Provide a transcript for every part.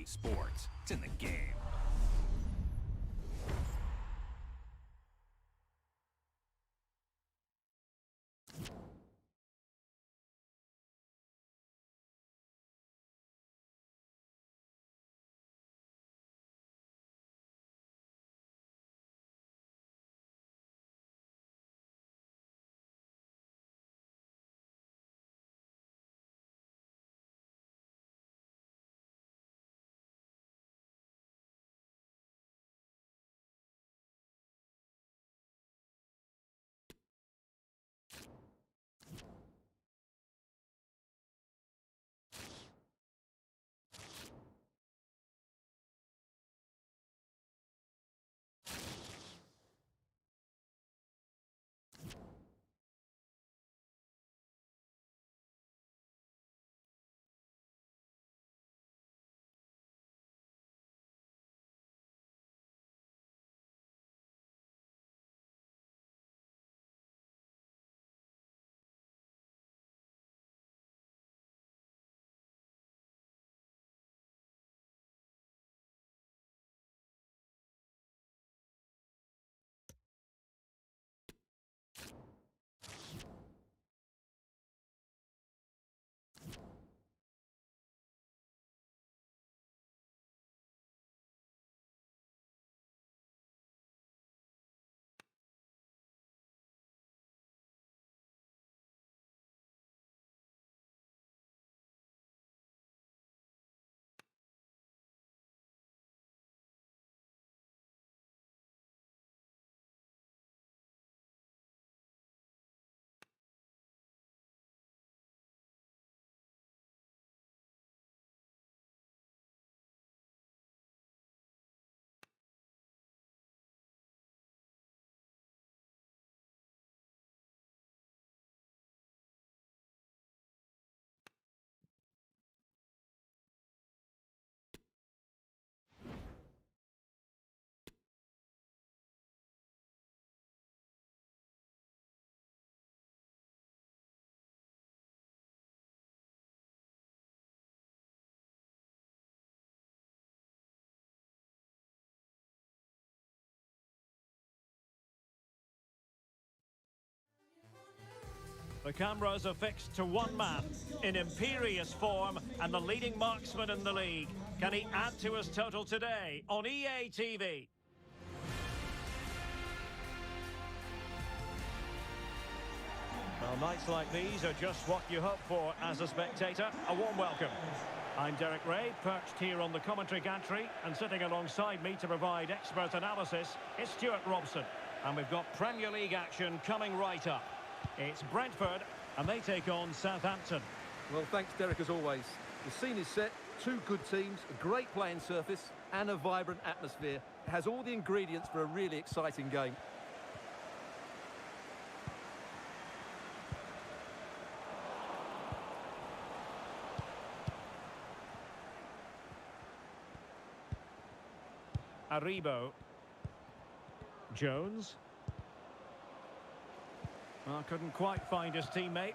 Sports, it's in the game. The cameras are fixed to one man in imperious form and the leading marksman in the league. Can he add to his total today on EA TV? Well, nights like these are just what you hope for as a spectator. A warm welcome. I'm Derek Ray, perched here on the commentary gantry, and sitting alongside me to provide expert analysis is Stuart Robson. And we've got Premier League action coming right up. It's Brentford, and they take on Southampton. Well, thanks, Derek, as always. The scene is set, two good teams, a great playing surface, and a vibrant atmosphere. It has all the ingredients for a really exciting game. Aribo. Jones. Well, couldn't quite find his teammate.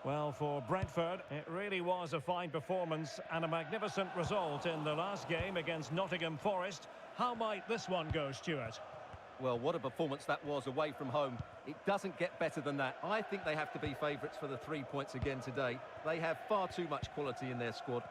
Well, for Brentford, it really was a fine performance and a magnificent result in the last game against Nottingham Forest. How might this one go, Stuart? Well, what a performance that was away from home. It doesn't get better than that. I think they have to be favourites for the 3 points again today. They have far too much quality in their squad.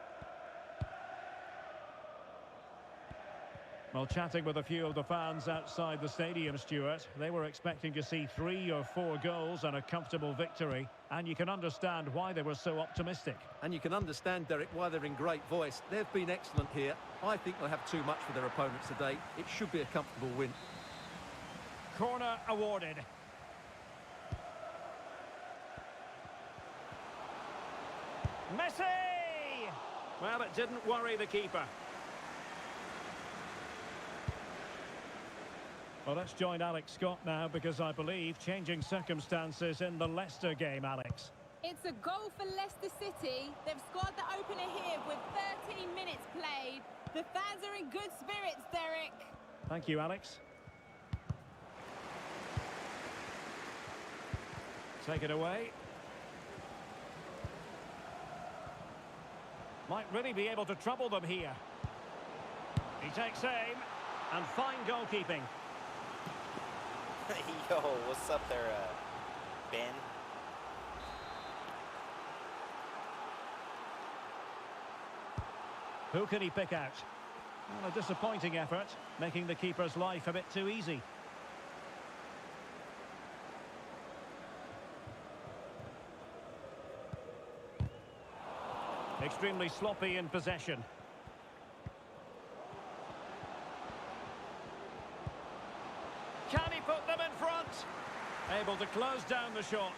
Well, chatting with a few of the fans outside the stadium, Stuart, they were expecting to see 3 or 4 goals and a comfortable victory. And you can understand why they were so optimistic. And you can understand, Derek, why they're in great voice. They've been excellent here. I think they'll have too much for their opponents today. It should be a comfortable win. Corner awarded. Messi! Well, it didn't worry the keeper. Well, let's join Alex Scott now, because I believe changing circumstances in the Leicester game, Alex. It's a goal for Leicester City. They've scored the opener here with 13 minutes played. The fans are in good spirits, Derek. Thank you, Alex. Take it away. Might really be able to trouble them here. He takes aim, and fine goalkeeping. Yo, what's up there, Ben? Who can he pick out? Well, a disappointing effort, making the keeper's life a bit too easy. Extremely sloppy in possession. Can he put them in front? Able to close down the shot.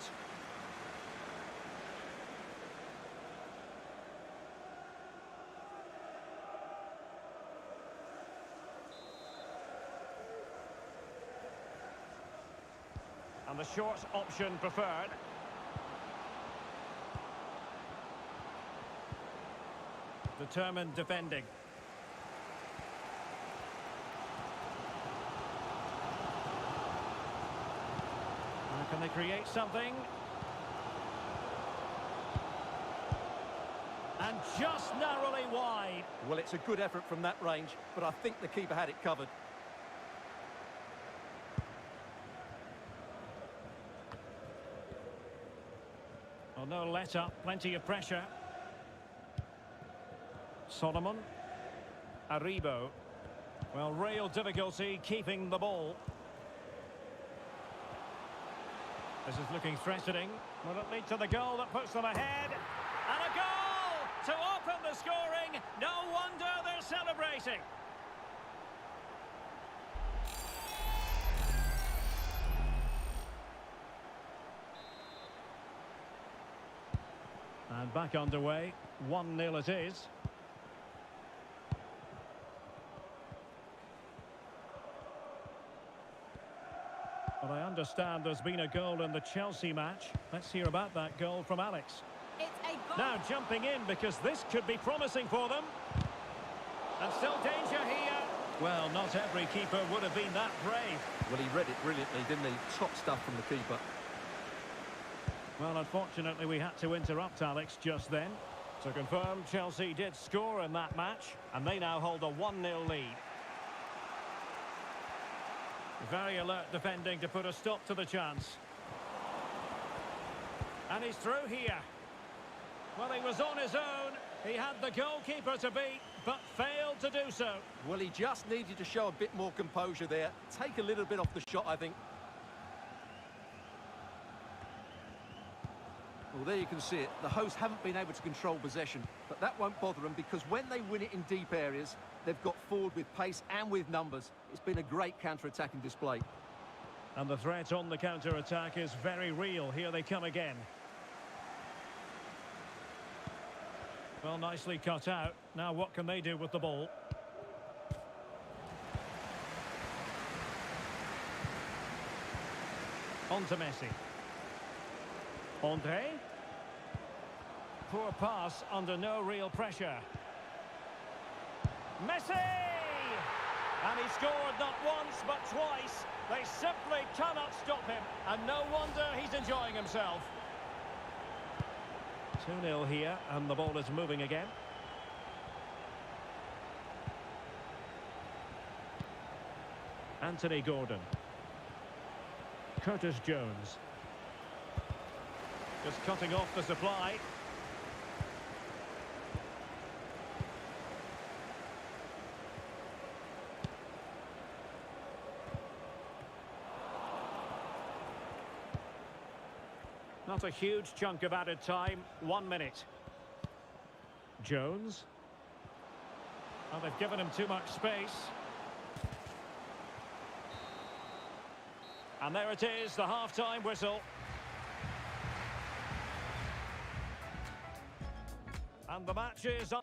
And the short option preferred. Determined defending. Now can they create something? And just narrowly wide. Well, it's a good effort from that range, but I think the keeper had it covered. Oh, no let up, plenty of pressure. Solomon. Aribo. Well, real difficulty keeping the ball. This is looking threatening. Will it lead to the goal that puts them ahead? And a goal to open the scoring. No wonder they're celebrating. And back underway. 1-0 it is. Well, I understand there's been a goal in the Chelsea match. Let's hear about that goal from Alex. It's a goal. Now jumping in because this could be promising for them. And still danger here. Well, not every keeper would have been that brave. Well, he read it brilliantly, didn't he? Top stuff from the keeper. Well, unfortunately, we had to interrupt Alex just then. To confirm, Chelsea did score in that match, and they now hold a 1-0 lead. Very alert defending to put a stop to the chance. And he's through here. Well, he was on his own. He had the goalkeeper to beat, but failed to do so. Well, he just needed to show a bit more composure there. Take a little bit off the shot, I think. Well, there you can see it. The hosts haven't been able to control possession, but that won't bother them because when they win it in deep areas, they've got forward with pace and with numbers. It's been a great counter-attacking display. And the threat on the counter-attack is very real. Here they come again. Well, nicely cut out. Now what can they do with the ball? On to Messi. Andre. Poor pass under no real pressure. Messi! And he scored not once but twice. They simply cannot stop him. And no wonder he's enjoying himself. 2-0 here, and the ball is moving again. Anthony Gordon. Curtis Jones. Just cutting off the supply. Not a huge chunk of added time. 1 minute. Jones. Well, they've given him too much space. And there it is, the half-time whistle. And the match is on.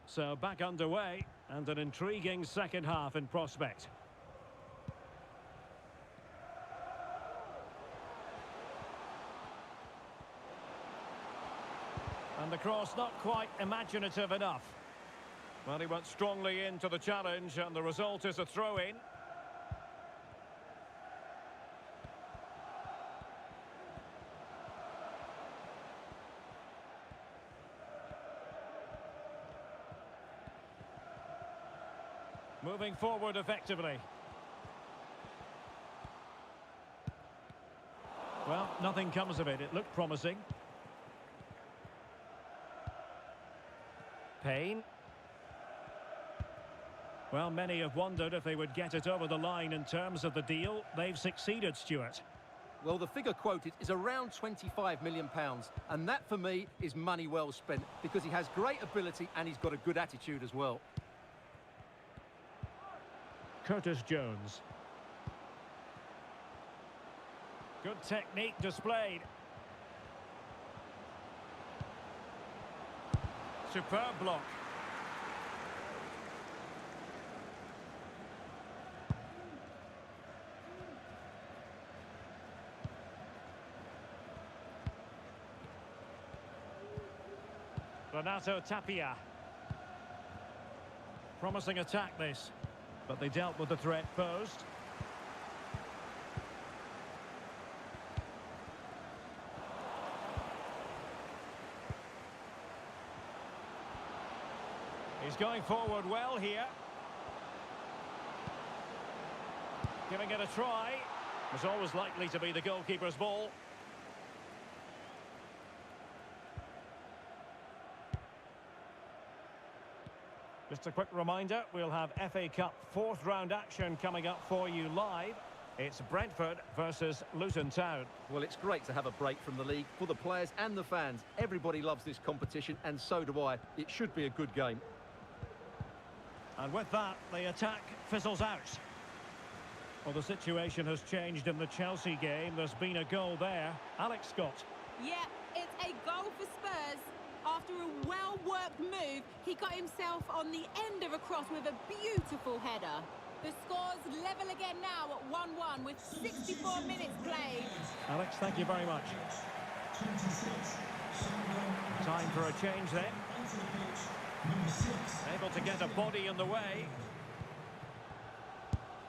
So back underway, and an intriguing second half in prospect. And the cross not quite imaginative enough. Well, he went strongly into the challenge, and the result is a throw-in. Moving forward effectively. Well, nothing comes of it. It looked promising. Payne. Well, many have wondered if they would get it over the line in terms of the deal. They've succeeded, Stuart. Well, the figure quoted is around £25 million, and that, for me, is money well spent, because he has great ability and he's got a good attitude as well. Curtis Jones. Good technique displayed. Superb block. Renato Tapia. Promising attack this, but they dealt with the threat posed. He's going forward well here. Giving it a try. Was always likely to be the goalkeeper's ball. Just a quick reminder, we'll have FA Cup fourth round action coming up for you live. It's Brentford versus Luton Town. Well, it's great to have a break from the league for the players and the fans. Everybody loves this competition, and so do I. It should be a good game. And with that, the attack fizzles out. Well, the situation has changed in the Chelsea game. There's been a goal there. Alex Scott. Yeah, it's a goal for Spurs. After a well-worked move, he got himself on the end of a cross with a beautiful header. The score's level again now at 1-1 with 64 minutes played. Alex, thank you very much. Time for a change then. Able to get a body in the way.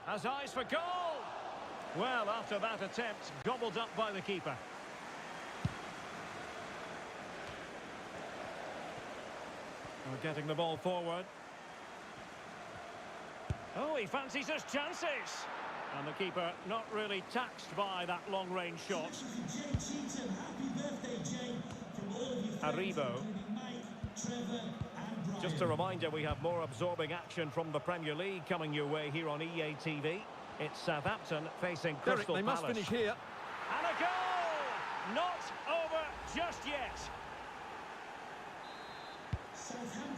Has eyes for goal! Well, after that attempt, gobbled up by the keeper. We're getting the ball forward. Oh, he fancies his chances. And the keeper not really taxed by that long-range shot. Aribo. Just a reminder, we have more absorbing action from the Premier League coming your way here on EA TV. It's Southampton facing Crystal Derek, they Palace. must finish here. And a goal! Not over just yet.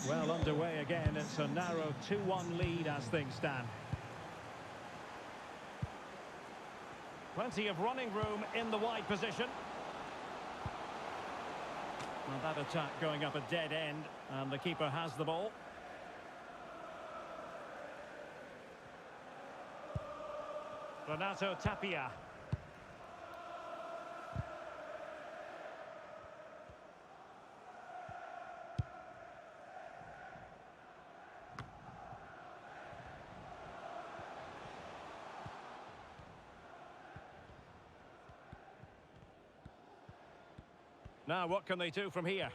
Well underway again. It's a narrow 2-1 lead as things stand. Plenty of running room in the wide position. Well, that attack going up a dead end, and the keeper has the ball. Renato Tapia. Now, what can they do from here?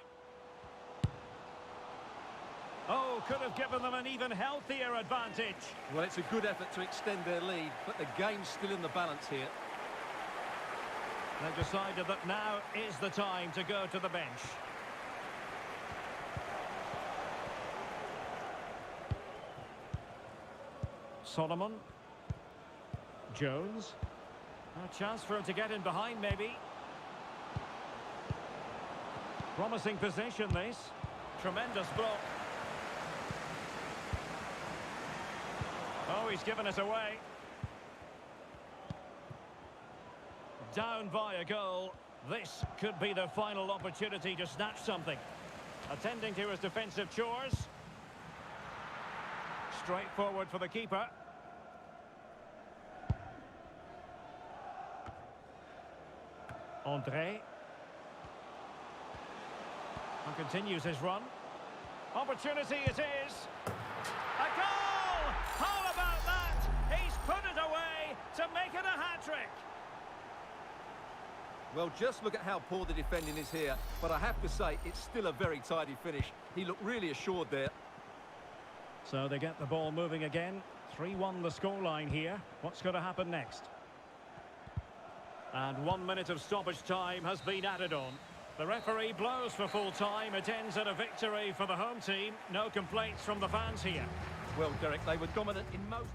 Oh, could have given them an even healthier advantage. Well, it's a good effort to extend their lead, but the game's still in the balance here. They've decided that now is the time to go to the bench. Solomon. Jones. A chance for him to get in behind, maybe. Promising possession, this. Tremendous block. Oh, he's given it away. Down by a goal. This could be the final opportunity to snatch something. Attending to his defensive chores. Straightforward for the keeper. André. And continues his run. Opportunity it is. A goal! How about that? He's put it away to make it a hat-trick. Well, just look at how poor the defending is here. But I have to say, it's still a very tidy finish. He looked really assured there. So they get the ball moving again. 3-1 the scoreline here. What's going to happen next? And 1 minute of stoppage time has been added on. The referee blows for full time. It ends in a victory for the home team. No complaints from the fans here. Well, Derek, they were dominant in most...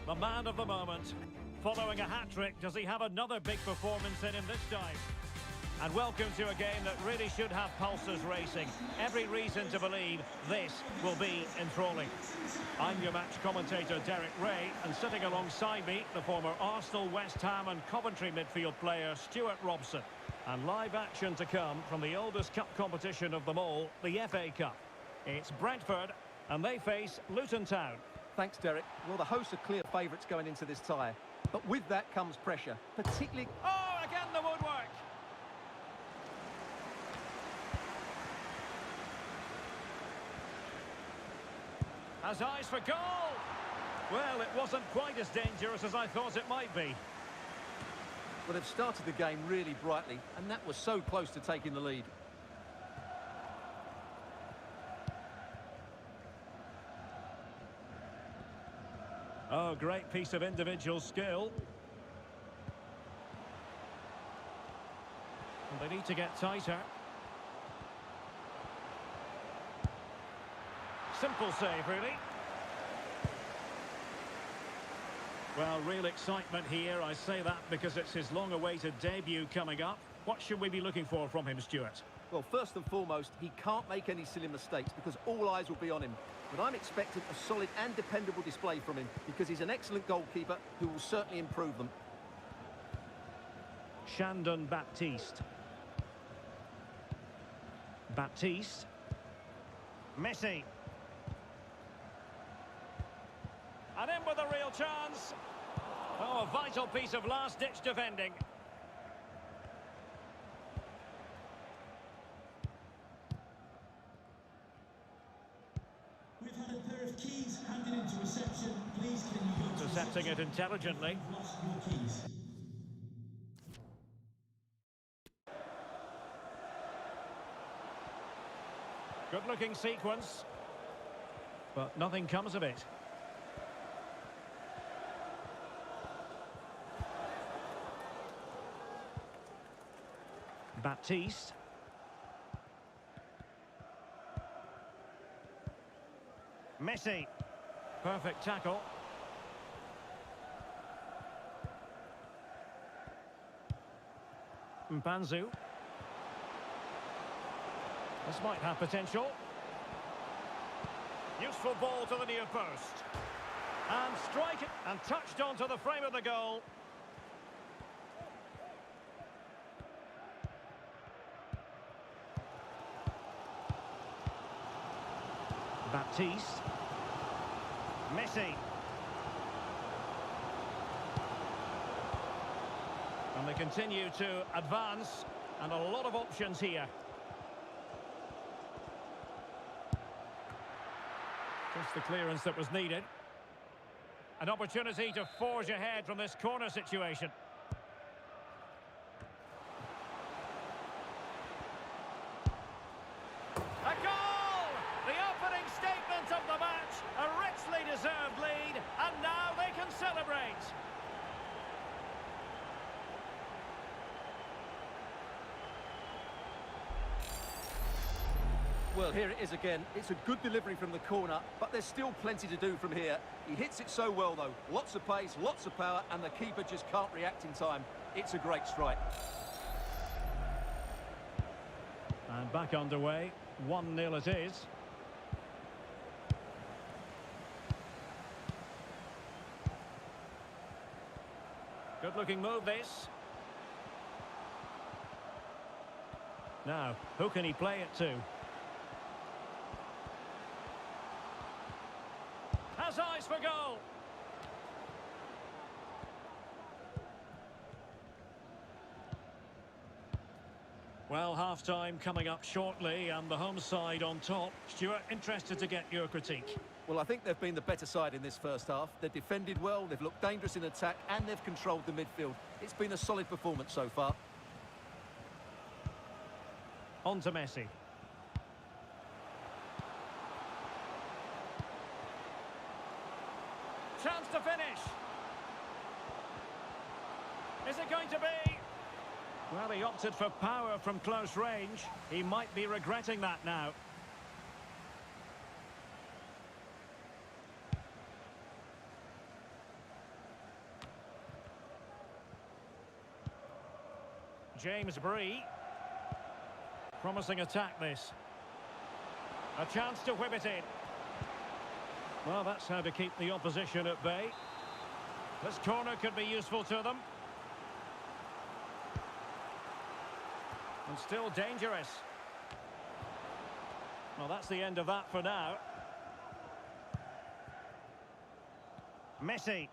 The man of the moment. Following a hat-trick, does he have another big performance in him this time? And welcome to a game that really should have pulses racing. Every reason to believe this will be enthralling. I'm your match commentator, Derek Ray, and sitting alongside me, the former Arsenal, West Ham and Coventry midfield player, Stuart Robson. And live action to come from the oldest cup competition of them all, the FA Cup. It's Brentford, and they face Luton Town. Thanks, Derek. Well, the hosts are clear favourites going into this tie. But with that comes pressure, particularly... Oh, again the woodwork! Has eyes for goal! Well, it wasn't quite as dangerous as I thought it might be. Well, they've started the game really brightly, and that was so close to taking the lead. Oh, great piece of individual skill. And they need to get tighter. Simple save, really. Well, real excitement here. I say that because it's his long-awaited debut coming up. What should we be looking for from him, Stuart? Well, first and foremost, he can't make any silly mistakes because all eyes will be on him. But I'm expecting a solid and dependable display from him because he's an excellent goalkeeper who will certainly improve them. Shandon Baptiste. Baptiste. Messi. And in with a real chance. Oh, a vital piece of last-ditch defending. We've had a pair of keys handed into reception. Please can you go to Intercepting it intelligently. lost your keys? Good-looking sequence. But nothing comes of it. Baptiste. Messi. Perfect tackle. Mpanzu. This might have potential. Useful ball to the near post. And strike it and touched onto the frame of the goal. Baptiste. Messi. And They continue to advance, and a lot of options here. Just the clearance that was needed. An opportunity to forge ahead from this corner situation. A goal! The opening statement of the match. A richly deserved lead, and now they can celebrate. Well, here it is again. It's a good delivery from the corner, but there's still plenty to do from here. He hits it so well, though. Lots of pace, lots of power, and the keeper just can't react in time. It's a great strike. And back underway. 1-0 it is. Good-looking move, this. Now, who can he play it to? Has eyes for goal. Well, half-time coming up shortly, and the home side on top. Stuart, interested to get your critique. Well, I think they've been the better side in this first half. They've defended well, they've looked dangerous in attack, and they've controlled the midfield. It's been a solid performance so far. On to Messi. Chance to finish. Is it going to be? Well, he opted for power from close range. He might be regretting that now. James Bree. Promising attack, this. A chance to whip it in. Well, that's how to keep the opposition at bay. This corner could be useful to them. And still dangerous. Well, that's the end of that for now. Messi.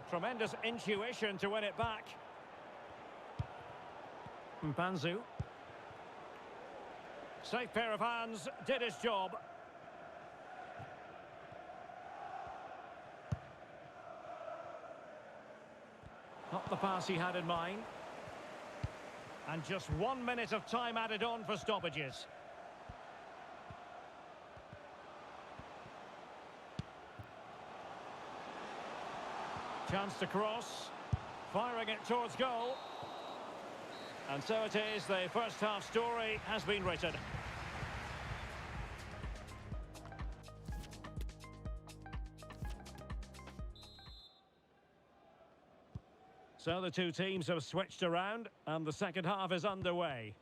Tremendous intuition to win it back. Mpanzu. Safe pair of hands, did his job. Not the pass he had in mind. And just 1 minute of time added on for stoppages. Chance to cross. Firing it towards goal. And so it is, the first half story has been written. So the two teams have switched around, and the second half is underway.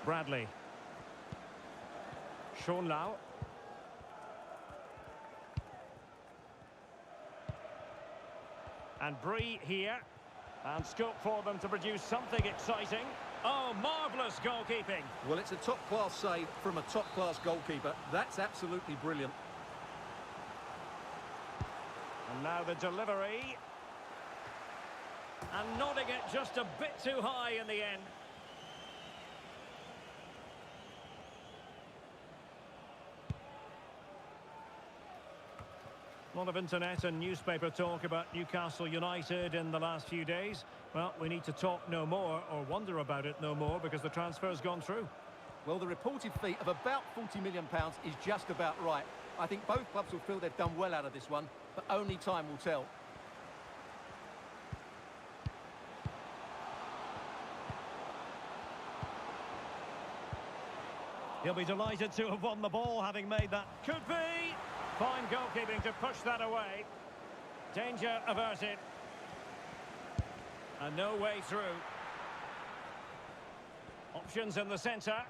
Bradley. Sean Lau. And Bree here. And scope for them to produce something exciting. Oh, marvellous goalkeeping. Well, it's a top-class save from a top-class goalkeeper. That's absolutely brilliant. And now the delivery. And nodding it just a bit too high in the end. A lot of internet and newspaper talk about Newcastle United in the last few days. Well, we need to talk no more, or wonder about it no more, because the transfer's gone through. Well, the reported fee of about £40 million is just about right. I think both clubs will feel they've done well out of this one, but only time will tell. He'll be delighted to have won the ball, having made that. Could be! Fine goalkeeping to push that away. Danger averted. And no way through. Options in the centre.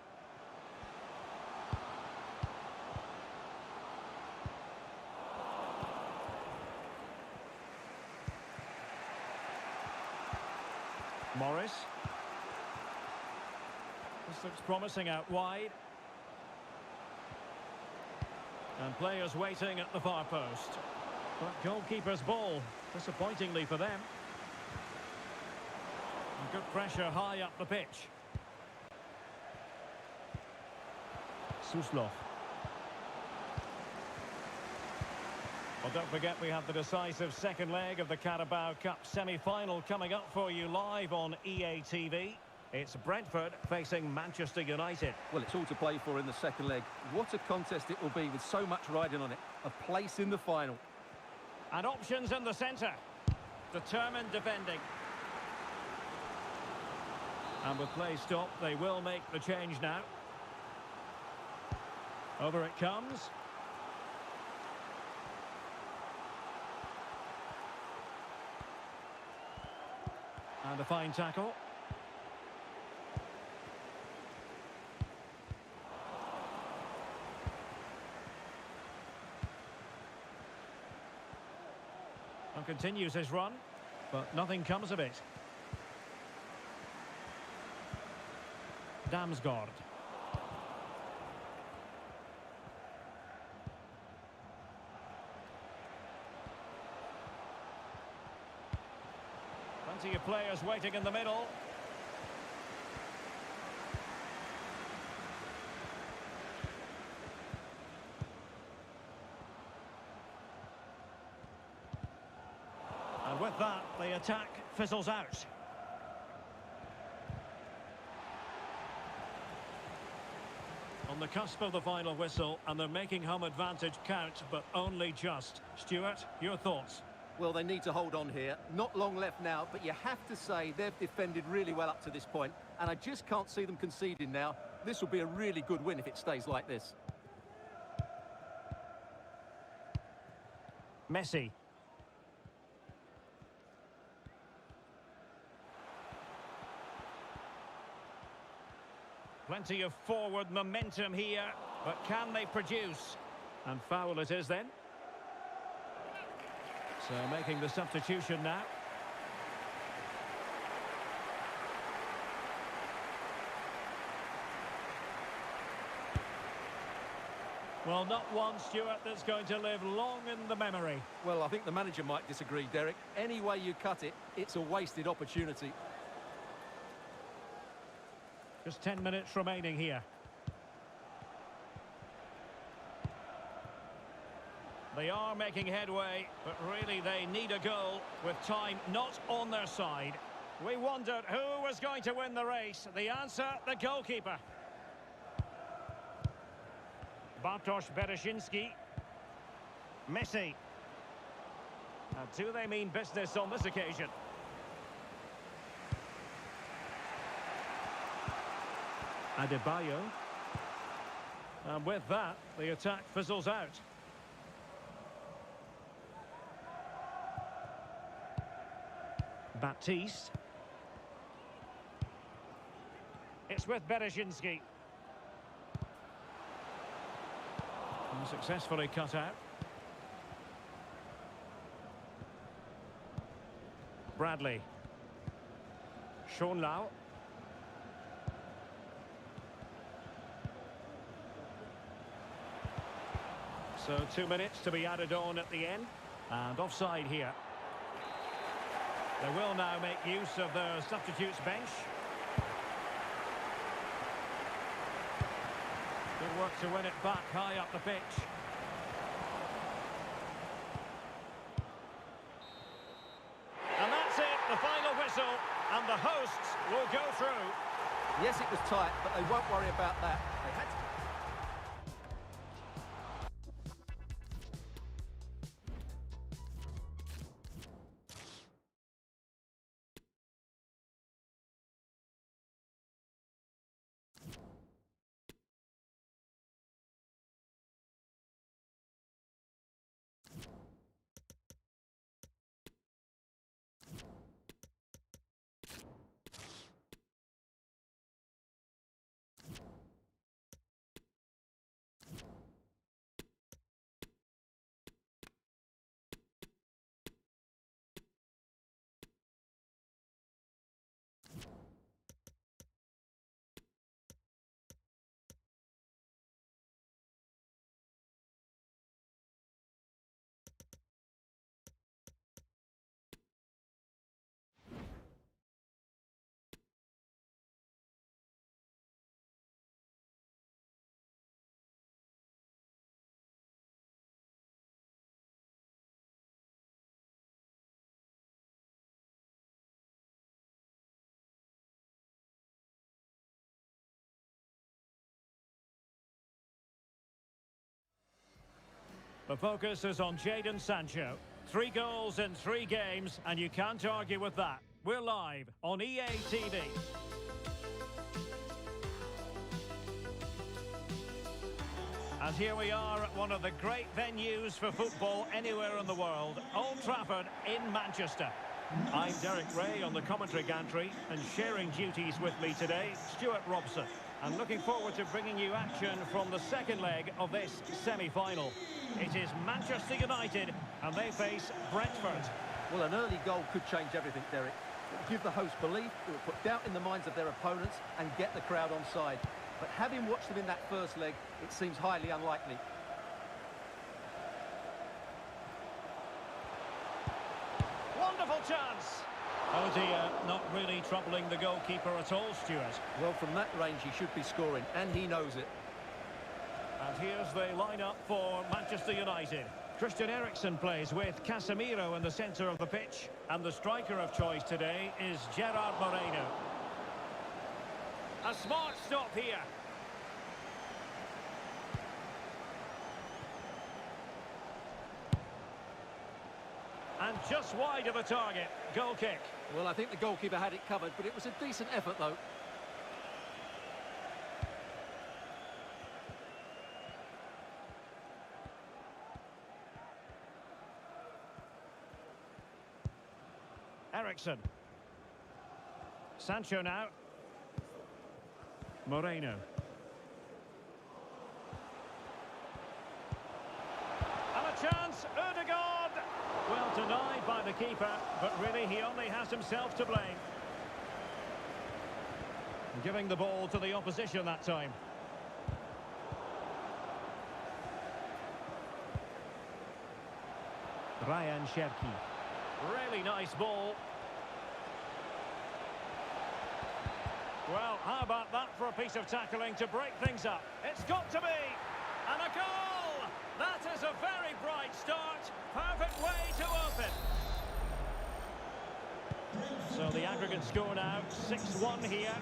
Morris. This looks promising out wide. And players waiting at the far post. But goalkeeper's ball, disappointingly for them. And good pressure high up the pitch. Suslov. Well, don't forget we have the decisive second leg of the Carabao Cup semi-final coming up for you live on EA TV. It's Brentford facing Manchester United. Well, it's all to play for in the second leg. What a contest it will be with so much riding on it. A place in the final. And options in the centre. Determined defending. And with play stopped, they will make the change now. Over it comes. And a fine tackle. And continues his run, but nothing comes of it. Damsgaard. Plenty of players waiting in the middle. And with that, the attack fizzles out. On the cusp of the final whistle, and they're making home advantage count, but only just. Stuart, your thoughts? Well, they need to hold on here. Not long left now, but you have to say they've defended really well up to this point, and I just can't see them conceding now. This will be a really good win if it stays like this. Messi. Plenty of forward momentum here, but can they produce? And foul it is then. So making the substitution now. Well, not one, Stuart, that's going to live long in the memory. Well, I think the manager might disagree, Derek. Any way you cut it, it's a wasted opportunity. Just 10 minutes remaining here. They are making headway, but really they need a goal with time not on their side. We wondered who was going to win the race. The answer, the goalkeeper. Bartosz Bereszyński. Messi. Now, do they mean business on this occasion? Adebayo. And with that, the attack fizzles out. Baptiste. It's with Bereszyński. Successfully cut out. Bradley. Schonlau. So 2 minutes to be added on at the end. And offside here. They will now make use of their substitutes bench. Good work to win it back high up the pitch. And that's it, the final whistle. And the hosts will go through. Yes, it was tight, but they won't worry about that. They had to... The focus is on Jadon Sancho. 3 goals in 3 games, and you can't argue with that. We're live on EA TV. And here we are at one of the great venues for football anywhere in the world, Old Trafford in Manchester. I'm Derek Ray on the commentary gantry, and sharing duties with me today, Stuart Robson. And looking forward to bringing you action from the second leg of this semi-final. It is Manchester United, and they face Brentford. Well, an early goal could change everything, Derek. It would give the host belief, it would put doubt in the minds of their opponents and get the crowd on side. But having watched them in that first leg, it seems highly unlikely. Wonderful chance! Oh dear, not really troubling the goalkeeper at all, Stuart. Well, from that range, he should be scoring, and he knows it. And here's the lineup for Manchester United. Christian Eriksen plays with Casemiro in the centre of the pitch. And the striker of choice today is Gerard Moreno. A smart stop here. And just wide of the target. Goal kick. Well, I think the goalkeeper had it covered, but it was a decent effort, though. Eriksen. Sancho now. Moreno. And a chance, Ødegaard! Well denied by the keeper, but really he only has himself to blame. Giving the ball to the opposition that time. Ryan Cherki. Really nice ball. Well, how about that for a piece of tackling to break things up? It's got to be! And a goal! That is a very bright start. Perfect way to open. So the aggregate score now, 6-1 here.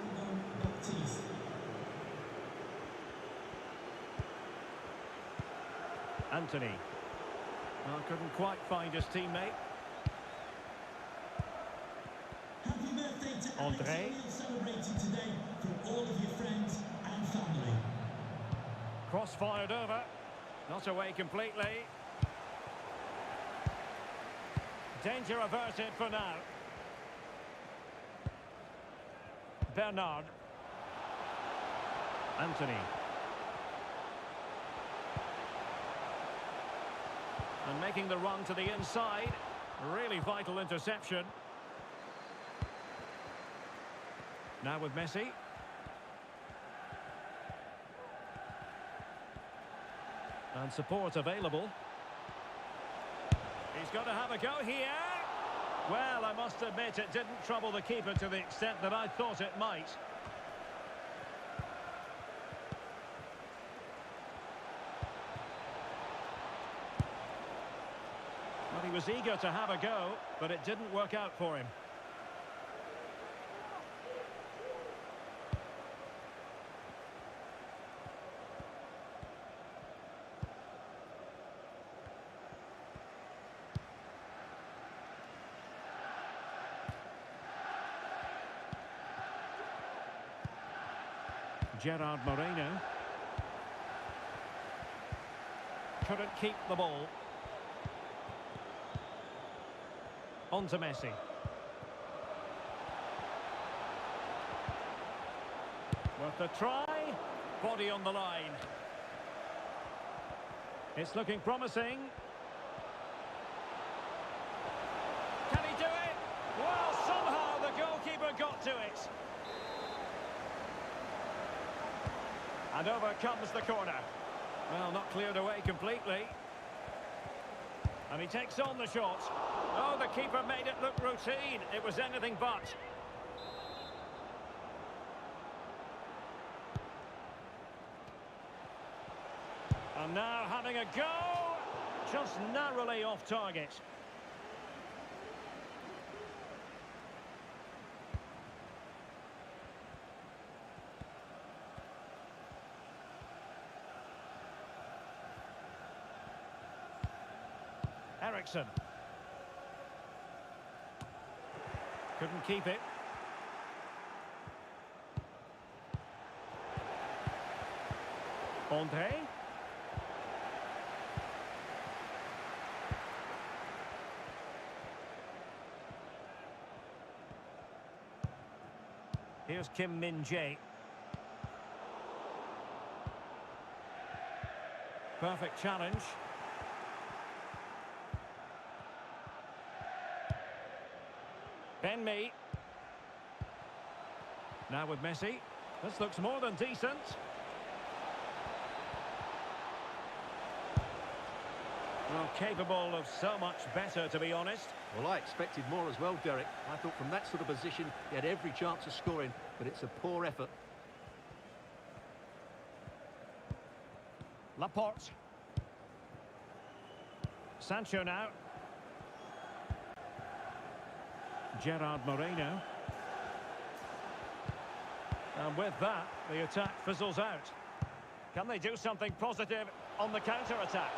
Anthony. Well, couldn't quite find his teammate. Happy birthday to André. Alex, celebrating today from all of your friends and family. Cross fired over. Not away completely. Danger averted for now. Bernard. Anthony. And making the run to the inside. Really vital interception. Now with Messi. And support available. He's got to have a go here. Well, I must admit it didn't trouble the keeper to the extent that I thought it might. Well, he was eager to have a go, but it didn't work out for him. Gerard Moreno. Couldn't keep the ball. On to Messi. Worth a try. Body on the line. It's looking promising. Can he do it? Well, somehow the goalkeeper got to it. And over comes the corner. Well, not cleared away completely. And he takes on the shot. Oh, the keeper made it look routine. It was anything but. And now having a go. Just narrowly off target. Ericsson. Couldn't keep it. Andre. Here's Kim Min-jae. Perfect challenge. Ben-mi. Now with Messi. This looks more than decent. Well, capable of so much better, to be honest. Well, I expected more as well, Derek. I thought from that sort of position, he had every chance of scoring, but it's a poor effort. Laporte. Sancho now. Gerard Moreno. And with that, the attack fizzles out. Can they do something positive on the counter-attack?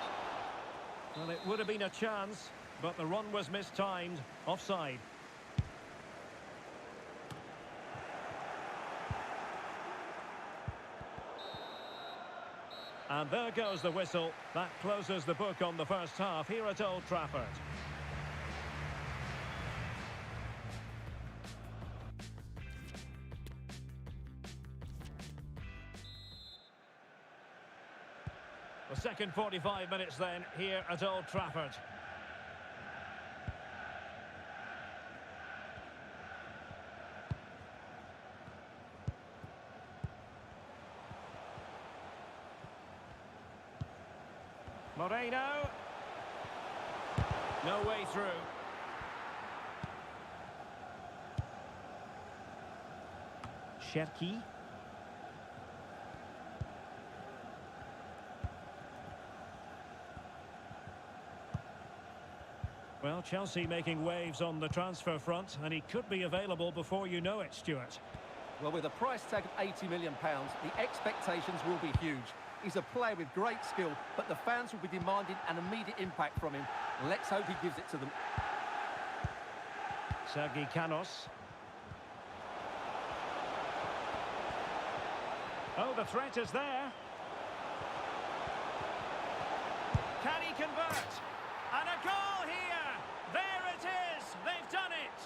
Well, it would have been a chance, but the run was mistimed. Offside. And there goes the whistle. That closes the book on the first half here at Old Trafford. The second 45 minutes then here at Old Trafford. Moreno. No way through. Cherki. Well, Chelsea making waves on the transfer front, and he could be available before you know it, Stuart. Well, with a price tag of £80 million, the expectations will be huge. He's a player with great skill, but the fans will be demanding an immediate impact from him. Let's hope he gives it to them. Sergi Canos. Oh, the threat is there. Can he convert? And a goal here! There it is! They've done it!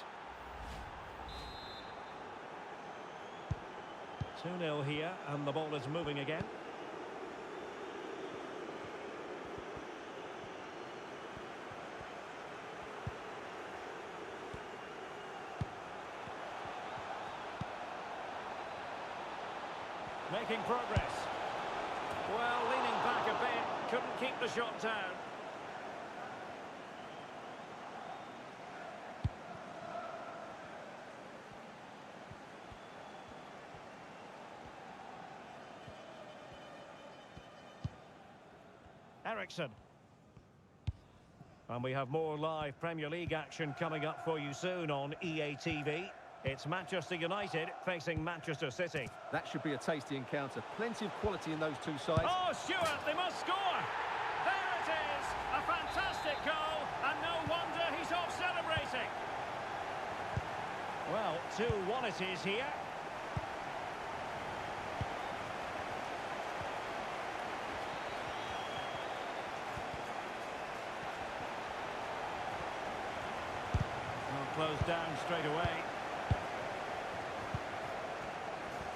2-0 here, and the ball is moving again. Making progress. Well, leaning back a bit, couldn't keep the shot down. Ericsson. And we have more live Premier League action coming up for you soon on EA TV. It's Manchester United facing Manchester City. That should be a tasty encounter. Plenty of quality in those two sides. Oh, Stuart, they must score! There it is! A fantastic goal, and no wonder he's off celebrating. Well, 2-1 it is here. Closed down straight away.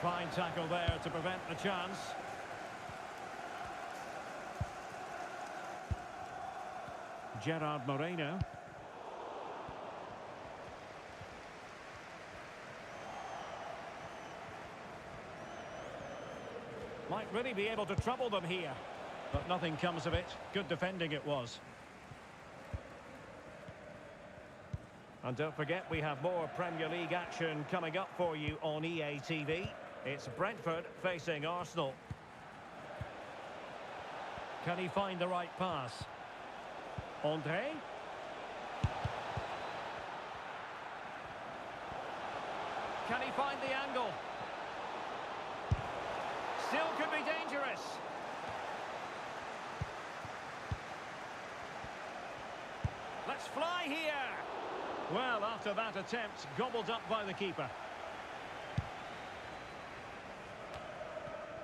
Fine tackle there to prevent the chance. Gerard Moreno. Might really be able to trouble them here, but nothing comes of it. Good defending it was. And don't forget, we have more Premier League action coming up for you on EA TV. It's Brentford facing Arsenal. Can he find the right pass? Andre? Can he find the angle? Still could be dangerous. Let's fly here. Well, after that attempt, gobbled up by the keeper.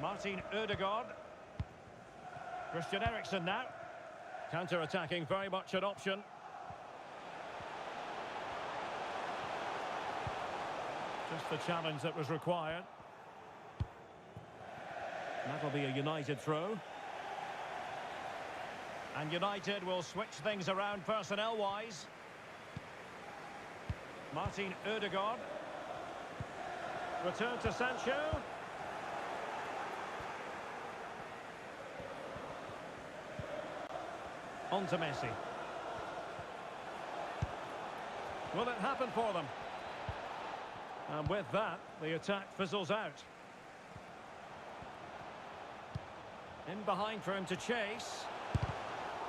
Martin Ødegaard. Christian Eriksen now. Counter-attacking, very much an option. Just the challenge that was required. That'll be a United throw. And United will switch things around personnel-wise. Martin Ødegaard. Return to Sancho. On to Messi. Will it happen for them? And with that, the attack fizzles out. In behind for him to chase.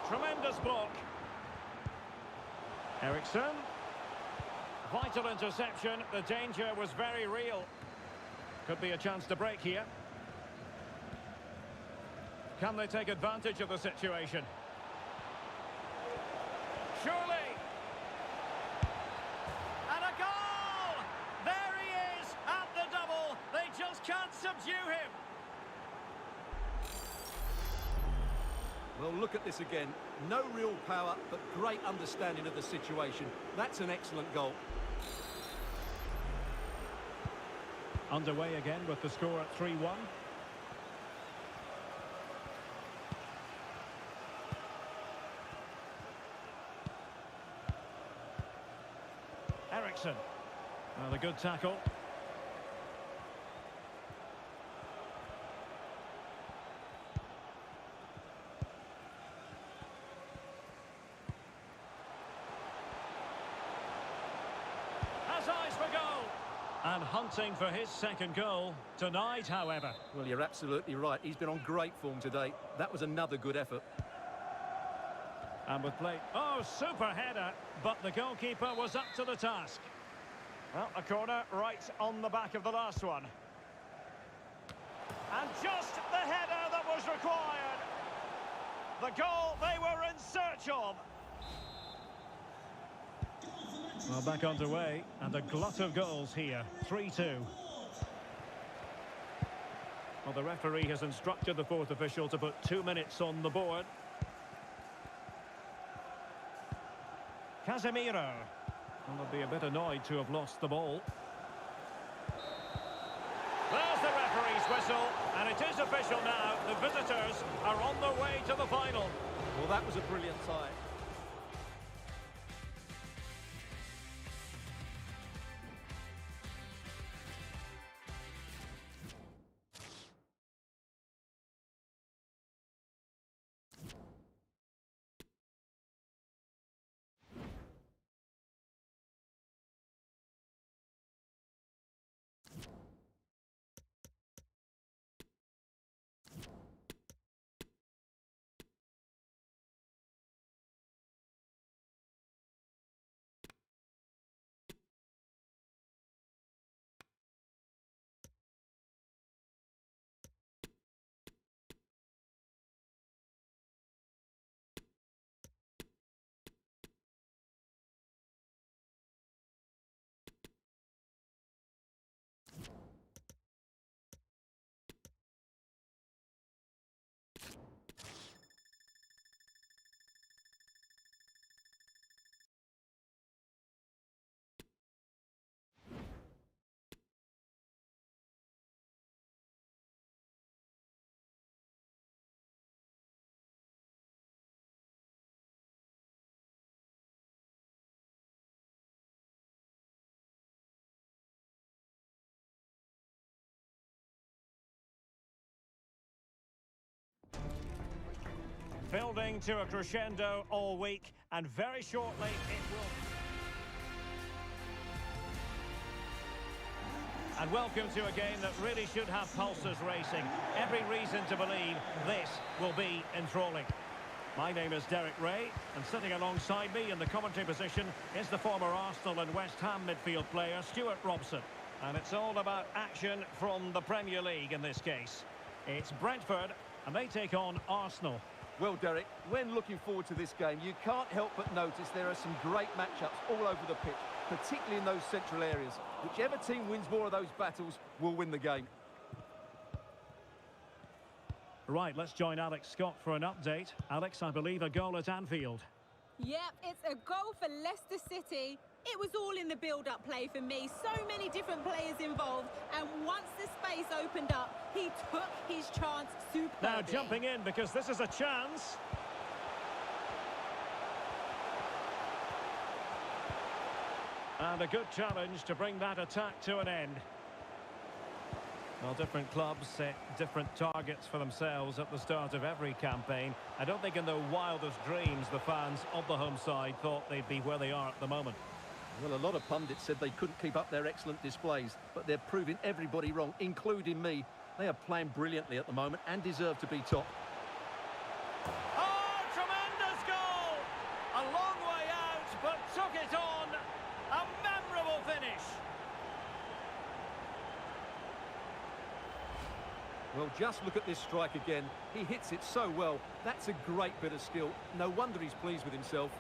Tremendous block. Eriksen. Vital interception. The danger was very real. Could be a chance to break here. Can they take advantage of the situation? Surely. And a goal! There he is at the double. They just can't subdue him. Well, look at this again. No real power, but great understanding of the situation. That's an excellent goal. Underway again with the score at 3-1. Eriksen. Well, a good tackle. Has eyes for goal. And hunting for his second goal tonight, however. Well, you're absolutely right. He's been on great form today. That was another good effort. And with play... Oh, super header, but the goalkeeper was up to the task. Well, a corner right on the back of the last one. And just the header that was required. The goal they were in search of. Well, back underway, and a glut of goals here. 3-2. Well, the referee has instructed the fourth official to put 2 minutes on the board. Casemiro. Well, they'll be a bit annoyed to have lost the ball. There's the referee's whistle, and it is official now. The visitors are on their way to the final. Well, that was a brilliant sight. Building to a crescendo all week, and very shortly it will... And welcome to a game that really should have pulses racing. Every reason to believe this will be enthralling. My name is Derek Ray, and sitting alongside me in the commentary position is the former Arsenal and West Ham midfield player, Stuart Robson. And it's all about action from the Premier League in this case. It's Brentford, and they take on Arsenal. Well, Derek, when looking forward to this game, you can't help but notice there are some great matchups all over the pitch, particularly in those central areas. Whichever team wins more of those battles will win the game. Right, let's join Alex Scott for an update. Alex, I believe a goal at Anfield. Yep, it's a goal for Leicester City. It was all in the build-up play for me. So many different players involved. And once the space opened up, he took his chance superbly. Now jumping in because this is a chance. And a good challenge to bring that attack to an end. Well, different clubs set different targets for themselves at the start of every campaign. I don't think in their wildest dreams the fans of the home side thought they'd be where they are at the moment. Well, a lot of pundits said they couldn't keep up their excellent displays, but they're proving everybody wrong, including me. They are playing brilliantly at the moment and deserve to be top. Oh, tremendous goal! A long way out, but took it on. A memorable finish. Well, just look at this strike again. He hits it so well. That's a great bit of skill. No wonder he's pleased with himself.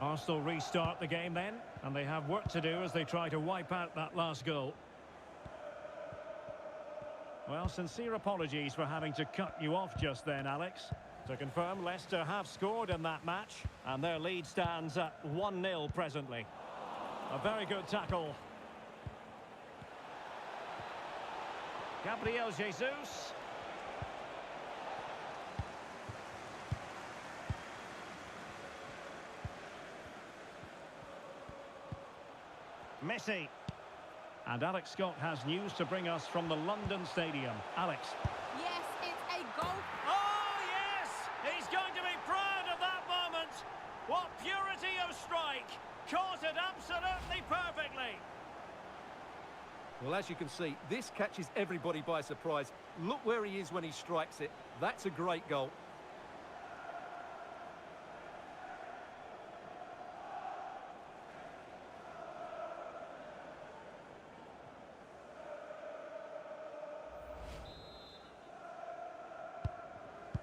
Arsenal restart the game then, and they have work to do as they try to wipe out that last goal. Well, sincere apologies for having to cut you off just then, Alex. To confirm, Leicester have scored in that match, and their lead stands at 1-0 presently. A very good tackle. Gabriel Jesus. Messi. And Alex Scott has news to bring us from the London Stadium. Alex. Yes, it's a goal. Oh, yes! He's going to be proud of that moment. What purity of strike. Caught it absolutely perfectly. Well, as you can see, this catches everybody by surprise. Look where he is when he strikes it. That's a great goal.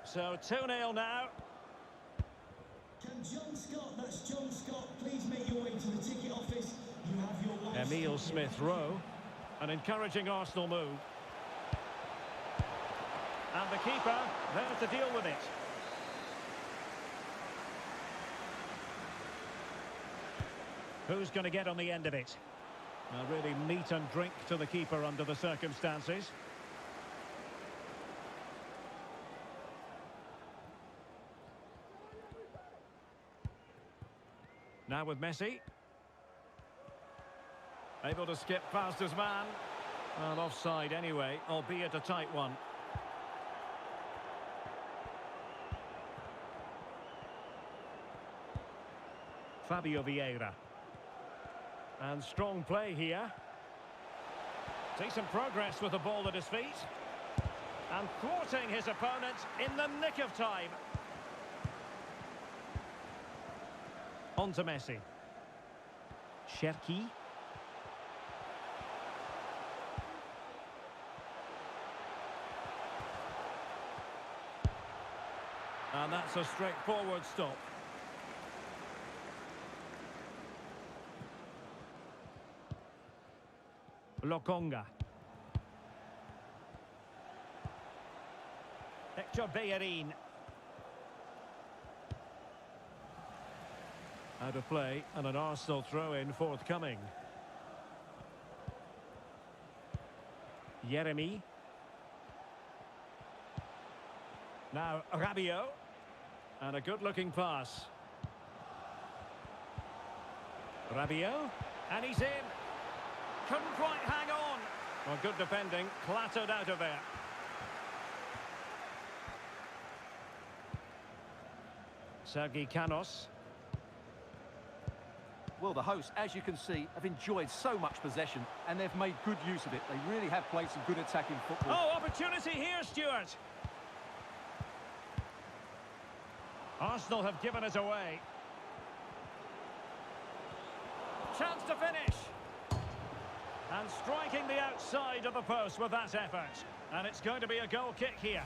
So 2-0 now. Can John Scott, that's John Scott, please make your way to the ticket office. You have your life. Emile Smith-Rowe. An encouraging Arsenal move. And the keeper there to deal with it. Who's going to get on the end of it? Really meat and drink to the keeper under the circumstances. Now with Messi. Able to skip past his man. Well, offside anyway, albeit a tight one. Fabio Vieira. And strong play here. Decent progress with the ball at his feet. And thwarting his opponent in the nick of time. On to Messi. Cherki. And that's a straightforward stop. Lokonga. Hector Bellerin. Out of play and an Arsenal throw-in forthcoming. Yeremi. Now Rabiot. And a good-looking pass. Rabiot. And he's in. Couldn't quite hang on. Well, good defending. Clattered out of there. Sergi Canos. Well, the hosts, as you can see, have enjoyed so much possession and they've made good use of it. They really have played some good attacking football. Oh, opportunity here, Stuart. Arsenal have given it away. Chance to finish. And striking the outside of the post with that effort. And it's going to be a goal kick here.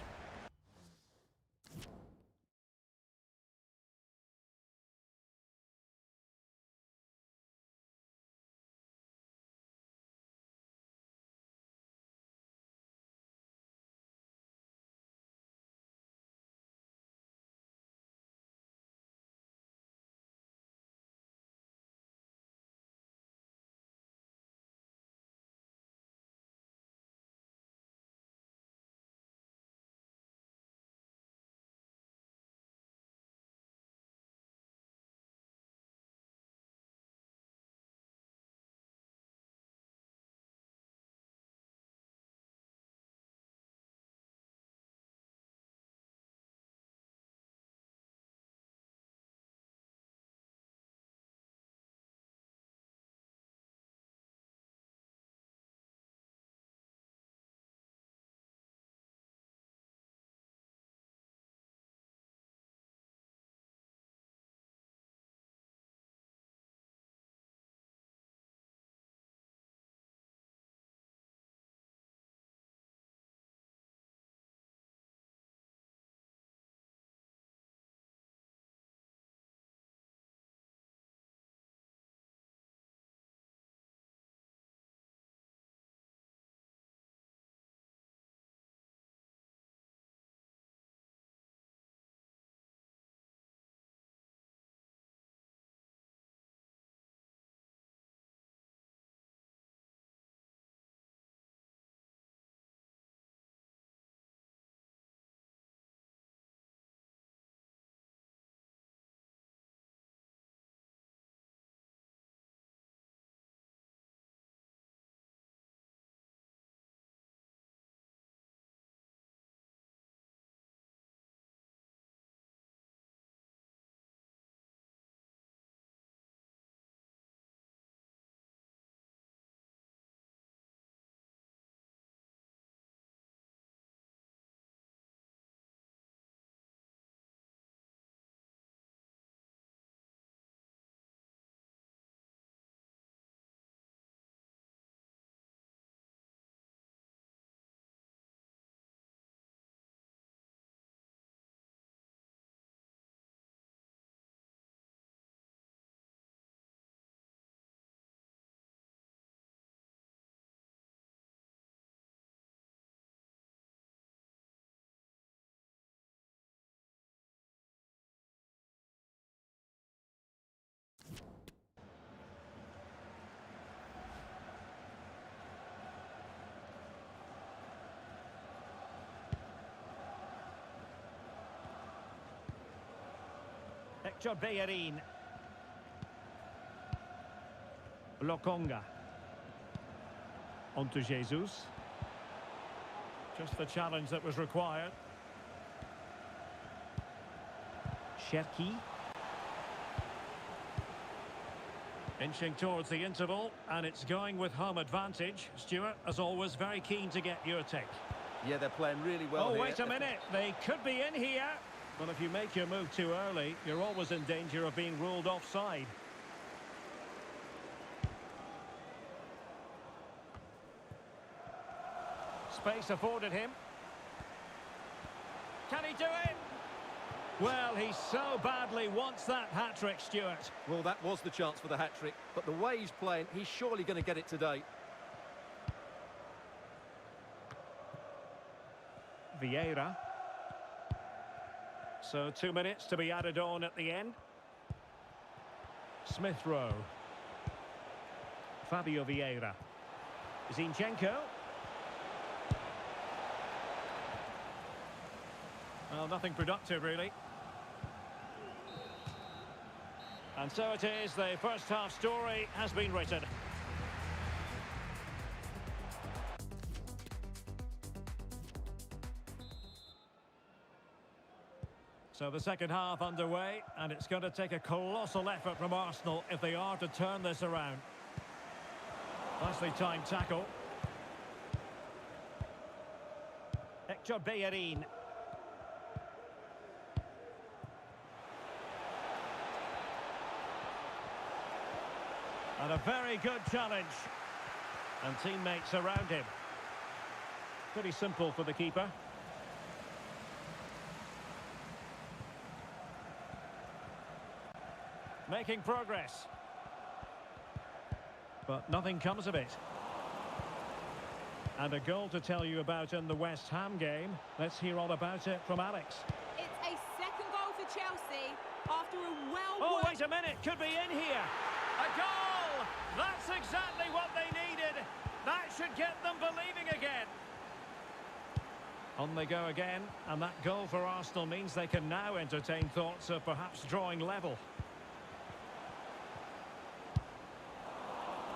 Hector Bellerin. Lokonga. Onto Jesus. Just the challenge that was required. Cherki. Inching towards the interval, and it's going with home advantage. Stuart, as always, very keen to get your take. Yeah, they're playing really well Oh, here. wait a minute. They could be in here. Well, if you make your move too early, you're always in danger of being ruled offside. Space afforded him. Can he do it? Well, he so badly wants that hat-trick, Stuart. Well, that was the chance for the hat-trick, but the way he's playing, he's surely going to get it today. Vieira. So 2 minutes to be added on at the end. Smith Rowe. Fabio Vieira. Zinchenko. Well, nothing productive, really. And so it is, the first half story has been written. So the second half underway, and it's going to take a colossal effort from Arsenal if they are to turn this around. Nicely timed tackle. Hector Bellerin. And a very good challenge. And teammates around him. Pretty simple for the keeper. Making progress. But nothing comes of it. And a goal to tell you about in the West Ham game. Let's hear all about it from Alex. It's a second goal for Chelsea after a well. Oh, wait a minute. Could be in here. A goal! That's exactly what they needed. That should get them believing again. On they go again. And that goal for Arsenal means they can now entertain thoughts of perhaps drawing level.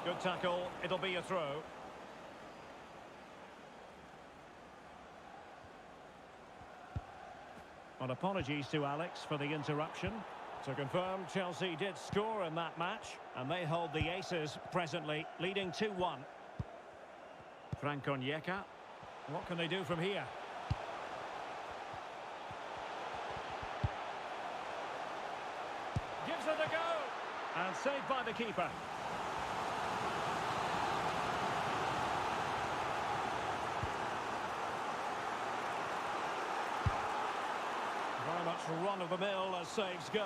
Good tackle. It'll be a throw. And apologies to Alex for the interruption. To confirm, Chelsea did score in that match, and they hold the aces presently, leading 2-1. Frank Onyeka. What can they do from here? Gives it a go. And saved by the keeper. Very much run-of-the-mill as saves go.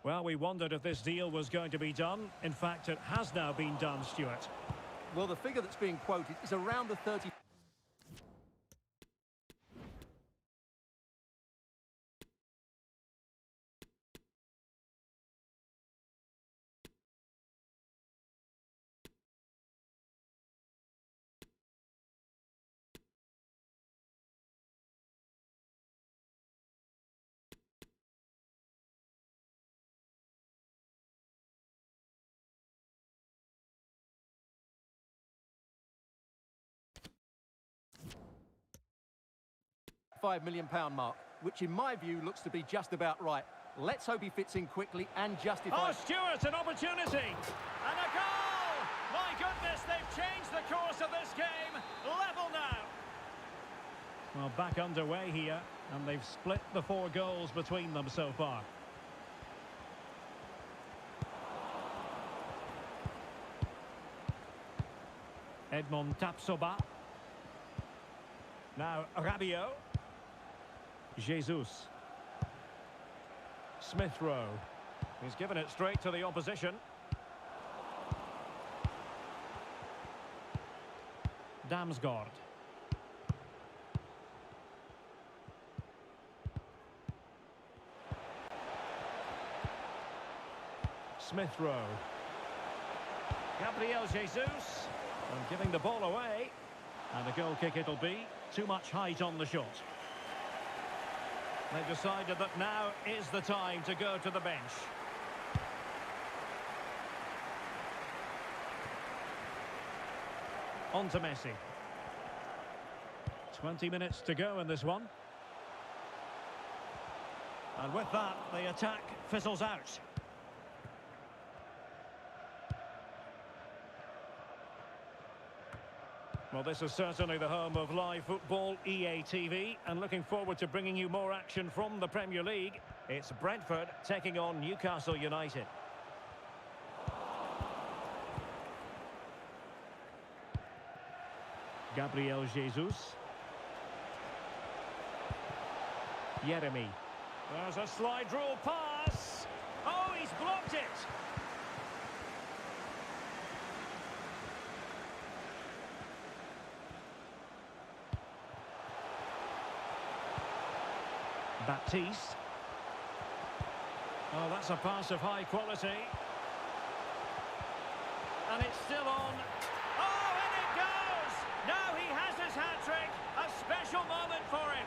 Well, we wondered if this deal was going to be done. In fact, it has now been done, Stuart. Well, the figure that's being quoted is around the 30. £5 million mark, which in my view looks to be just about right. Let's hope he fits in quickly and justifies. Oh, Stuart, an opportunity! And a goal! My goodness, they've changed the course of this game. Level now. Well, back underway here, and they've split the 4 goals between them so far. Edmond Tapsoba. Now Rabiot. Jesus. Smith Rowe. He's given it straight to the opposition. Damsgaard. Smith Rowe. Gabriel Jesus. And giving the ball away. And a goal kick it'll be. Too much height on the shot. They've decided that now is the time to go to the bench. On to Messi. 20 minutes to go in this one. And with that, the attack fizzles out. Well, this is certainly the home of live football, EA TV, and looking forward to bringing you more action from the Premier League. It's Brentford taking on Newcastle United. Gabriel Jesus. Yeremi. There's a slide rule pass. Oh, he's blocked it. Baptiste. Oh, that's a pass of high quality. And it's still on. Oh, in it goes! Now he has his hat-trick. A special moment for him.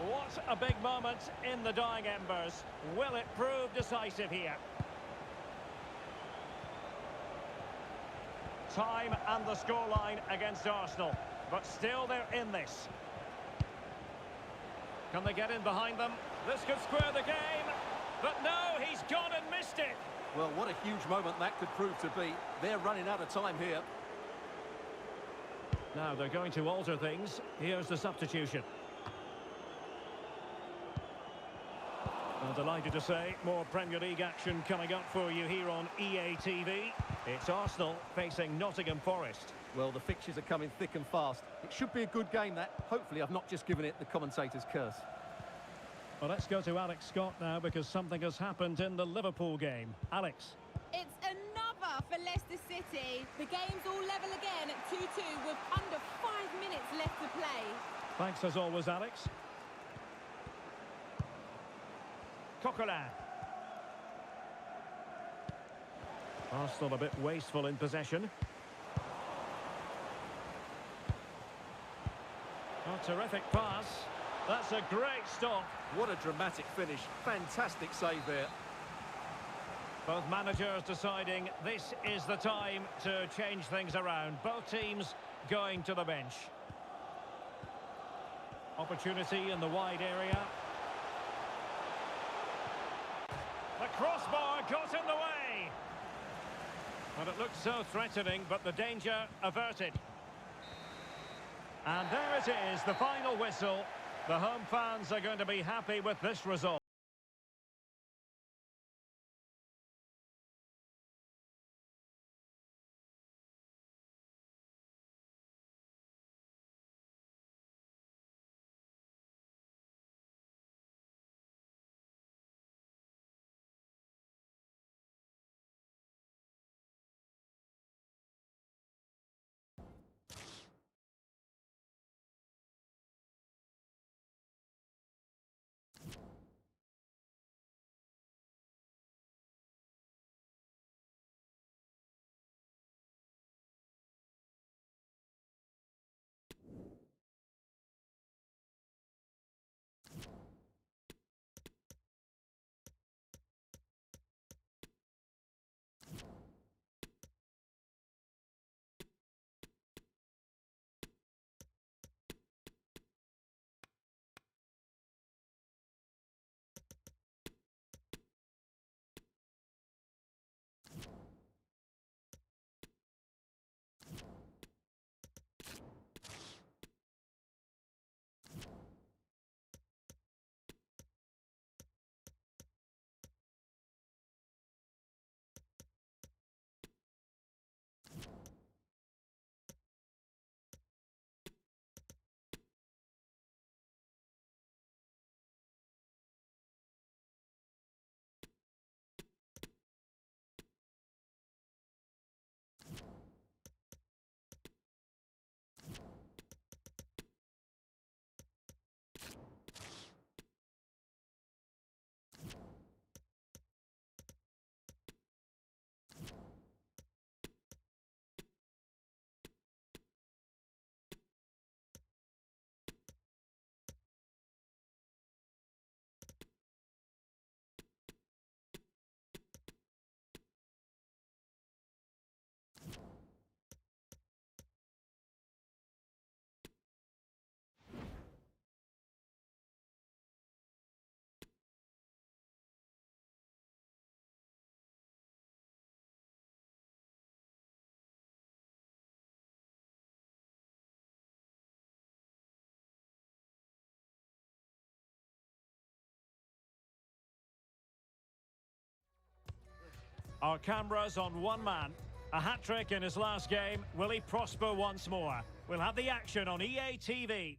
What a big moment in the dying embers. Will it prove decisive here? Time and the scoreline against Arsenal, but still they're in this. Can they get in behind them? This could square the game, but no, he's gone and missed it. Well, what a huge moment that could prove to be. They're running out of time here. Now they're going to alter things. Here's the substitution. Well, delighted to say, more Premier League action coming up for you here on EA TV. It's Arsenal facing Nottingham Forest. Well, the fixtures are coming thick and fast. It should be a good game, that. Hopefully I've not just given it the commentator's curse. Well, let's go to Alex Scott now, because something has happened in the Liverpool game. Alex. It's another for Leicester City. The game's all level again at 2-2 with under 5 minutes left to play. Thanks as always, Alex. Coquelin. Arsenal a bit wasteful in possession. Oh, terrific pass. That's a great stop. What a dramatic finish. Fantastic save there. Both managers deciding this is the time to change things around. Both teams going to the bench. Opportunity in the wide area. The crossbar got in the way. And it looked so threatening, but the danger averted. And there it is, the final whistle. The home fans are going to be happy with this result. Our cameras on one man. A hat-trick in his last game. Will he prosper once more? We'll have the action on EA TV.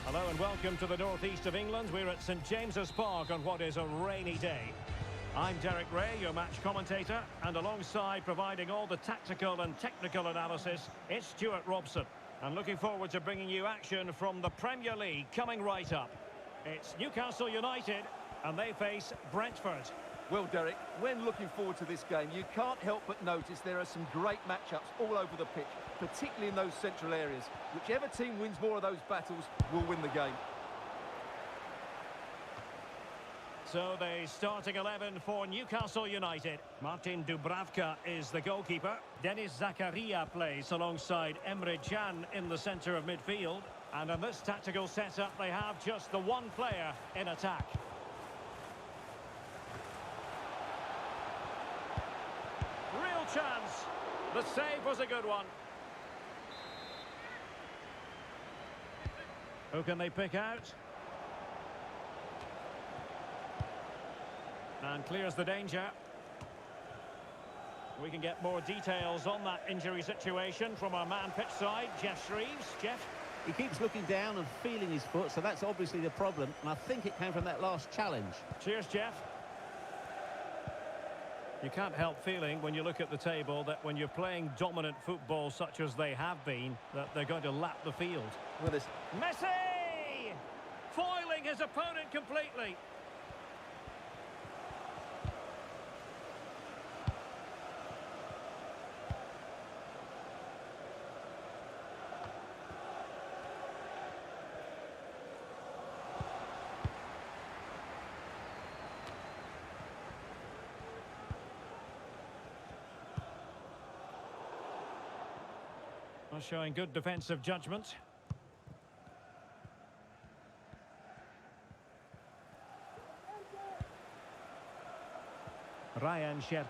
Hello and welcome to the northeast of England. We're at St James's Park on what is a rainy day. I'm Derek Ray, your match commentator, and alongside providing all the tactical and technical analysis, it's Stuart Robson. And looking forward to bringing you action from the Premier League coming right up. It's Newcastle United, and they face Brentford. Well, Derek, when looking forward to this game, you can't help but notice there are some great matchups all over the pitch, particularly in those central areas. Whichever team wins more of those battles will win the game. So the starting 11 for Newcastle United. Martin Dubravka is the goalkeeper. Denis Zakaria plays alongside Emre Can in the centre of midfield. And in this tactical setup, they have just the one player in attack. Real chance. The save was a good one. Who can they pick out? And clears the danger. We can get more details on that injury situation from our man pitch side, Jeff Shreves. Jeff? He keeps looking down and feeling his foot, so that's obviously the problem. And I think it came from that last challenge. Cheers, Jeff. You can't help feeling when you look at the table that when you're playing dominant football such as they have been, that they're going to lap the field. Well, this Messi! Foiling his opponent completely. Showing good defensive judgment. Ryan Cherki.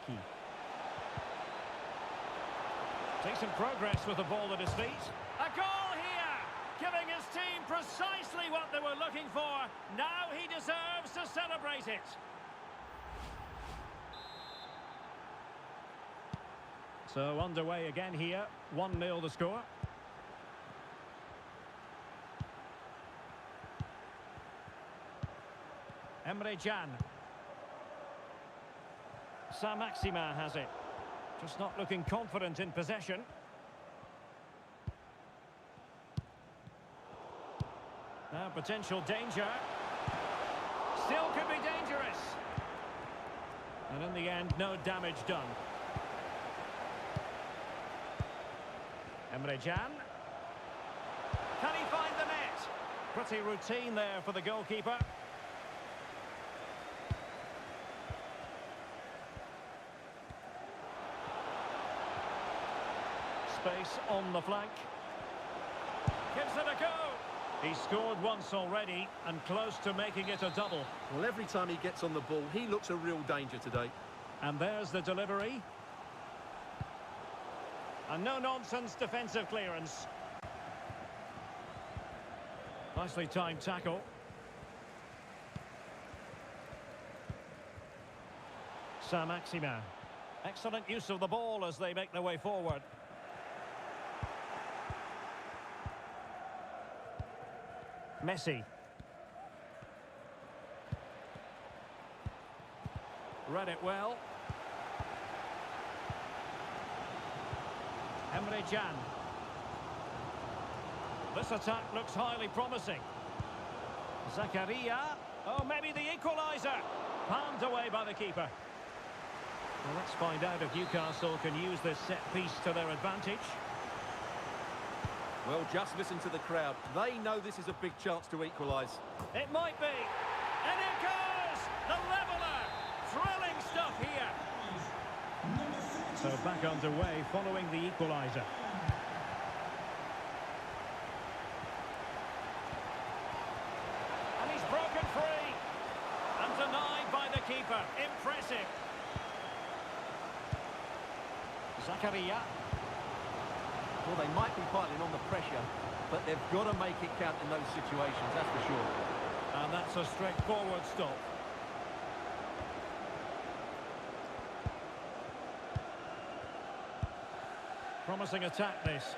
Decent progress with the ball at his feet. A goal here! Giving his team precisely what they were looking for. Now he deserves to celebrate it. So underway again here, 1-0 the score. Emre Can. Saint-Maximin has it. Just not looking confident in possession. Now potential danger. Still could be dangerous. And in the end, no damage done. Emre Can. Can he find the net? Pretty routine there for the goalkeeper. Space on the flank. Gives it a go. He scored once already and close to making it a double. Well, every time he gets on the ball, he looks a real danger today. And there's the delivery. A no-nonsense defensive clearance. Nicely timed tackle. Saint-Maximin. Excellent use of the ball as they make their way forward. Messi. Read it well. Emre Can. This attack looks highly promising. Zakaria. Oh, maybe the equaliser. Palmed away by the keeper. Well, let's find out if Newcastle can use this set piece to their advantage. Well, just listen to the crowd. They know this is a big chance to equalise. It might be. And it goes! The leveller! Thrilling stuff here. So back underway following the equaliser. And he's broken free. And denied by the keeper. Impressive. Zakaria. Well, they might be piling on the pressure, but they've got to make it count in those situations, that's for sure. And that's a straightforward stop. Promising attack, this.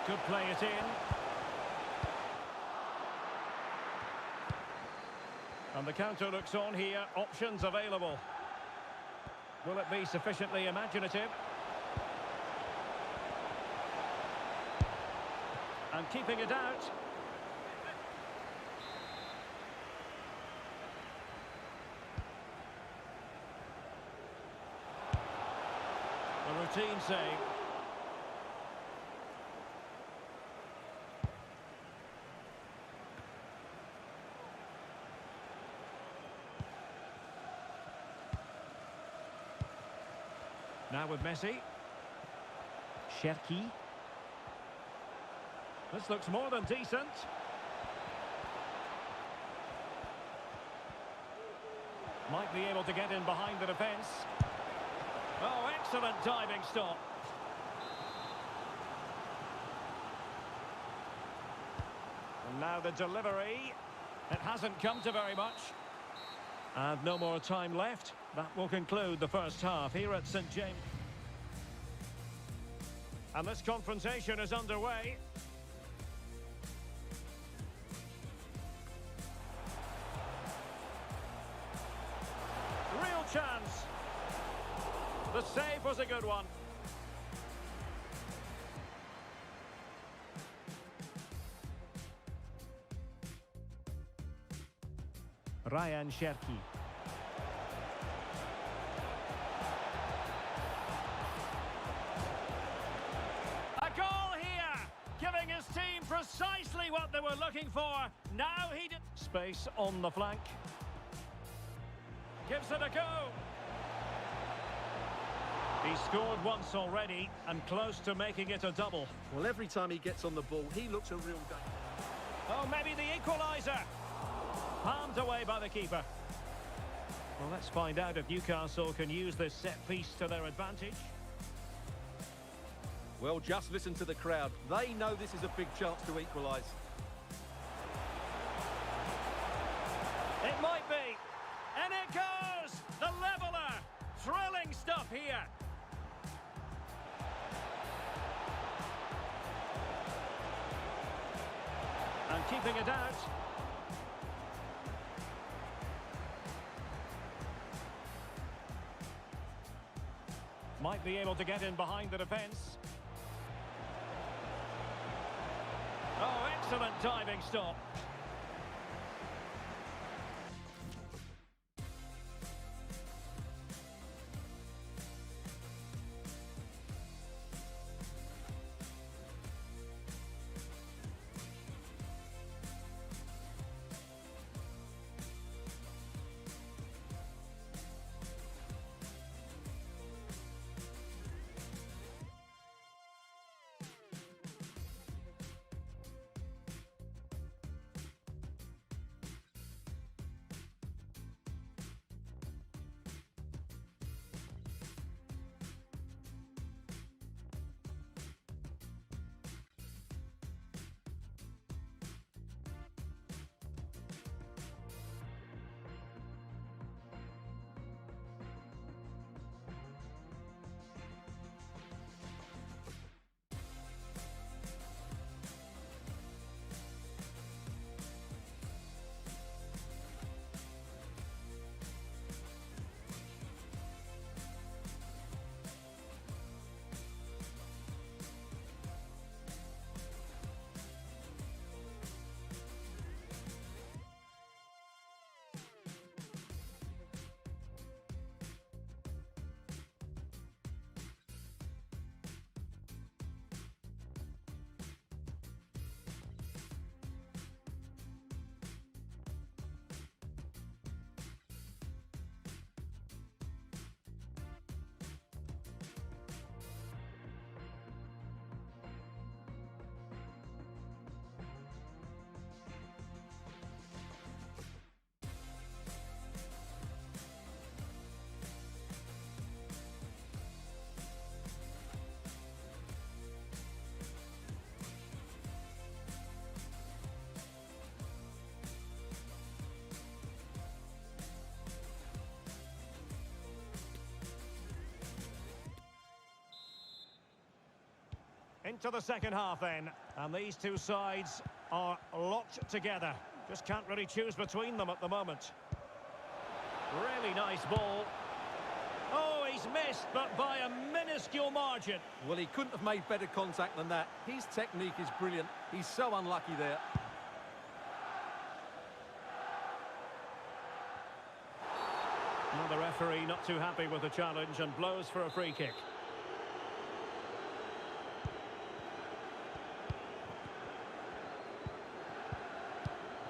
Could play it in. And the counter looks on here. Options available. Will it be sufficiently imaginative? And keeping it out. A routine save. Now with Messi. Cherki. This looks more than decent. Might be able to get in behind the defence. Oh, excellent diving stop. And now the delivery. It hasn't come to very much. And no more time left. That will conclude the first half here at St James. And this confrontation is underway. Real chance. The save was a good one. Ryan Cherki. A goal here, giving his team precisely what they were looking for. Now he did. Space on the flank. Gives it a go. He scored once already and close to making it a double. Well, every time he gets on the ball, he looks a real danger. Oh, maybe the equaliser. Palmed away by the keeper. Well, let's find out if Newcastle can use this set piece to their advantage. Well, just listen to the crowd. They know this is a big chance to equalise. It might be. And it goes! The leveller! Thrilling stuff here. And keeping it out. Might be able to get in behind the defence. Oh, excellent diving stop. into the second half then. And these two sides are locked together. Just can't really choose between them at the moment. Really nice ball. Oh, he's missed, but by a minuscule margin. Well, he couldn't have made better contact than that. His technique is brilliant. He's so unlucky there. Well, the referee not too happy with the challenge and blows for a free kick.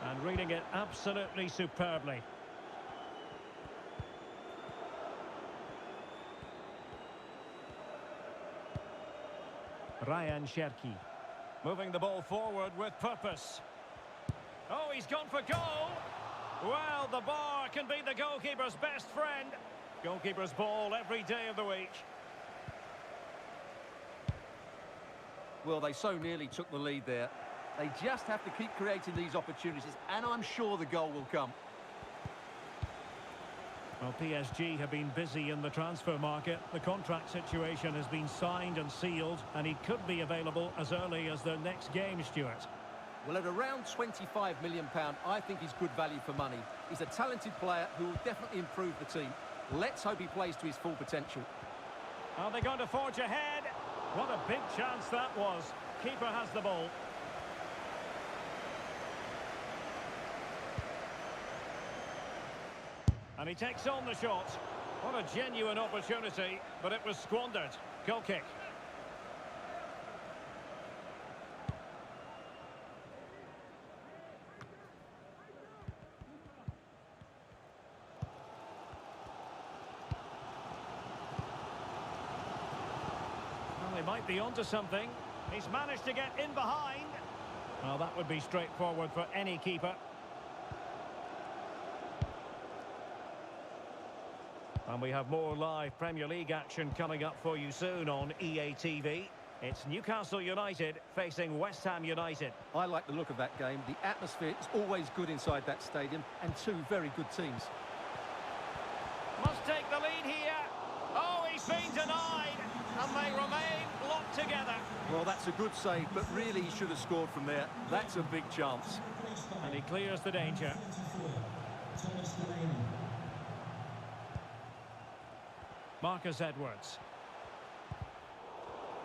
And reading it absolutely superbly. Ryan Cherki. Moving the ball forward with purpose. Oh, he's gone for goal. Well, the bar can be the goalkeeper's best friend. Goalkeeper's ball every day of the week. Well, they so nearly took the lead there. They just have to keep creating these opportunities, and I'm sure the goal will come. Well, PSG have been busy in the transfer market. The contract situation has been signed and sealed, and he could be available as early as their next game, Stuart. Well, at around £25 million, I think he's good value for money. He's a talented player who will definitely improve the team. Let's hope he plays to his full potential. Are they going to forge ahead? What a big chance that was. Keeper has the ball. And he takes on the shot. What a genuine opportunity, but it was squandered. Goal kick. Well, they might be onto something. He's managed to get in behind. Well, that would be straightforward for any keeper. And we have more live Premier League action coming up for you soon on EA TV. It's Newcastle United facing West Ham United. I like the look of that game. The atmosphere is always good inside that stadium, and two very good teams. Must take the lead here. Oh, he's been denied. And they remain locked together. Well, that's a good save, but really he should have scored from there. That's a big chance. And he clears the danger. Marcus Edwards.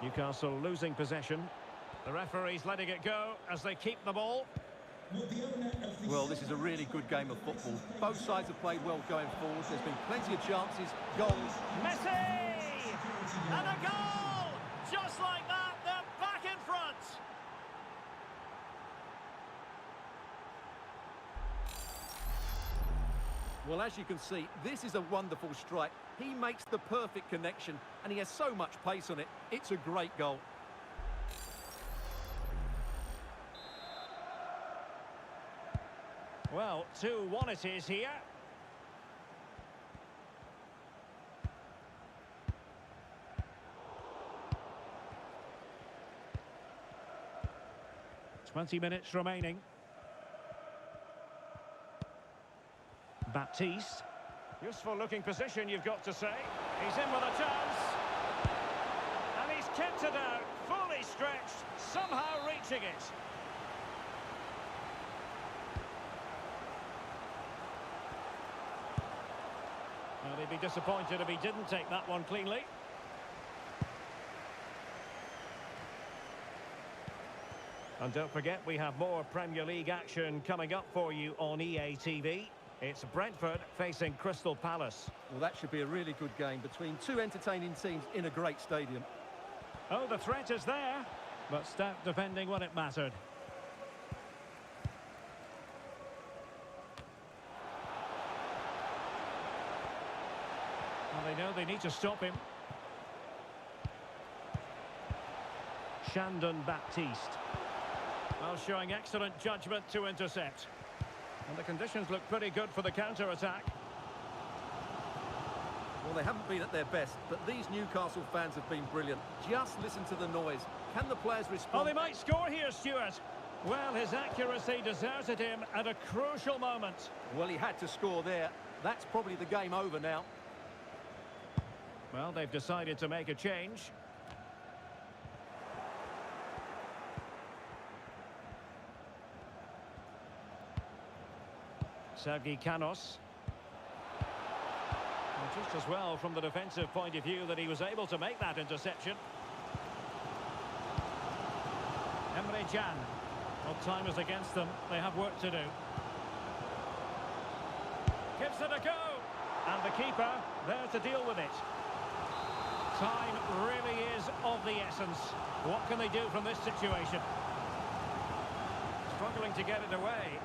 Newcastle losing possession. The referee's letting it go as they keep the ball. Well, this is a really good game of football. Both sides have played well going forward. There's been plenty of chances, goals. Messi! And a goal! Just like that, they're back in front. Well, as you can see, this is a wonderful strike. He makes the perfect connection, and he has so much pace on it. It's a great goal. Well, 2-1 it is here. Twenty minutes remaining. Baptiste. Useful looking position, you've got to say. He's in with a chance. And he's kept it out, fully stretched, somehow reaching it. Well, he'd be disappointed if he didn't take that one cleanly. And don't forget, we have more Premier League action coming up for you on EA TV. It's Brentford facing Crystal Palace. Well, that should be a really good game between two entertaining teams in a great stadium. Oh, the threat is there, but stout defending when it mattered. Well, they know they need to stop him. Shandon Baptiste. Well, showing excellent judgment to intercept. And the conditions look pretty good for the counter-attack. Well, they haven't been at their best, but these Newcastle fans have been brilliant. Just listen to the noise. Can the players respond? Oh, they might score here, Stuart. Well, his accuracy deserted him at a crucial moment. Well, he had to score there. That's probably the game over now. Well, they've decided to make a change. Sergi Canos. Well, just as well from the defensive point of view that he was able to make that interception. Emre Can. Well, time is against them. They have work to do. Gives it a go. And the keeper there to deal with it. Time really is of the essence. What can they do from this situation? Struggling to get it away.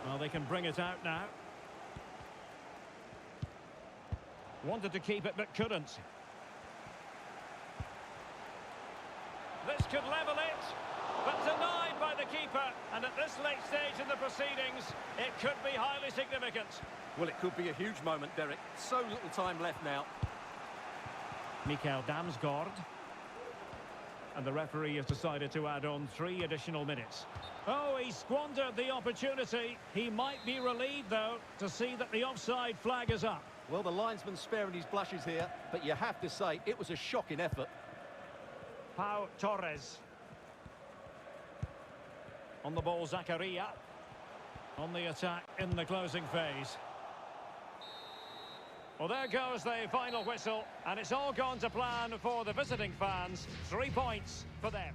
Well, they can bring it out now. Wanted to keep it but couldn't. This could level it, but denied by the keeper. And at this late stage in the proceedings, it could be highly significant. Well, it could be a huge moment, Derek. So little time left now. Mikael Damsgaard. And the referee has decided to add on 3 additional minutes. Oh, he squandered the opportunity. He might be relieved, though, to see that the offside flag is up. Well, the linesman's sparing his blushes here, but you have to say it was a shocking effort. Pau Torres. On the ball, Zakaria. On the attack in the closing phase. Well, there goes the final whistle, and it's all gone to plan for the visiting fans. 3 points for them.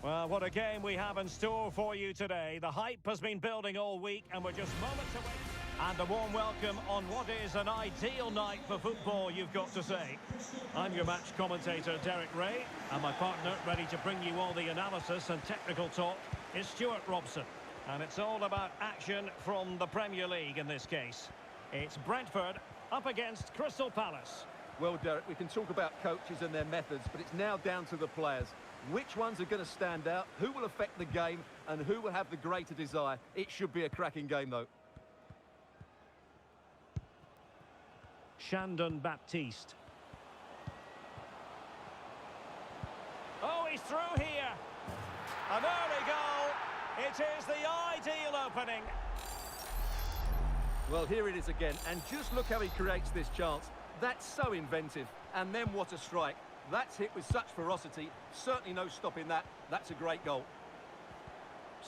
Well, what a game we have in store for you today. The hype has been building all week and we're just moments away. And a warm welcome on what is an ideal night for football, you've got to say. I'm your match commentator, Derek Ray, and my partner, ready to bring you all the analysis and technical talk, is Stuart Robson. And it's all about action from the Premier League in this case. It's Brentford up against Crystal Palace. Well, Derek, we can talk about coaches and their methods, but it's now down to the players. Which ones are going to stand out, who will affect the game, and who will have the greater desire? It should be a cracking game, though. Shandon Baptiste. Oh, he's through here. An early goal. It is the ideal opening. Well, here it is again, and just look how he creates this chance. That's so inventive. And then what a strike. That's hit with such ferocity. Certainly no stopping that. That's a great goal.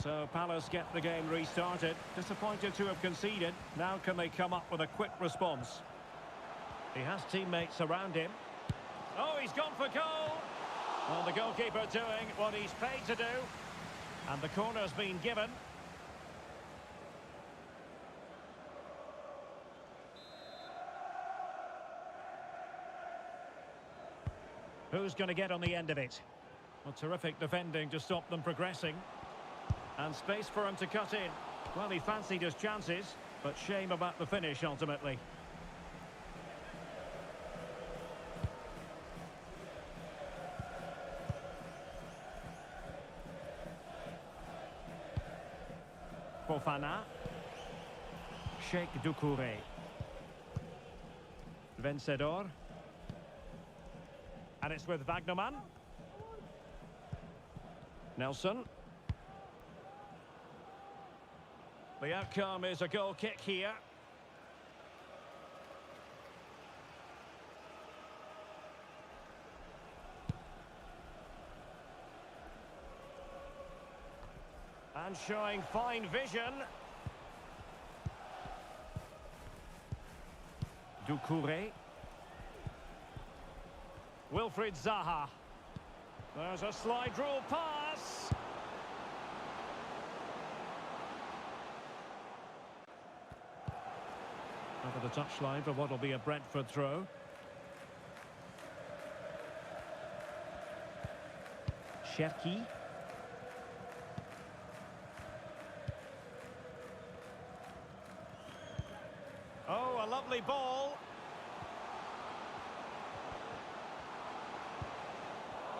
So Palace get the game restarted. Disappointed to have conceded. Now can they come up with a quick response? He has teammates around him. Oh, he's gone for goal. Well, the goalkeeper doing what he's paid to do. And the corner's been given. Who's going to get on the end of it? Well, terrific defending to stop them progressing. And space for him to cut in. Well, he fancied his chances, but shame about the finish ultimately. Fofana. Sheikh Doucouré. Vencedor. And it's with Wagnerman. Nelson. The outcome is a goal kick here. And showing fine vision. Doucouré. Wilfried Zaha. There's a slide rule pass. Over the touchline for what will be a Brentford throw. Cherki. Oh, a lovely ball.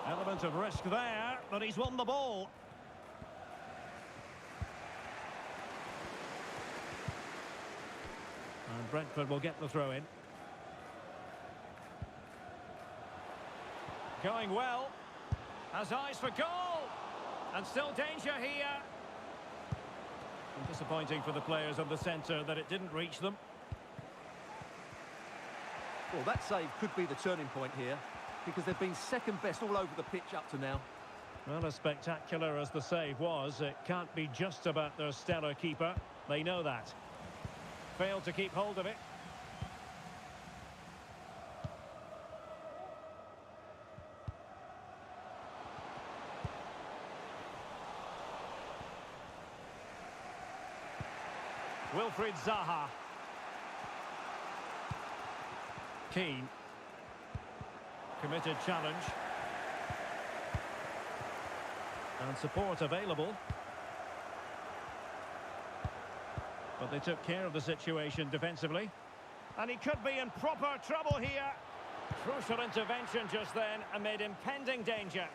Element of risk there, but he's won the ball. And Brentford will get the throw in. Going well. Has eyes for goal. And still danger here. And disappointing for the players of the centre that it didn't reach them. Well, that save could be the turning point here, because they've been second best all over the pitch up to now. Well, as spectacular as the save was, it can't be just about their stellar keeper. They know that. Failed to keep hold of it. Wilfried Zaha. Keane. Committed challenge. And support available. But they took care of the situation defensively. And he could be in proper trouble here. Crucial intervention just then amid impending danger.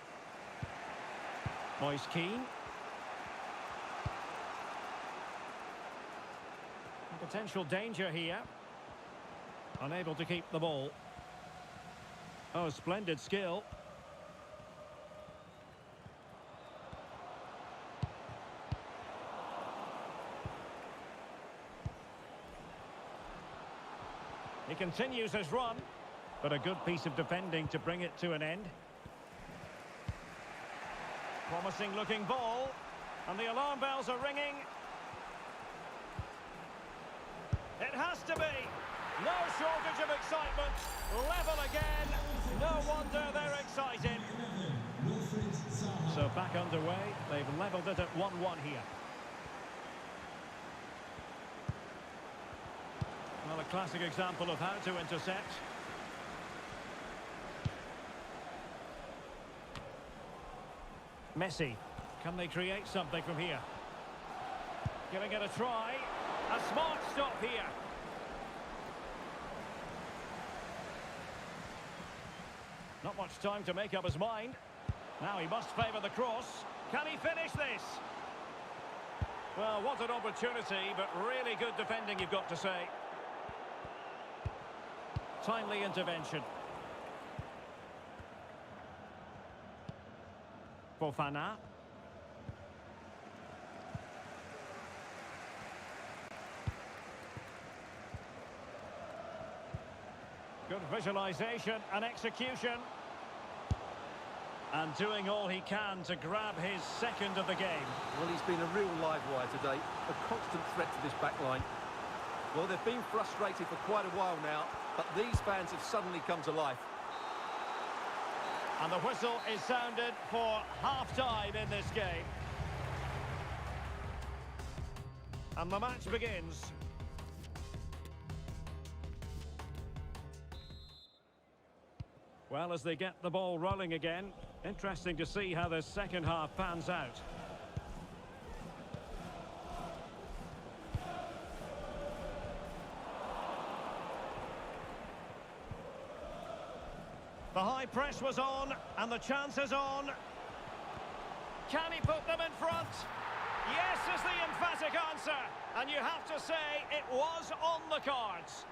Moise Keane. Potential danger here. Unable to keep the ball. Oh, splendid skill. He continues his run, but a good piece of defending to bring it to an end. Promising looking ball, and the alarm bells are ringing. It has to be. No shortage of excitement. Level again. No wonder they're excited. So So back underway. They've levelled it at 1-1 here. Well, a classic example of how to intercept. Messi. Can they create something from here? Giving it a try. A smart stop here. Not much time to make up his mind. Now he must favour the cross. Can he finish this? Well, what an opportunity, but really good defending, you've got to say. Timely intervention. Fofana. Good visualisation and execution. And doing all he can to grab his second of the game. Well, he's been a real live wire today, a constant threat to this back line. Well, they've been frustrated for quite a while now, but these fans have suddenly come to life. And the whistle is sounded for half-time in this game. And the match begins. Well, as they get the ball rolling again, interesting to see how the second half pans out. The high press was on, and the chance is on. Can he put them in front? Yes is the emphatic answer. And you have to say it was on the cards.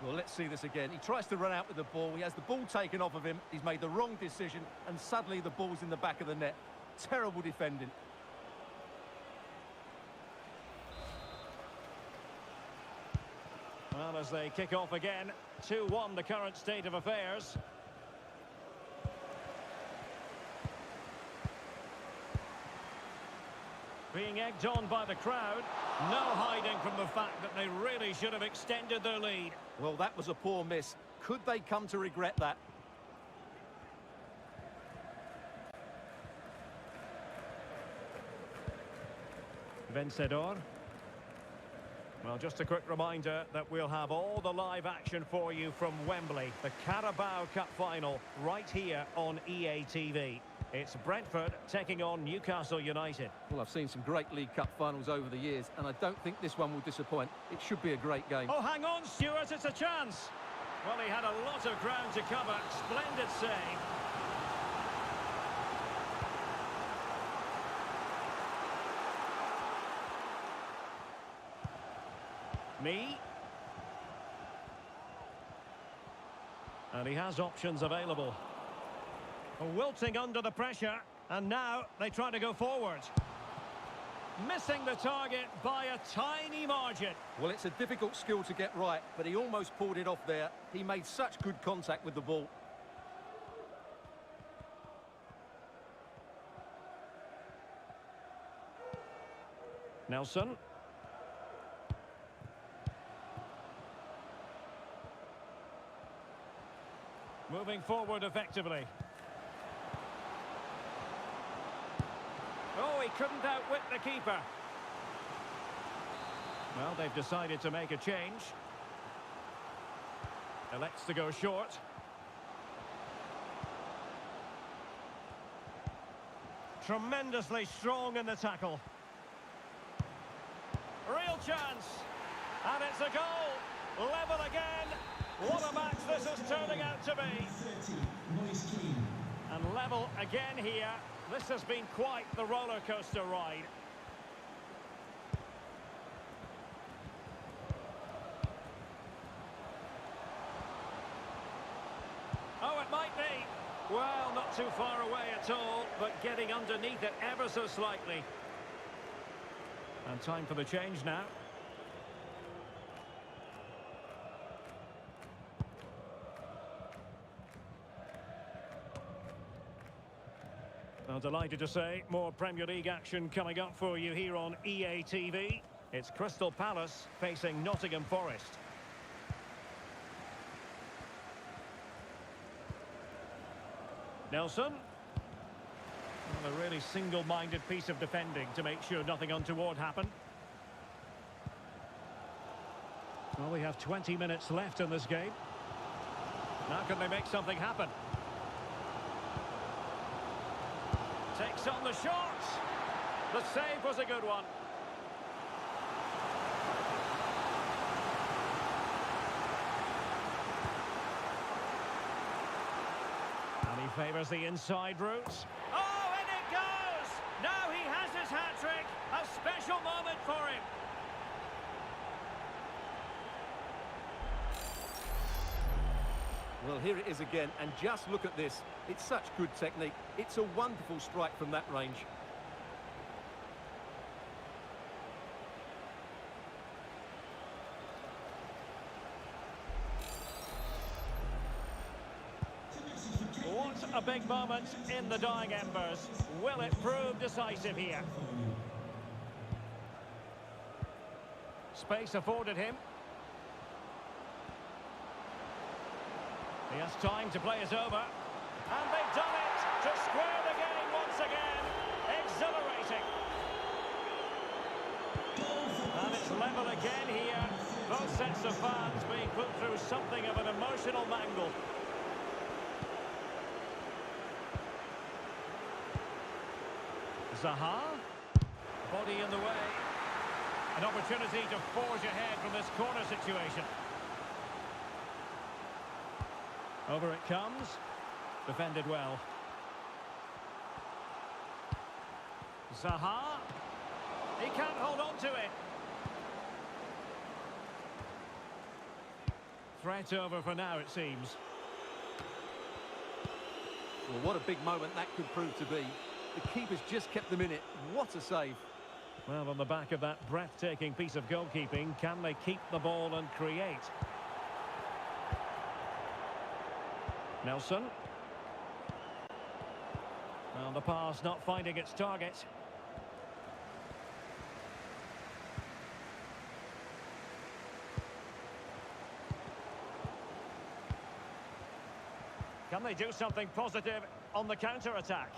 Well, let's see this again. He tries to run out with the ball. He has the ball taken off of him. He's made the wrong decision, and suddenly the ball's in the back of the net. Terrible defending. Well, as they kick off again, 2-1 the current state of affairs. Being egged on by the crowd. No hiding from the fact that they really should have extended their lead. Well, that was a poor miss. Could they come to regret that? Vencedor. Well, just a quick reminder that we'll have all the live action for you from Wembley. The Carabao Cup final right here on EA TV. It's Brentford taking on Newcastle United. Well, I've seen some great League Cup finals over the years, and I don't think this one will disappoint. It should be a great game. Oh, hang on, Stuart, it's a chance. Well, he had a lot of ground to cover. Splendid save. Me. And he has options available. Wilting under the pressure, and now they try to go forward. Missing the target by a tiny margin. Well, it's a difficult skill to get right, but he almost pulled it off there. He made such good contact with the ball. Nelson. Moving forward effectively. Oh, he couldn't outwit the keeper. Well, they've decided to make a change. Elects to go short. Tremendously strong in the tackle. Real chance. And it's a goal. Level again. What a match this is turning out to be. And level again here. This has been quite the roller coaster ride. Oh, it might be. Well, not too far away at all, but getting underneath it ever so slightly. And time for the change now. Well, delighted to say, more Premier League action coming up for you here on EA TV. It's Crystal Palace facing Nottingham Forest. Nelson. Well, a really single-minded piece of defending to make sure nothing untoward happened. Well, we have 20 minutes left in this game. Now can they make something happen? Takes on the shot. The save was a good one. And he favours the inside route. Oh, and it goes! Now he has his hat-trick. A special moment for him. Well, here it is again, and just look at this. It's such good technique. It's a wonderful strike from that range. What a big moment in the dying embers. Will it prove decisive here? Space afforded him. He has time to play it over. And they've done it to square the game once again. Exhilarating. And it's level again here. Both sets of fans being put through something of an emotional mangle. Zaha. Body in the way. An opportunity to forge ahead from this corner situation. Over it comes. Defended well. Zaha. He can't hold on to it. Threat over for now, it seems. Well, what a big moment that could prove to be. The keeper's just kept them in it. What a save. Well, on the back of that breathtaking piece of goalkeeping, can they keep the ball and create? Nelson. Well, the pass not finding its target. Can they do something positive on the counter-attack?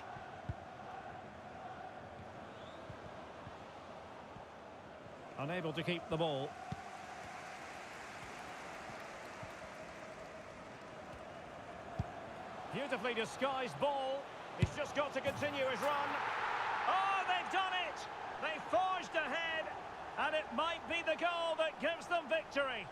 Unable to keep the ball. Beautifully disguised ball. He's just got to continue his run. Oh, they've done it! They forged ahead, and it might be the goal that gives them victory.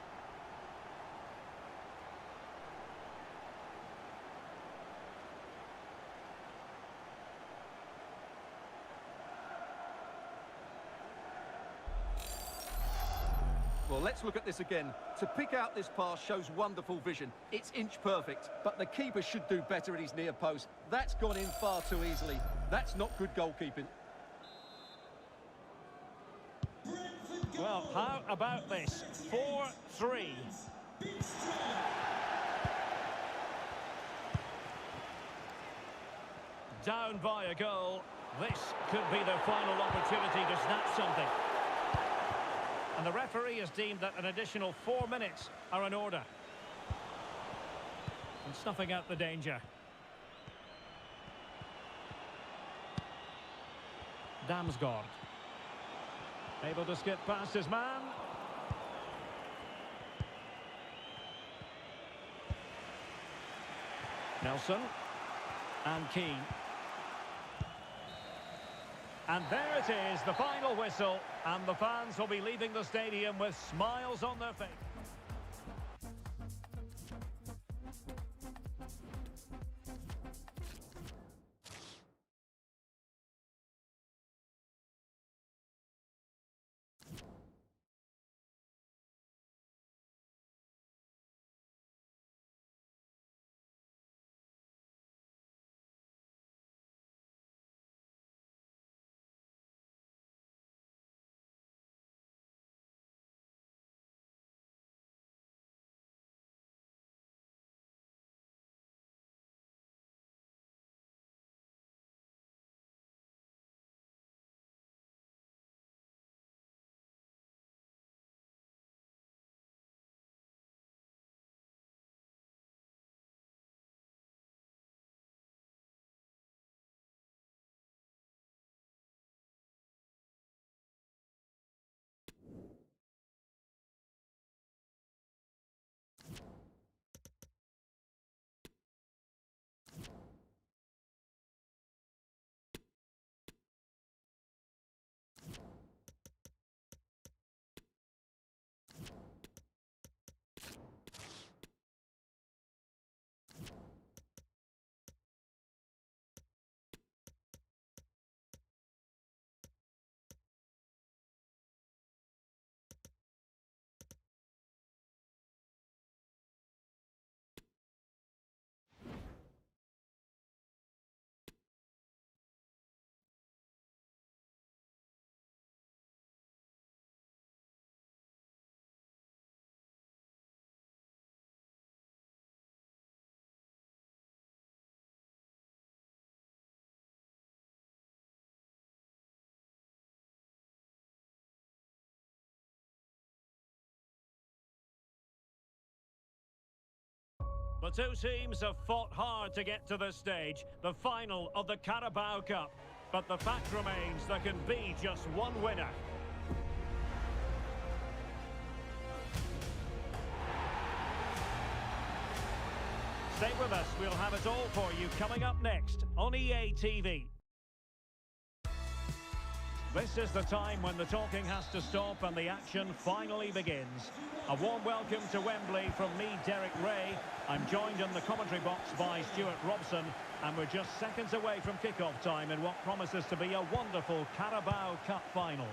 Well, let's look at this again. To pick out this pass shows wonderful vision. It's inch perfect, but the keeper should do better at his near post. That's gone in far too easily. That's not good goalkeeping. Well, how about this? 4-3. Down by a goal. This could be their final opportunity to snatch something. And the referee has deemed that an additional 4 minutes are in order. And snuffing out the danger. Damsgaard. Able to skip past his man. Nelson. And Keane. And there it is, the final whistle. And the fans will be leaving the stadium with smiles on their face. The two teams have fought hard to get to this stage, the final of the Carabao Cup. But the fact remains there can be just one winner. Stay with us, we'll have it all for you coming up next on EA TV. This is the time when the talking has to stop and the action finally begins. A warm welcome to Wembley from me, Derek Ray. I'm joined in the commentary box by Stuart Robson, and we're just seconds away from kick-off time in what promises to be a wonderful Carabao Cup final.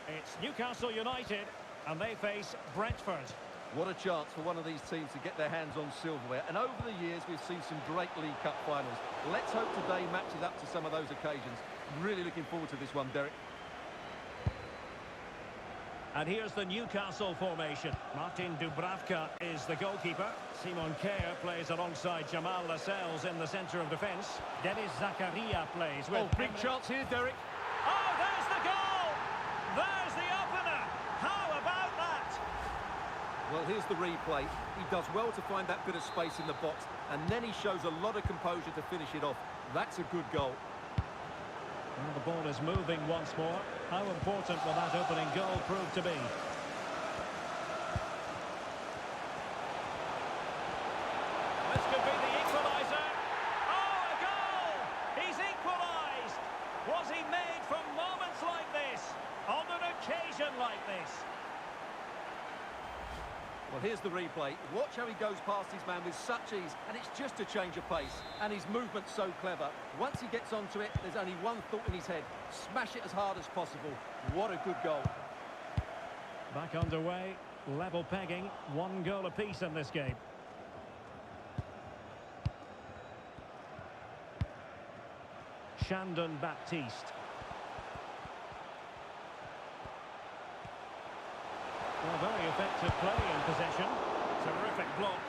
It's Newcastle United, and they face Brentford. What a chance for one of these teams to get their hands on silverware. And over the years, we've seen some great League Cup finals. Let's hope today matches up to some of those occasions. Really looking forward to this one, Derek. And here's the Newcastle formation. Martin Dubravka is the goalkeeper. Simon Kjaer plays alongside Jamal Lascelles in the centre of defence. Denis Zakaria plays with... Oh, big chance here, Derek. Oh, there's the goal! There's the opener! How about that? Well, here's the replay. He does well to find that bit of space in the box, and then he shows a lot of composure to finish it off. That's a good goal. Well, the ball is moving once more. How important will that opening goal prove to be? This could be the equaliser. Oh, a goal! He's equalised! Was he made from moments like this? On an occasion like this? Well, here's the replay. Watch how he goes past his man with such ease, and it's just a change of pace. And his movement's so clever. Once he gets onto it, there's only one thought in his head. Smash it as hard as possible. What a good goal. Back underway, level pegging, 1 goal apiece in this game. Shandon Baptiste. Well, very effective play in possession. Terrific block.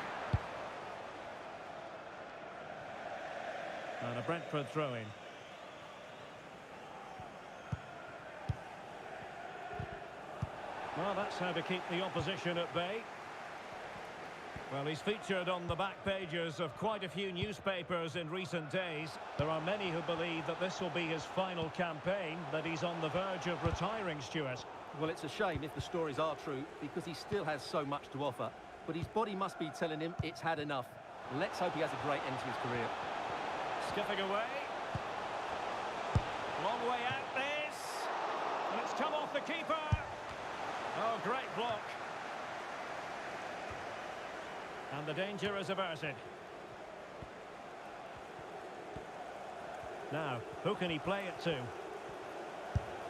And a Brentford throw-in. Well, that's how to keep the opposition at bay. Well, he's featured on the back pages of quite a few newspapers in recent days. There are many who believe that this will be his final campaign, that he's on the verge of retiring, Stuart. Well, it's a shame if the stories are true, because he still has so much to offer. But his body must be telling him it's had enough. Let's hope he has a great end to his career. Skipping away. Long way out this. And it's come off the keeper. Oh, great block. And the danger is averted. Now, who can he play it to?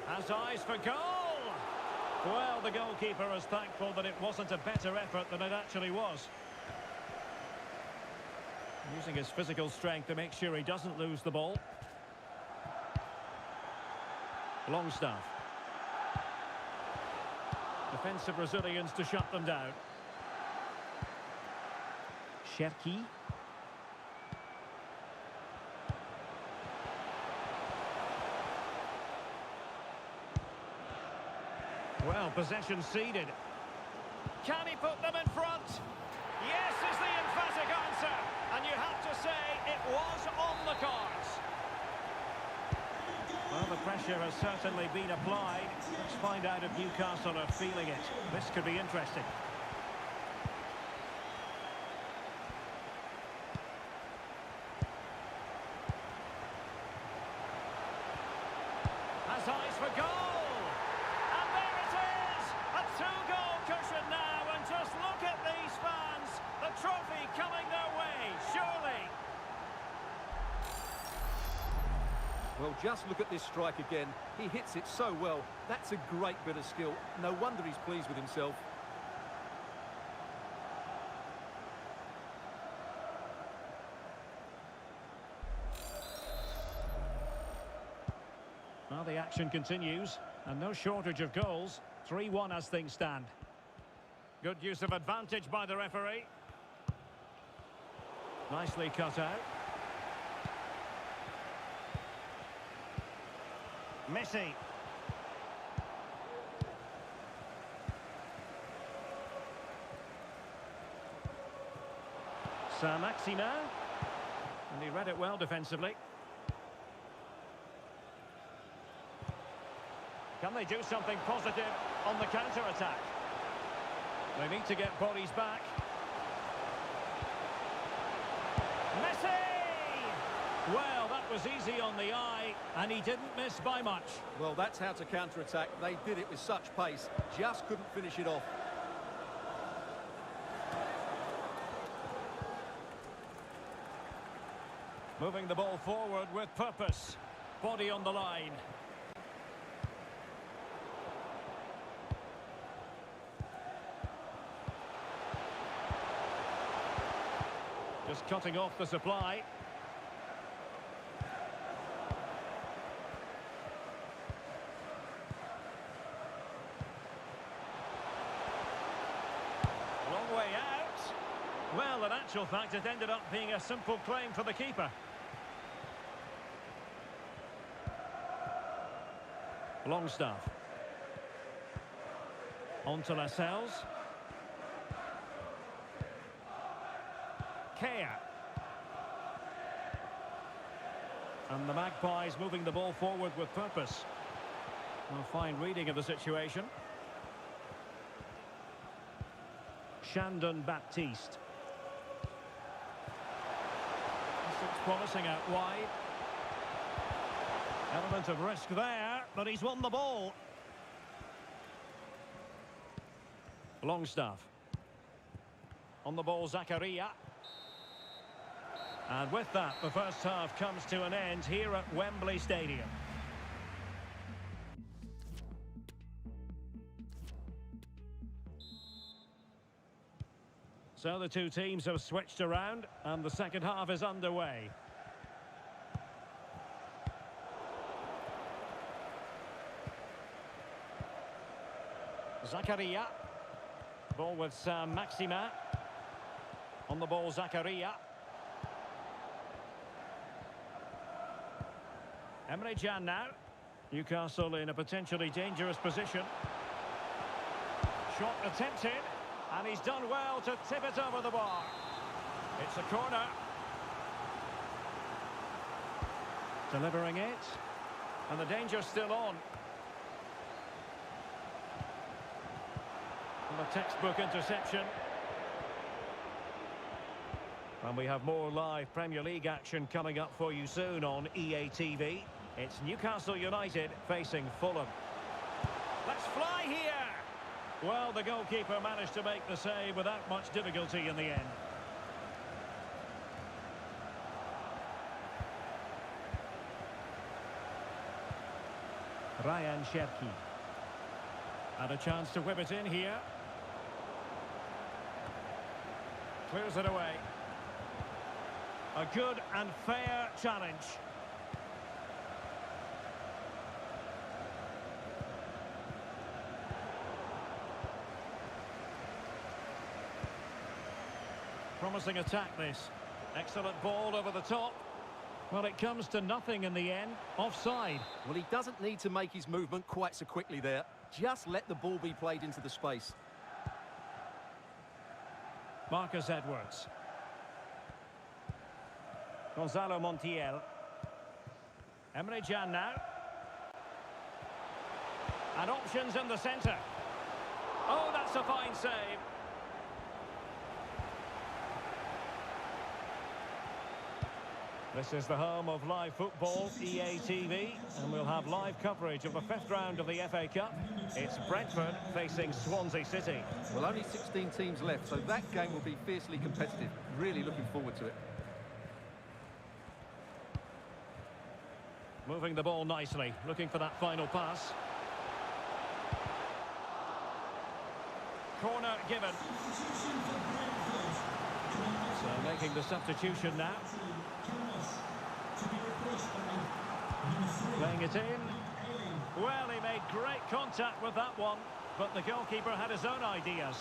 Has eyes for goal! Well, the goalkeeper is thankful that it wasn't a better effort than it actually was. Using his physical strength to make sure he doesn't lose the ball. Longstaff. Defensive Brazilians to shut them down. Cherki. Well, possession ceded. Can he put them in front? Yes is the emphatic answer. And you have to say it was on the cards. Well, the pressure has certainly been applied. Let's find out if Newcastle are feeling it. This could be interesting. Has eyes for goal! And there it is! A 2-goal cushion now, and just look at these fans! The trophy coming their way, surely! Well, just look at this strike again. He hits it so well. That's a great bit of skill. No wonder he's pleased with himself. Well, the action continues, and no shortage of goals. 3-1 as things stand. Good use of advantage by the referee. Nicely cut out. Messi. Maxima. And he read it well defensively. Can they do something positive on the counter-attack? They need to get bodies back. Messi! Well, that was easy on the eye, and he didn't miss by much. Well, that's how to counter-attack. They did it with such pace, just couldn't finish it off. Moving the ball forward with purpose. Body on the line. Just cutting off the supply. Long way out. Well, in actual fact, it ended up being a simple claim for the keeper. Longstaff. On to Lascelles. Kea. And the Magpies moving the ball forward with purpose. A fine reading of the situation. Shandon Baptiste. This looks promising out wide. Element of risk there, but he's won the ball. Longstaff. On the ball, Zakaria. And with that, the first half comes to an end here at Wembley Stadium. So the two teams have switched around, and the second half is underway. Zakaria. Ball with Maxima. On the ball, Zakaria. Emre Can now. Newcastle in a potentially dangerous position. Shot attempted, and he's done well to tip it over the bar. It's a corner. Delivering it. And the danger's still on. And the textbook interception. And we have more live Premier League action coming up for you soon on EA TV. It's Newcastle United facing Fulham. Let's fly here! Well, the goalkeeper managed to make the save without much difficulty in the end. Ryan Cherki. And a chance to whip it in here. Clears it away. A good and fair challenge. Promising attack this. Excellent ball over the top. Well, it comes to nothing in the end. Offside. Well, he doesn't need to make his movement quite so quickly there. Just let the ball be played into the space. Marcus Edwards. Gonzalo Montiel. Emre Can now. And options in the centre. Oh, that's a fine save. This is the home of live football, EA TV, and we'll have live coverage of the fifth round of the FA Cup. It's Brentford facing Swansea City. Well, only 16 teams left, so that game will be fiercely competitive. Really looking forward to it. Moving the ball nicely, looking for that final pass. Corner given. So making the substitution now. Playing it in. Well, he made great contact with that one, but the goalkeeper had his own ideas.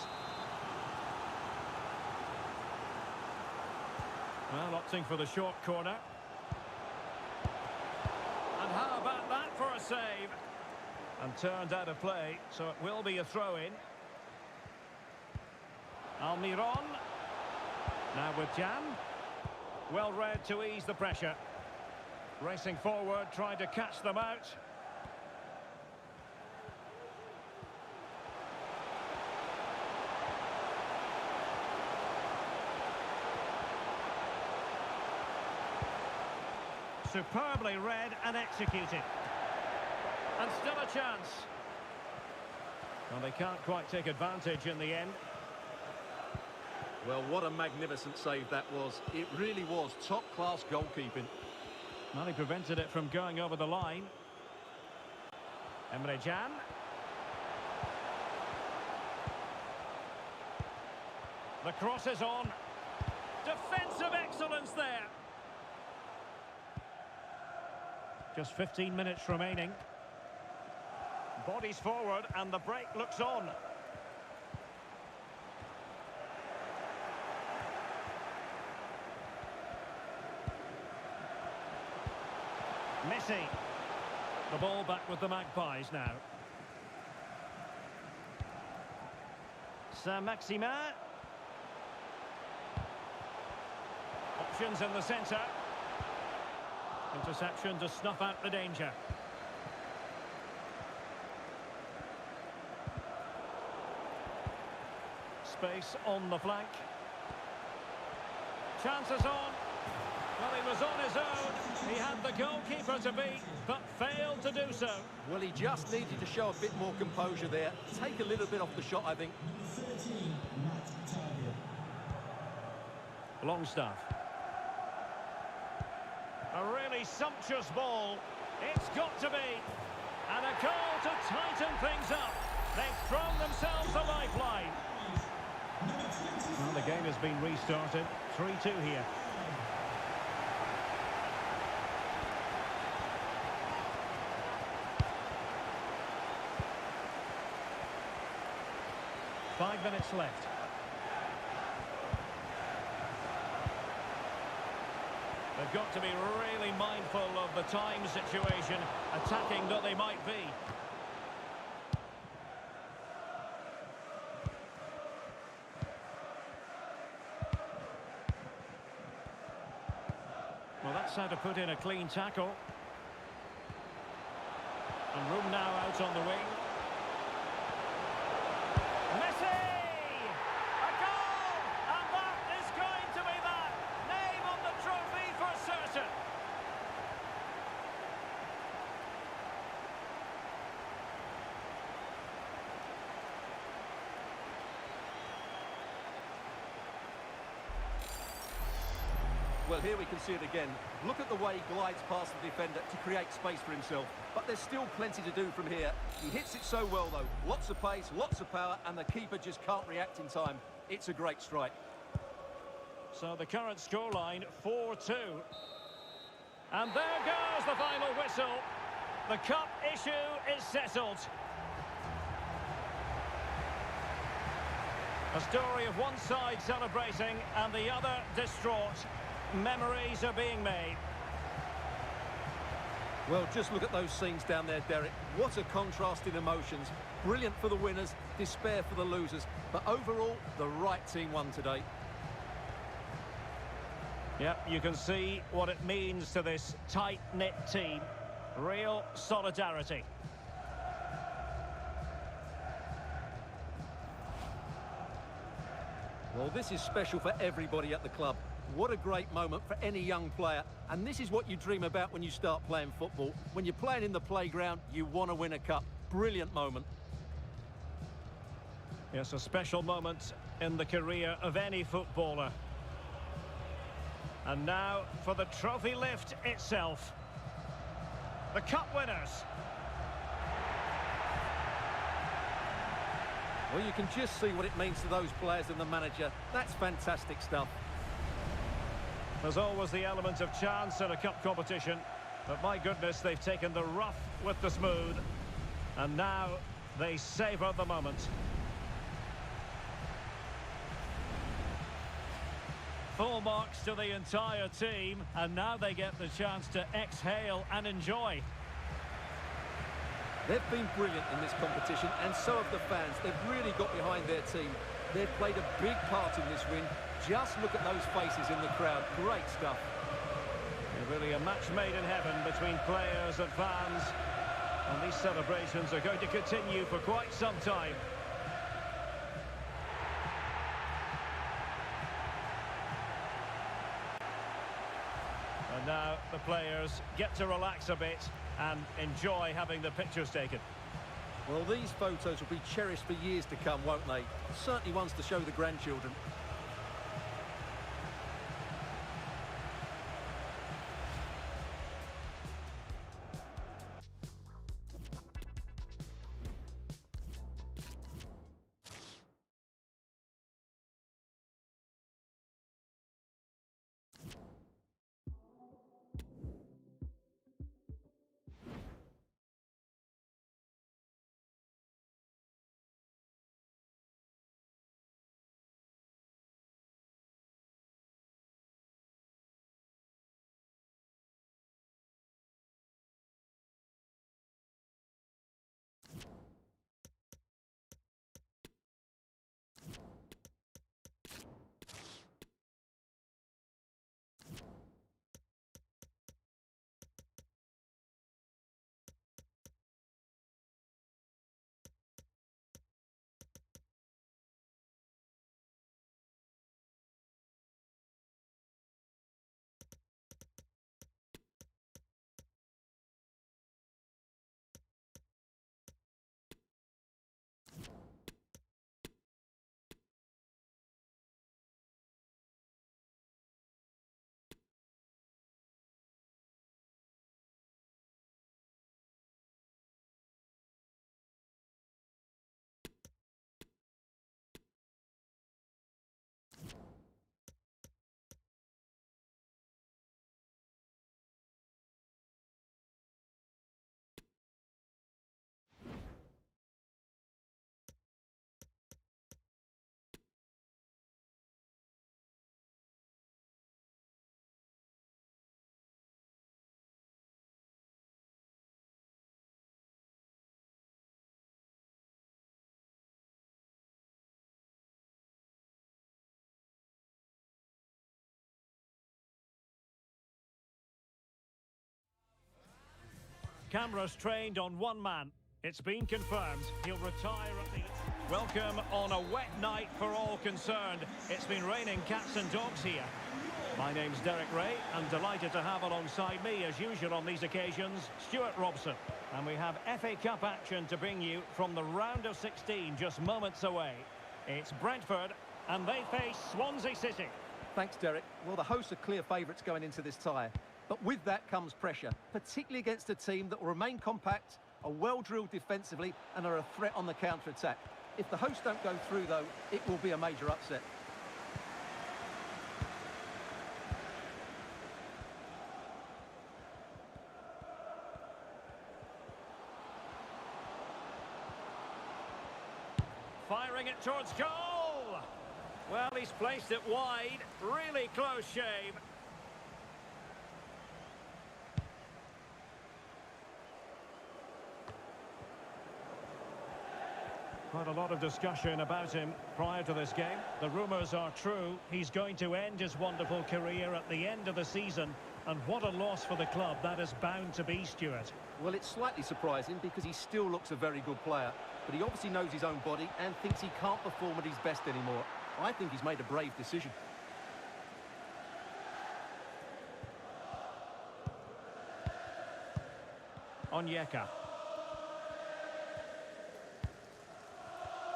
Well, opting for the short corner. And how about that for a save? And turned out of play, so it will be a throw-in. Almiron. Now with Jan. Well read to ease the pressure. Racing forward, trying to catch them out. Superbly read and executed. And still a chance. Well, they can't quite take advantage in the end. Well, what a magnificent save that was. It really was top-class goalkeeping. Well, he prevented it from going over the line. Emre Can. The cross is on. Defensive excellence there. Just 15 minutes remaining. Bodies forward and the break looks on. Messi. The ball back with the Magpies now. Saint-Maximin. Options in the centre. Interception to snuff out the danger. Space on the flank. Chances on. Well, he was on his own. He had the goalkeeper to beat, but failed to do so. Well, he just needed to show a bit more composure there. Take a little bit off the shot, I think. Longstaff. A really sumptuous ball. It's got to be. And a goal to tighten things up. They've thrown themselves a lifeline. Well, the game has been restarted. 3-2 here. Five minutes left. They've got to be really mindful of the time situation, attacking though they might be. Well, that's how to put in a clean tackle. And room now out on the wing. Messi! A goal! And that is going to be that. Name on the trophy for certain. Well, here we can see it again. Look at the way he glides past the defender to create space for himself. But there's still plenty to do from here. He hits it so well, though. Lots of pace, lots of power, and the keeper just can't react in time. It's a great strike. So the current scoreline, 4-2. And there goes the final whistle. The cup issue is settled. A story of one side celebrating and the other distraught. Memories are being made. Well, just look at those scenes down there, Derek. What a contrast in emotions. Brilliant for the winners, despair for the losers. But overall, the right team won today. Yep, you can see what it means to this tight-knit team. Real solidarity. Well, this is special for everybody at the club. What a great moment for any young player. And this is what you dream about when you start playing football. When you're playing in the playground, you want to win a cup. Brilliant moment. Yes, a special moment in the career of any footballer. And now for the trophy lift itself. The cup winners. Well, you can just see what it means to those players and the manager. That's fantastic stuff. There's always the element of chance in a cup competition. But my goodness, they've taken the rough with the smooth. And now they savour the moment. Full marks to the entire team. And now they get the chance to exhale and enjoy. They've been brilliant in this competition, and so have the fans. They've really got behind their team. They've played a big part in this win. Just look at those faces in the crowd. Great stuff. Yeah, really a match made in heaven between players and fans. And these celebrations are going to continue for quite some time. And now the players get to relax a bit and enjoy having the pictures taken. Well, these photos will be cherished for years to come, won't they? Certainly ones to show the grandchildren. Cameras trained on one man. It's been confirmed he'll retire at the... Welcome on a wet night for all concerned. It's been raining cats and dogs here. My name's Derek Ray. I'm delighted to have alongside me, as usual on these occasions, Stuart Robson. And we have FA Cup action to bring you from the round of 16 just moments away. It's Brentford, and they face Swansea City. Thanks, Derek. Well, the hosts are clear favourites going into this tie. But with that comes pressure, particularly against a team that will remain compact, are well-drilled defensively, and are a threat on the counter-attack. If the hosts don't go through, though, it will be a major upset. Firing it towards goal! Well, he's placed it wide. Really close shave. Quite a lot of discussion about him prior to this game. The rumours are true. He's going to end his wonderful career at the end of the season. And what a loss for the club that is bound to be, Stuart. Well, it's slightly surprising because he still looks a very good player. But he obviously knows his own body and thinks he can't perform at his best anymore. I think he's made a brave decision. Onyeka.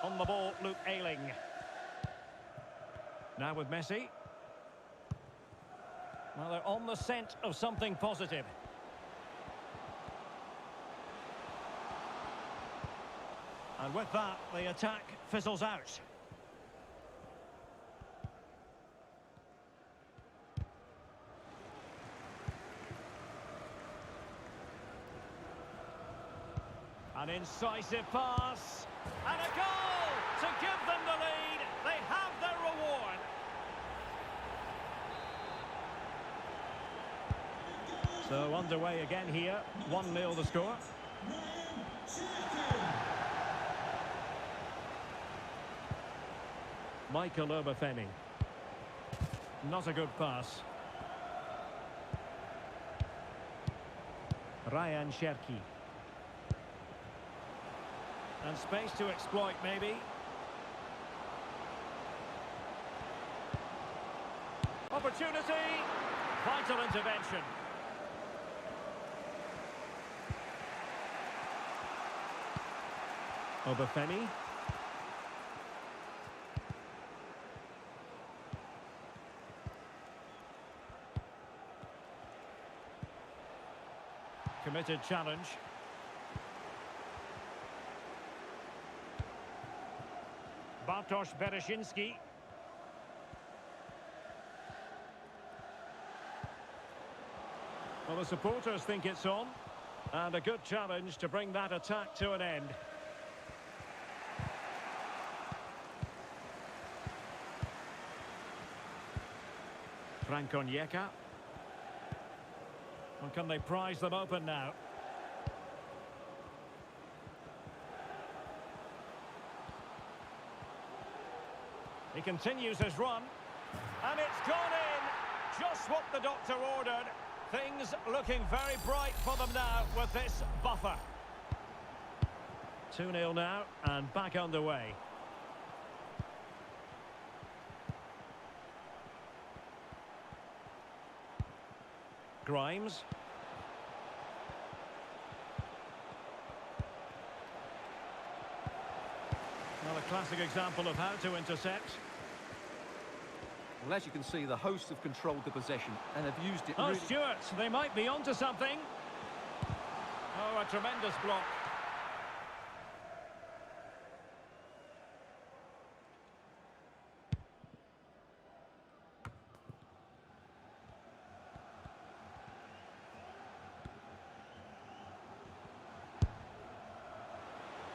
On the ball, Luke Ayling. Now with Messi. Well, they're on the scent of something positive. And with that, the attack fizzles out. An incisive pass. And a goal to give them the lead. They have their reward. So underway again here. 1-0 the score. Michael Obafemi. Not a good pass. Ryan Cherki. And space to exploit, maybe. Opportunity. Vital intervention. Obafemi. Committed challenge. Bartosz Bereszyński. Well, the supporters think it's on. And a good challenge to bring that attack to an end. Frank Onyeka. And can they prize them open now? He continues his run. And it's gone in. Just what the doctor ordered. Things looking very bright for them now with this buffer. 2-0 now and back underway. Grimes. Well, a classic example of how to intercept. Well, as you can see, the hosts have controlled the possession and have used it Oh, really... Stewart, they might be onto something. Oh, a tremendous block.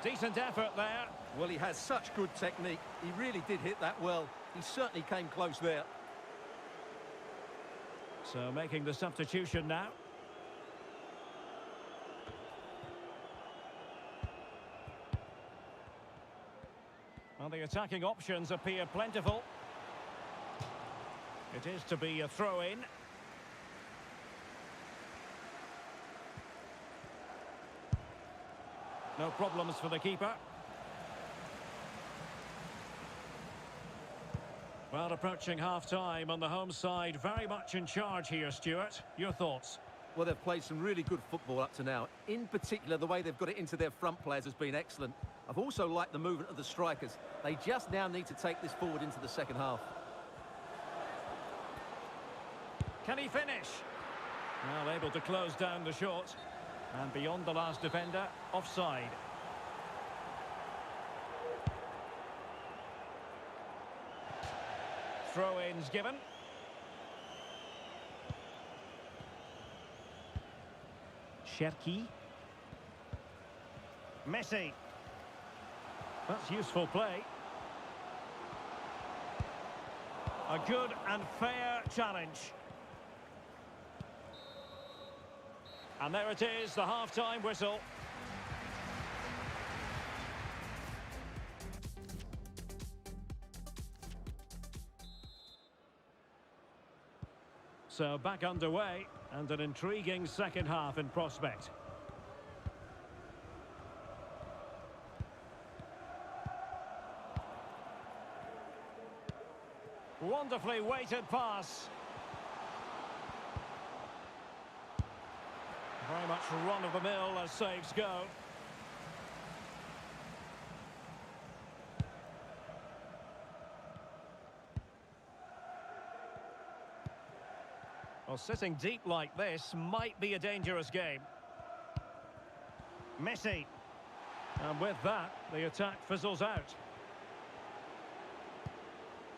Decent effort there. Well, he has such good technique. He really did hit that well. He certainly came close there. So making the substitution now. Well, the attacking options appear plentiful. It is to be a throw-in. No problems for the keeper. Well, approaching half-time on the home side, very much in charge here, Stuart. Your thoughts? Well, they've played some really good football up to now. In particular, the way they've got it into their front players has been excellent. I've also liked the movement of the strikers. They just now need to take this forward into the second half. Can he finish? Well, able to close down the shot. And beyond the last defender, offside. Throw-ins given. Cherki. Messi. That's useful play. A good and fair challenge. And there it is, the half-time whistle. So back underway, and an intriguing second half in prospect. Wonderfully weighted pass. Very much run-of-the-mill as saves go. Well, sitting deep like this might be a dangerous game. Messi. And with that, the attack fizzles out.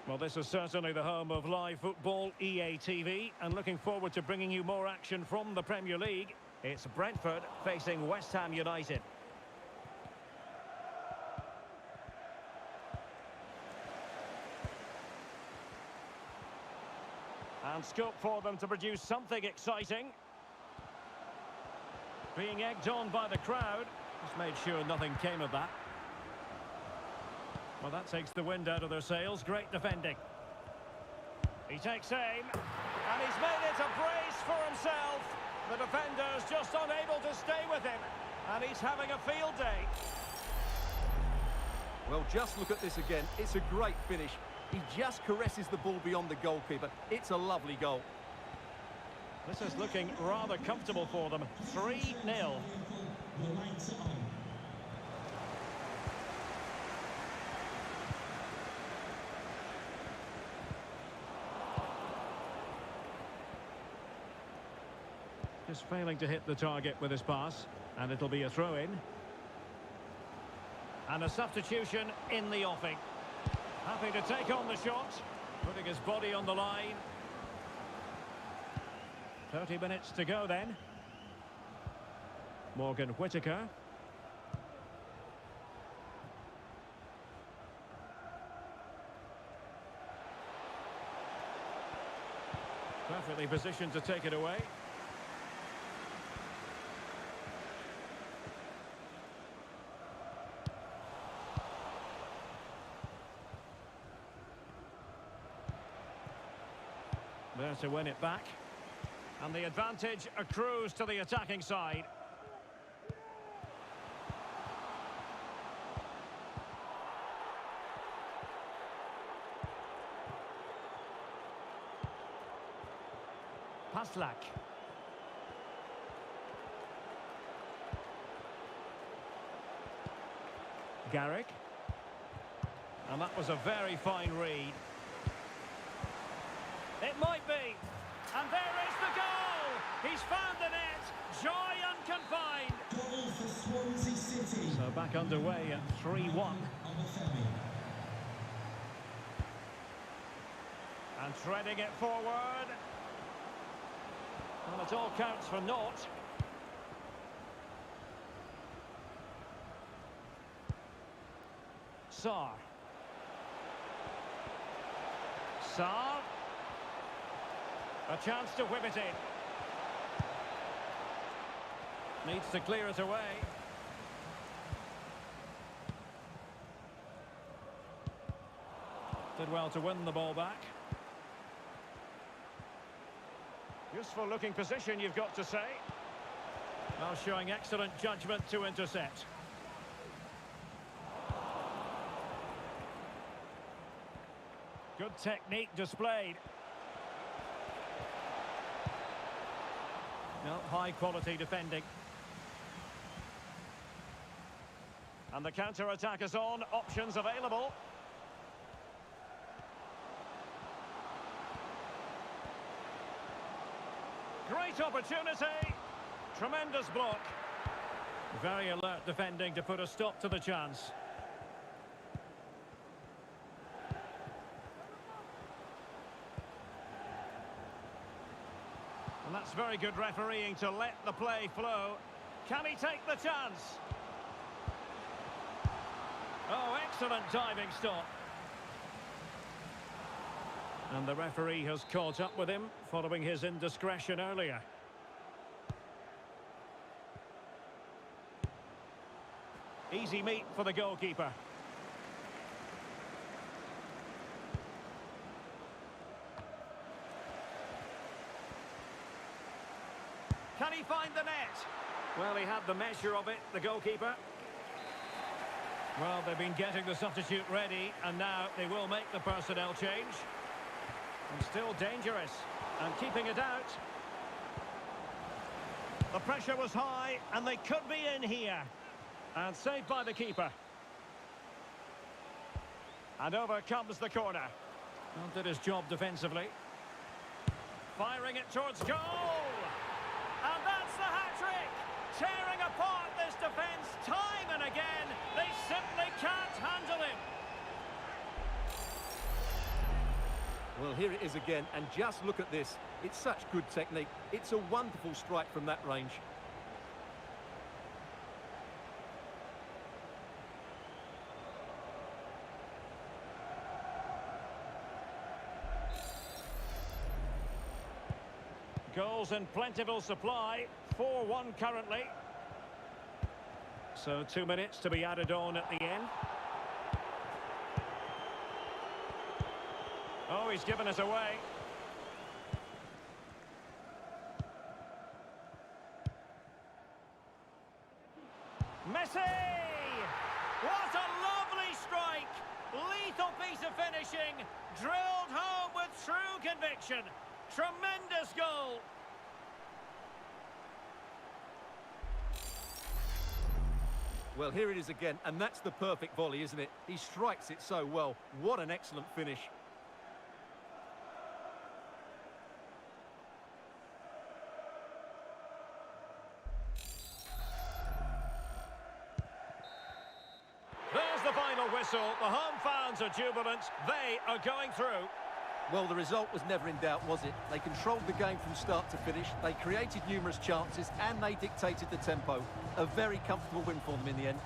Well, this is certainly the home of live football, EA TV, and looking forward to bringing you more action from the Premier League. It's Brentford facing West Ham United. And scope for them to produce something exciting. Being egged on by the crowd. Just made sure nothing came of that. Well, that takes the wind out of their sails. Great defending. He takes aim, and he's made it a brace for himself. The defender's just unable to stay with him, and he's having a field day. Well, just look at this again. It's a great finish. He just caresses the ball beyond the goalkeeper. It's a lovely goal. This is looking rather comfortable for them. 3-0. The lights are on. Just failing to hit the target with his pass, and it'll be a throw-in. And a substitution in the offing. Happy to take on the shot, putting his body on the line. 30 minutes to go then. Morgan Whittaker. Perfectly positioned to take it away. There to win it back. And the advantage accrues to the attacking side. Paslak. Garrick. And that was a very fine read. It might be. And there is the goal! He's found the net. Joy unconfined. Goal for Swansea City. So back underway at 3-1. And treading it forward. Well, it all counts for naught. Sarr. Sarr. A chance to whip it in. Needs to clear it away. Did well to win the ball back. Useful looking position, you've got to say. Now showing excellent judgment to intercept. Good technique displayed. No, high quality defending. And the counter-attack is on. Options available. Great opportunity. Tremendous block. Very alert defending to put a stop to the chance. And that's very good refereeing to let the play flow. Can he take the chance? Oh, excellent diving stop. And the referee has caught up with him following his indiscretion earlier. Easy meat for the goalkeeper. Can he find the net? Well, he had the measure of it, the goalkeeper. Well, they've been getting the substitute ready, and now they will make the personnel change. And still dangerous, and keeping it out. The pressure was high, and they could be in here. And saved by the keeper. And over comes the corner. Well, did his job defensively. Firing it towards goal! And that's the hat-trick! Tearing apart this defence time and again. They simply can't handle him. Well, here it is again, and just look at this. It's such good technique. It's a wonderful strike from that range. Goals in plentiful supply. 4-1 currently. So 2 minutes to be added on at the end. Oh, he's given us away. Messi! What a lovely strike! Lethal piece of finishing, drilled home with true conviction. Tremendous goal. Well, here it is again, and that's the perfect volley, isn't it? He strikes it so well. What an excellent finish. There's the final whistle. The home fans are jubilant. They are going through. Well, the result was never in doubt, was it? They controlled the game from start to finish. They created numerous chances, and they dictated the tempo. A very comfortable win for them in the end.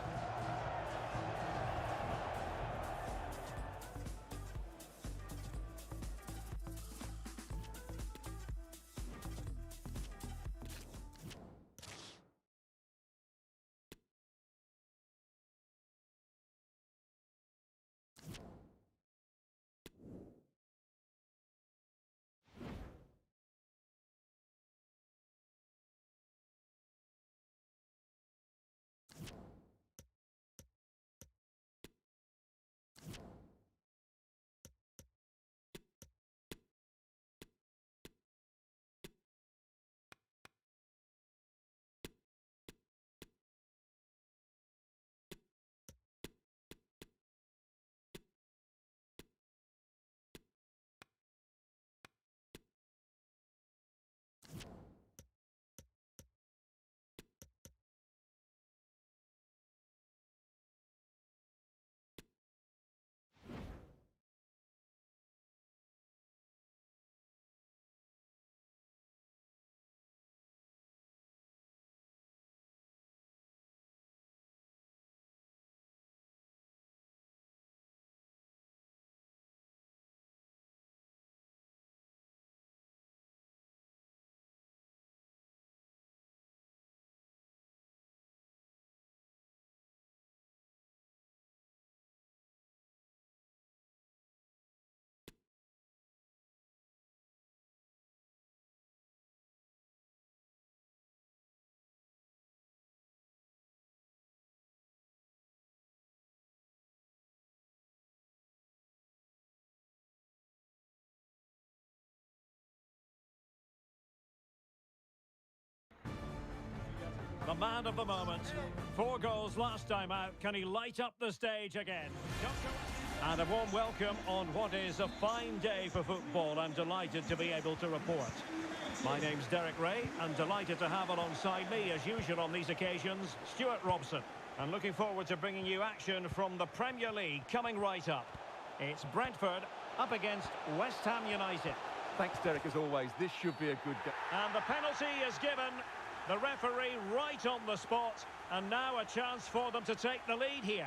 The man of the moment. 4 goals last time out. Can he light up the stage again? And a warm welcome on what is a fine day for football. I'm delighted to be able to report. My name's Derek Ray, and delighted to have alongside me, as usual on these occasions, Stuart Robson. And looking forward to bringing you action from the Premier League coming right up. It's Brentford up against West Ham United. Thanks, Derek, as always. This should be a good game. And the penalty is given. The referee right on the spot, and now a chance for them to take the lead here.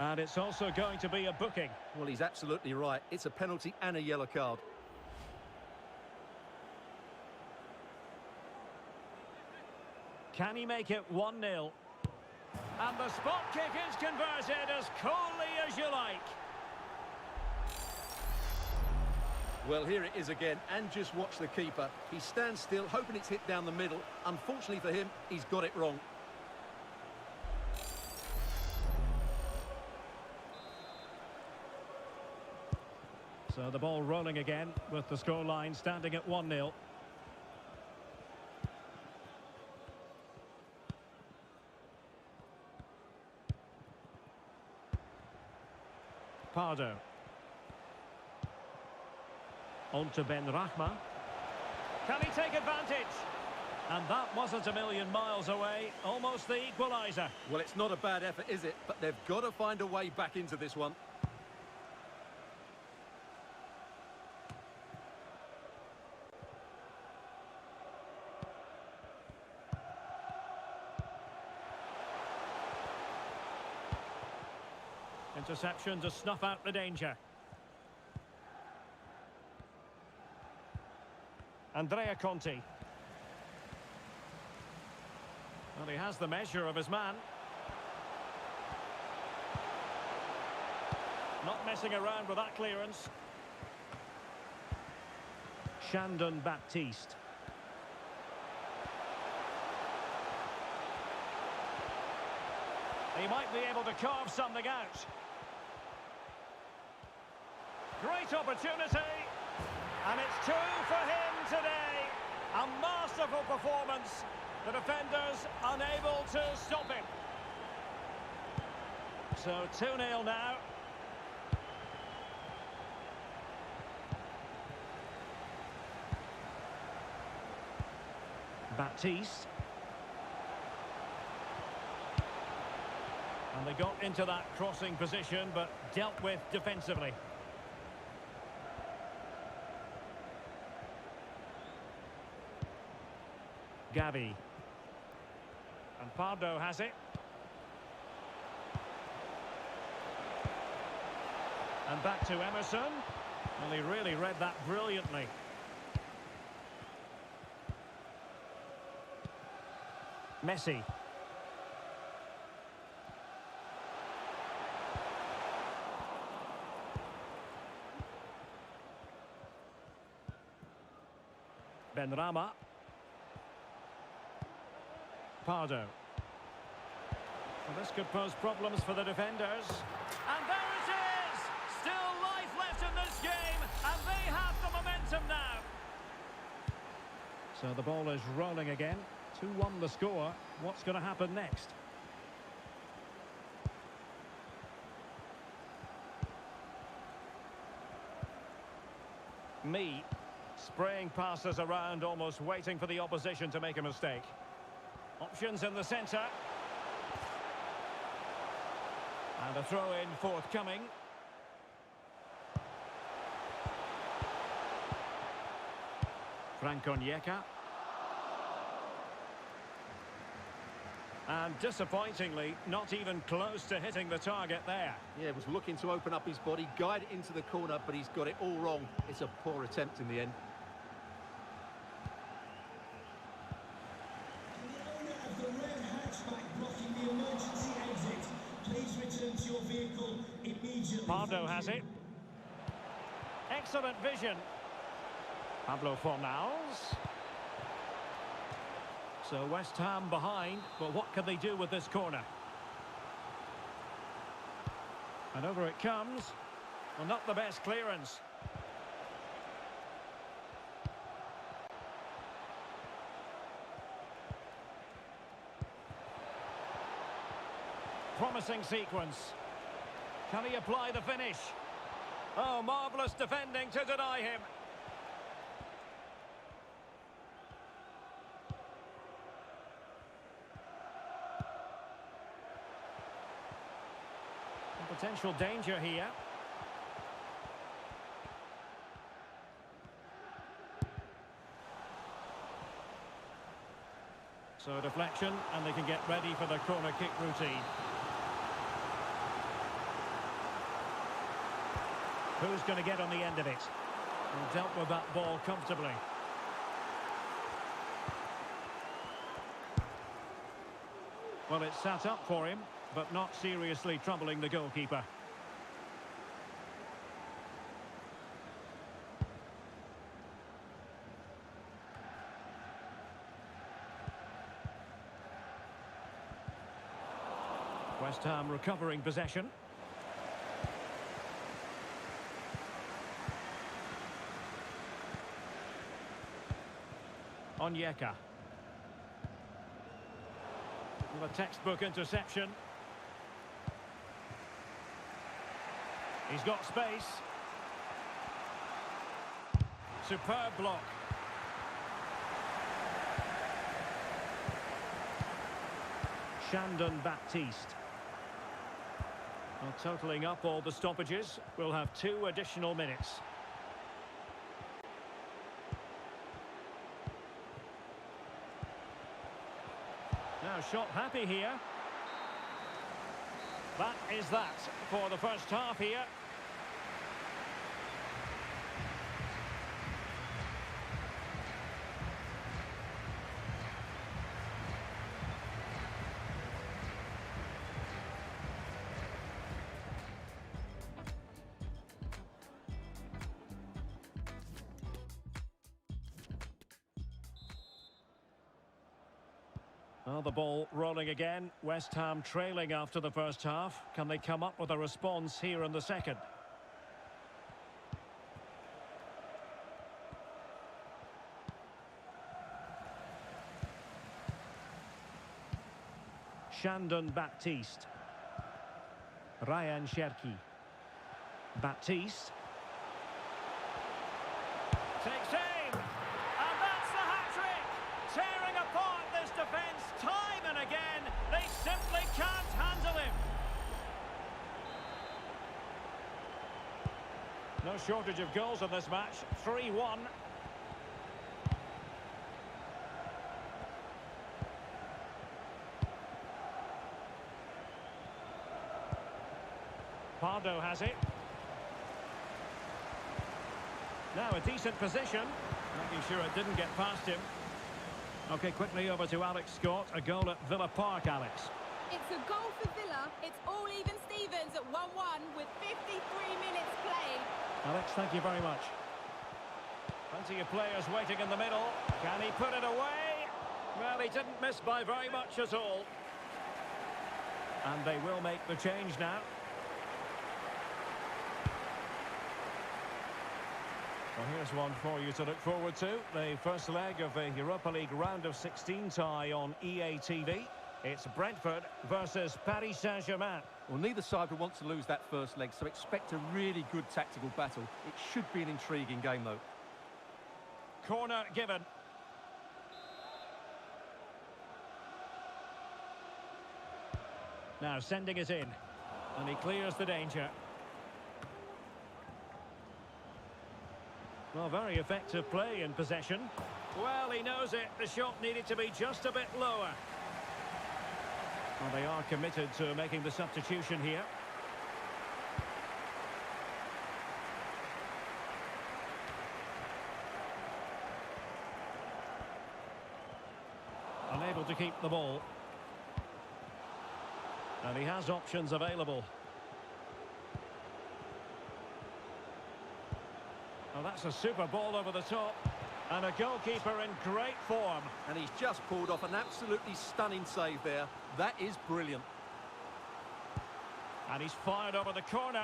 And it's also going to be a booking. Well, he's absolutely right. It's a penalty and a yellow card. Can he make it 1-0? And the spot kick is converted as coolly as you like. Well, here it is again, and just watch the keeper. He stands still, hoping it's hit down the middle. Unfortunately for him, he's got it wrong. So the ball rolling again with the scoreline standing at 1-0. Pardo. On to Ben Rahma. Can he take advantage? And that wasn't a million miles away. Almost the equaliser. Well, it's not a bad effort, is it? But they've got to find a way back into this one. Interception to snuff out the danger. Andrea Conti. Well, he has the measure of his man. Not messing around with that clearance. Shandon Baptiste. He might be able to carve something out. Great opportunity. And it's two for him today. A masterful performance. The defenders unable to stop him. So 2-0 now. Baptiste. And they got into that crossing position, but dealt with defensively. Gavi. And Pardo has it. And back to Emerson. Well, he really read that brilliantly. Messi. Benrahma. Pardo. Well, this could pose problems for the defenders. And there it is! Still life left in this game, and they have the momentum now. So the ball is rolling again. 2-1 the score. What's going to happen next? Me. Spraying passes around, almost waiting for the opposition to make a mistake. Options in the centre. And a throw-in forthcoming. Franco Onyeka. And disappointingly, not even close to hitting the target there. Yeah, was looking to open up his body, guide it into the corner, but he's got it all wrong. It's a poor attempt in the end. The owner of the red hatchback blocking the emergency exit, please return to your vehicle immediately. Pardo has it. Excellent vision. Pablo Fornals. So West Ham behind, but what can they do with this corner? And over it comes. Well, not the best clearance. Promising sequence. Can he apply the finish? Oh, marvellous defending to deny him. Potential danger here. So deflection, and they can get ready for the corner kick routine. Who's going to get on the end of it? And dealt with that ball comfortably. Well, it's sat up for him, but not seriously troubling the goalkeeper. West Ham recovering possession. Onyeka. With a textbook interception. He's got space. Superb block. Shandon Baptiste. Well, totalling up all the stoppages, we'll have 2 additional minutes. Now shot happy here. That is that for the first half here. Well, the ball rolling again. West Ham trailing after the first half. Can they come up with a response here in the second? Shandon Baptiste. Ryan Cherki. Baptiste. Takes aim! And that's the hat-trick! Tearing apart this defence time and again. They simply can't handle him. No shortage of goals in this match. 3-1. Pardo has it. Now a decent position. Making sure it didn't get past him. Okay, quickly over to Alex Scott. A goal at Villa Park, Alex. It's a goal for Villa. It's all even Stevens at 1-1 with 53 minutes played. Alex, thank you very much. Plenty of players waiting in the middle. Can he put it away? Well, he didn't miss by very much at all. And they will make the change now. Well, here's one for you to look forward to. The first leg of a Europa League round of 16 tie on EA TV. It's Brentford versus Paris Saint-Germain. Well, neither side will want to lose that first leg, so expect a really good tactical battle. It should be an intriguing game, though. Corner given. Now sending it in. And he clears the danger. Well, very effective play in possession. Well, he knows it. The shot needed to be just a bit lower. Well, they are committed to making the substitution here. Unable to keep the ball. And he has options available. Well, that's a super ball over the top. And a goalkeeper in great form. And he's just pulled off an absolutely stunning save there. That is brilliant. And he's fired over the corner.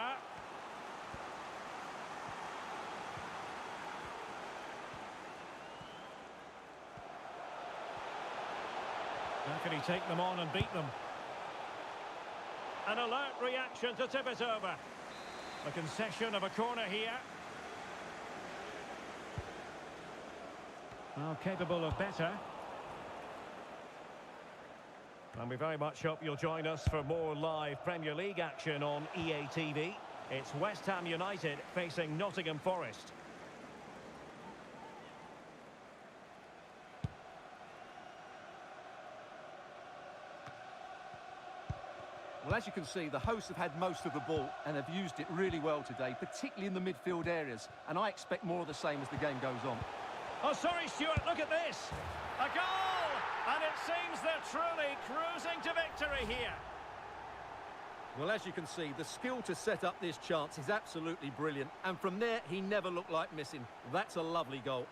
How can he take them on and beat them? An alert reaction to tip it over. The concession of a corner here. Well, capable of better. And we very much hope you'll join us for more live Premier League action on EA TV. It's West Ham United facing Nottingham Forest. Well, as you can see, the hosts have had most of the ball and have used it really well today, particularly in the midfield areas. And I expect more of the same as the game goes on. Oh, sorry, Stuart, look at this. A goal! And it seems they're truly cruising to victory here. Well, as you can see, the skill to set up this chance is absolutely brilliant. And from there, he never looked like missing. That's a lovely goal.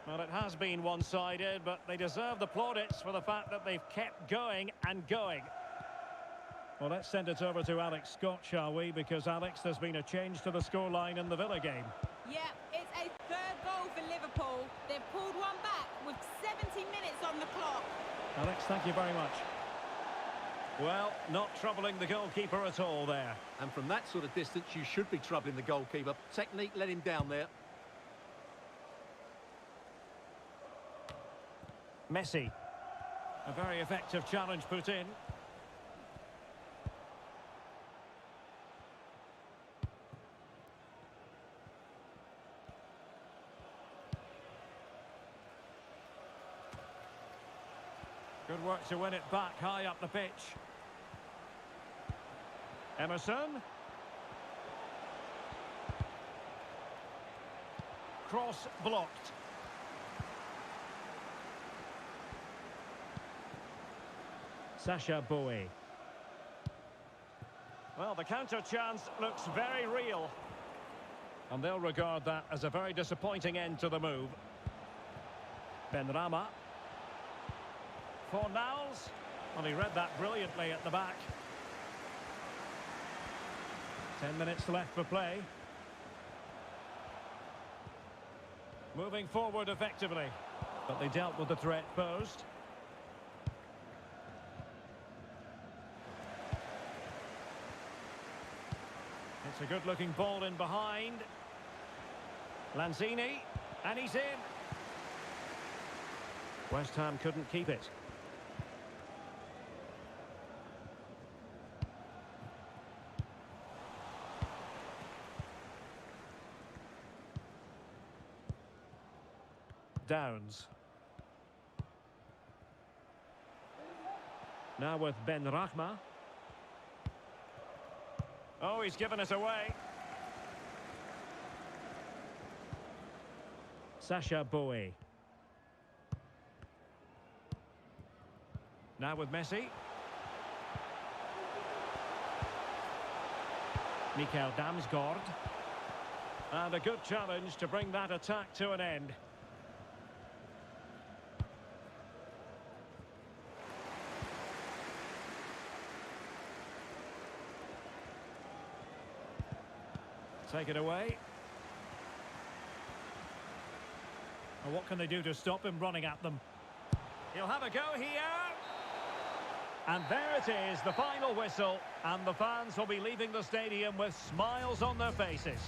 Well, it has been one-sided, but they deserve the plaudits for the fact that they've kept going and going. Well, let's send it over to Alex Scott, shall we? Because, Alex, there's been a change to the scoreline in the Villa game. Yeah, it's a third goal for Liverpool. They've pulled one back with 70 minutes on the clock. Alex, thank you very much. Well, not troubling the goalkeeper at all there. And from that sort of distance, you should be troubling the goalkeeper. Technique let him down there. Messi. A very effective challenge put in. Good work to win it back high up the pitch. Emerson. Cross blocked. Sacha Boey. Well, the counter chance looks very real. And they'll regard that as a very disappointing end to the move. Benrahma. Fornals. Well, he read that brilliantly at the back. 10 minutes left for play. Moving forward effectively. But they dealt with the threat posed. It's a good-looking ball in behind. Lanzini, and he's in. West Ham couldn't keep it. Downs. Now with Benrahma. Oh, he's given us away. Sacha Boey. Now with Messi. Mikael Damsgaard. And a good challenge to bring that attack to an end. Take it away. And what can they do to stop him running at them? He'll have a go here. And there it is, the final whistle. And the fans will be leaving the stadium with smiles on their faces.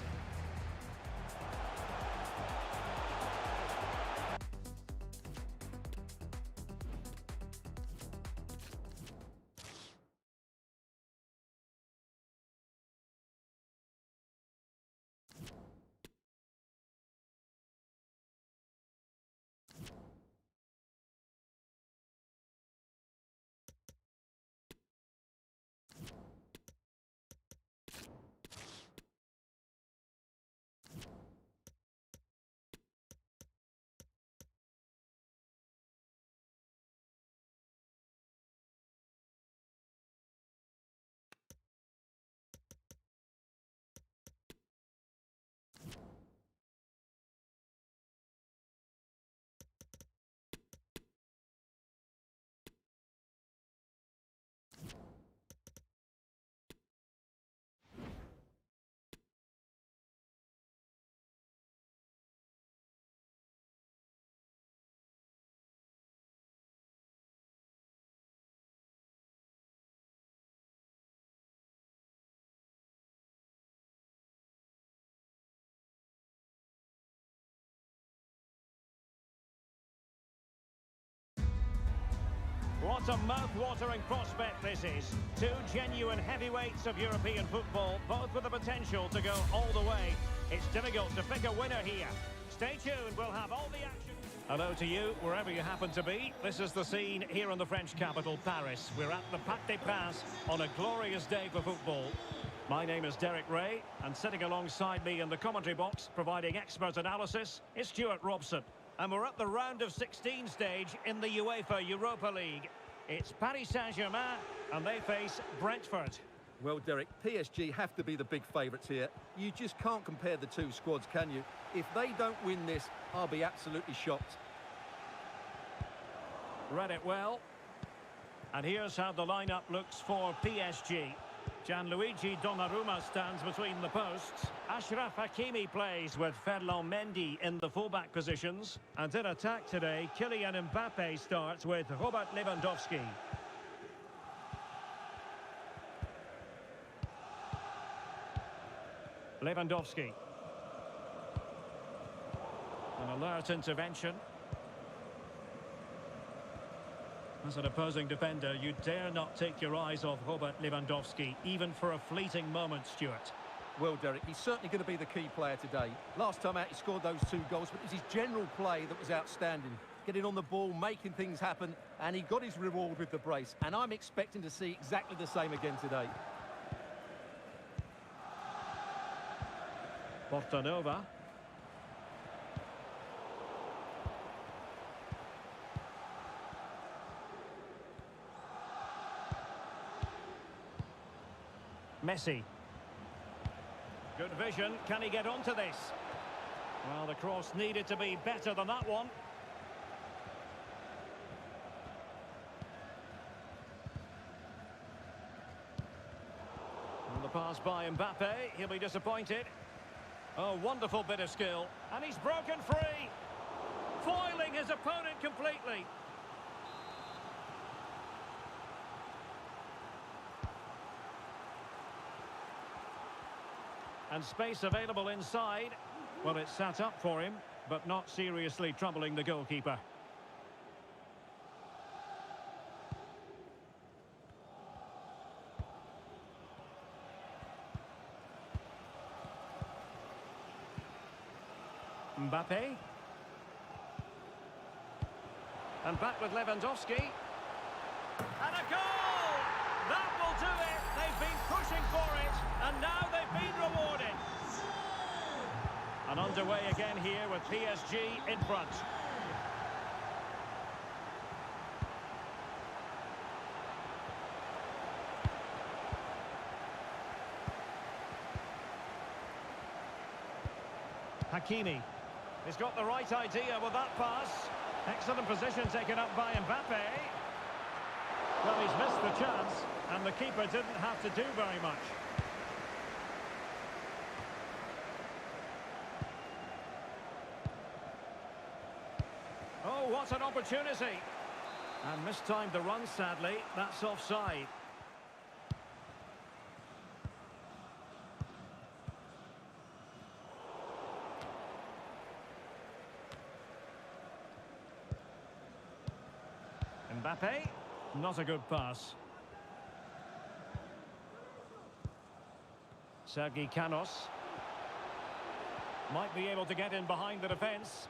What a mouth-watering prospect this is. Two genuine heavyweights of European football, both with the potential to go all the way. It's difficult to pick a winner here. Stay tuned, we'll have all the action. Hello to you, wherever you happen to be. This is the scene here in the French capital, Paris. We're at the Parc des Princes on a glorious day for football. My name is Derek Ray, and sitting alongside me in the commentary box, providing expert analysis, is Stuart Robson. And we're at the round of 16 stage in the UEFA Europa League. It's Paris Saint-Germain, and they face Brentford. Well, Derek, PSG have to be the big favourites here. You just can't compare the two squads, can you? If they don't win this, I'll be absolutely shocked. Read it well. And here's how the lineup looks for PSG. Gianluigi Donnarumma stands between the posts. Achraf Hakimi plays with Ferland Mendy in the fullback positions. And in attack today, Kylian Mbappe starts with Robert Lewandowski. Lewandowski. An alert intervention. As an opposing defender, you dare not take your eyes off Robert Lewandowski, even for a fleeting moment, Stuart. Well, Derek, he's certainly going to be the key player today. Last time out, he scored those 2 goals, but it was his general play that was outstanding. Getting on the ball, making things happen, and he got his reward with the brace. And I'm expecting to see exactly the same again today. Portanova. Messi. Good vision. Can he get onto this? Well, the cross needed to be better than that one. And the pass by Mbappe. He'll be disappointed. Oh, wonderful bit of skill. And he's broken free. Foiling his opponent completely. And space available inside. Well, it's sat up for him, but not seriously troubling the goalkeeper. Mbappe. And back with Lewandowski. And a goal! That will do it! They've been pushing for it, and now they've been rewarded. And underway again here with PSG in front. Hakimi. He's got the right idea with that pass. Excellent position taken up by Mbappe. Well, he's missed the chance, and the keeper didn't have to do very much. Oh, what an opportunity. And mistimed the run, sadly. That's offside. Mbappe, not a good pass. Sergi Canos might be able to get in behind the defence.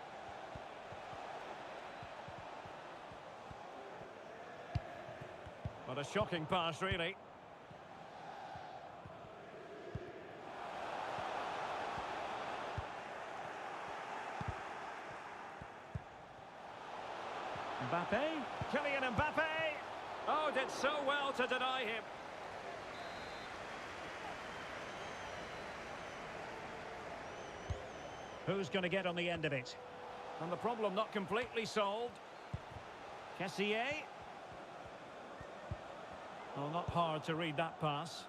What a shocking pass, really. Mbappe, Kylian Mbappe. Oh, did so well to deny him. Who's going to get on the end of it? And the problem not completely solved. Kessié. Well, not hard to read that pass.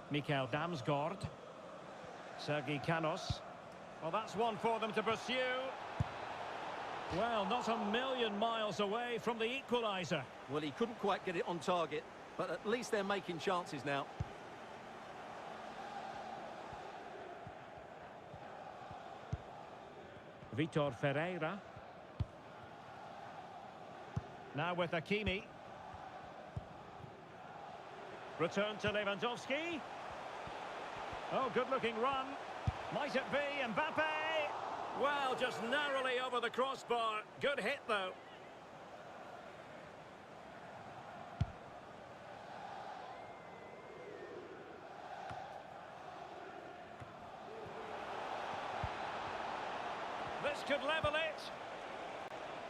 Mikael Damsgaard. Sergi Canos. Well, that's one for them to pursue. Well, not a million miles away from the equaliser. Well, he couldn't quite get it on target, but at least they're making chances now. Vitor Ferreira. Now with Hakimi. Return to Lewandowski. Oh, good-looking run. Might it be Mbappe? Well, just narrowly over the crossbar. Good hit, though. This could level it.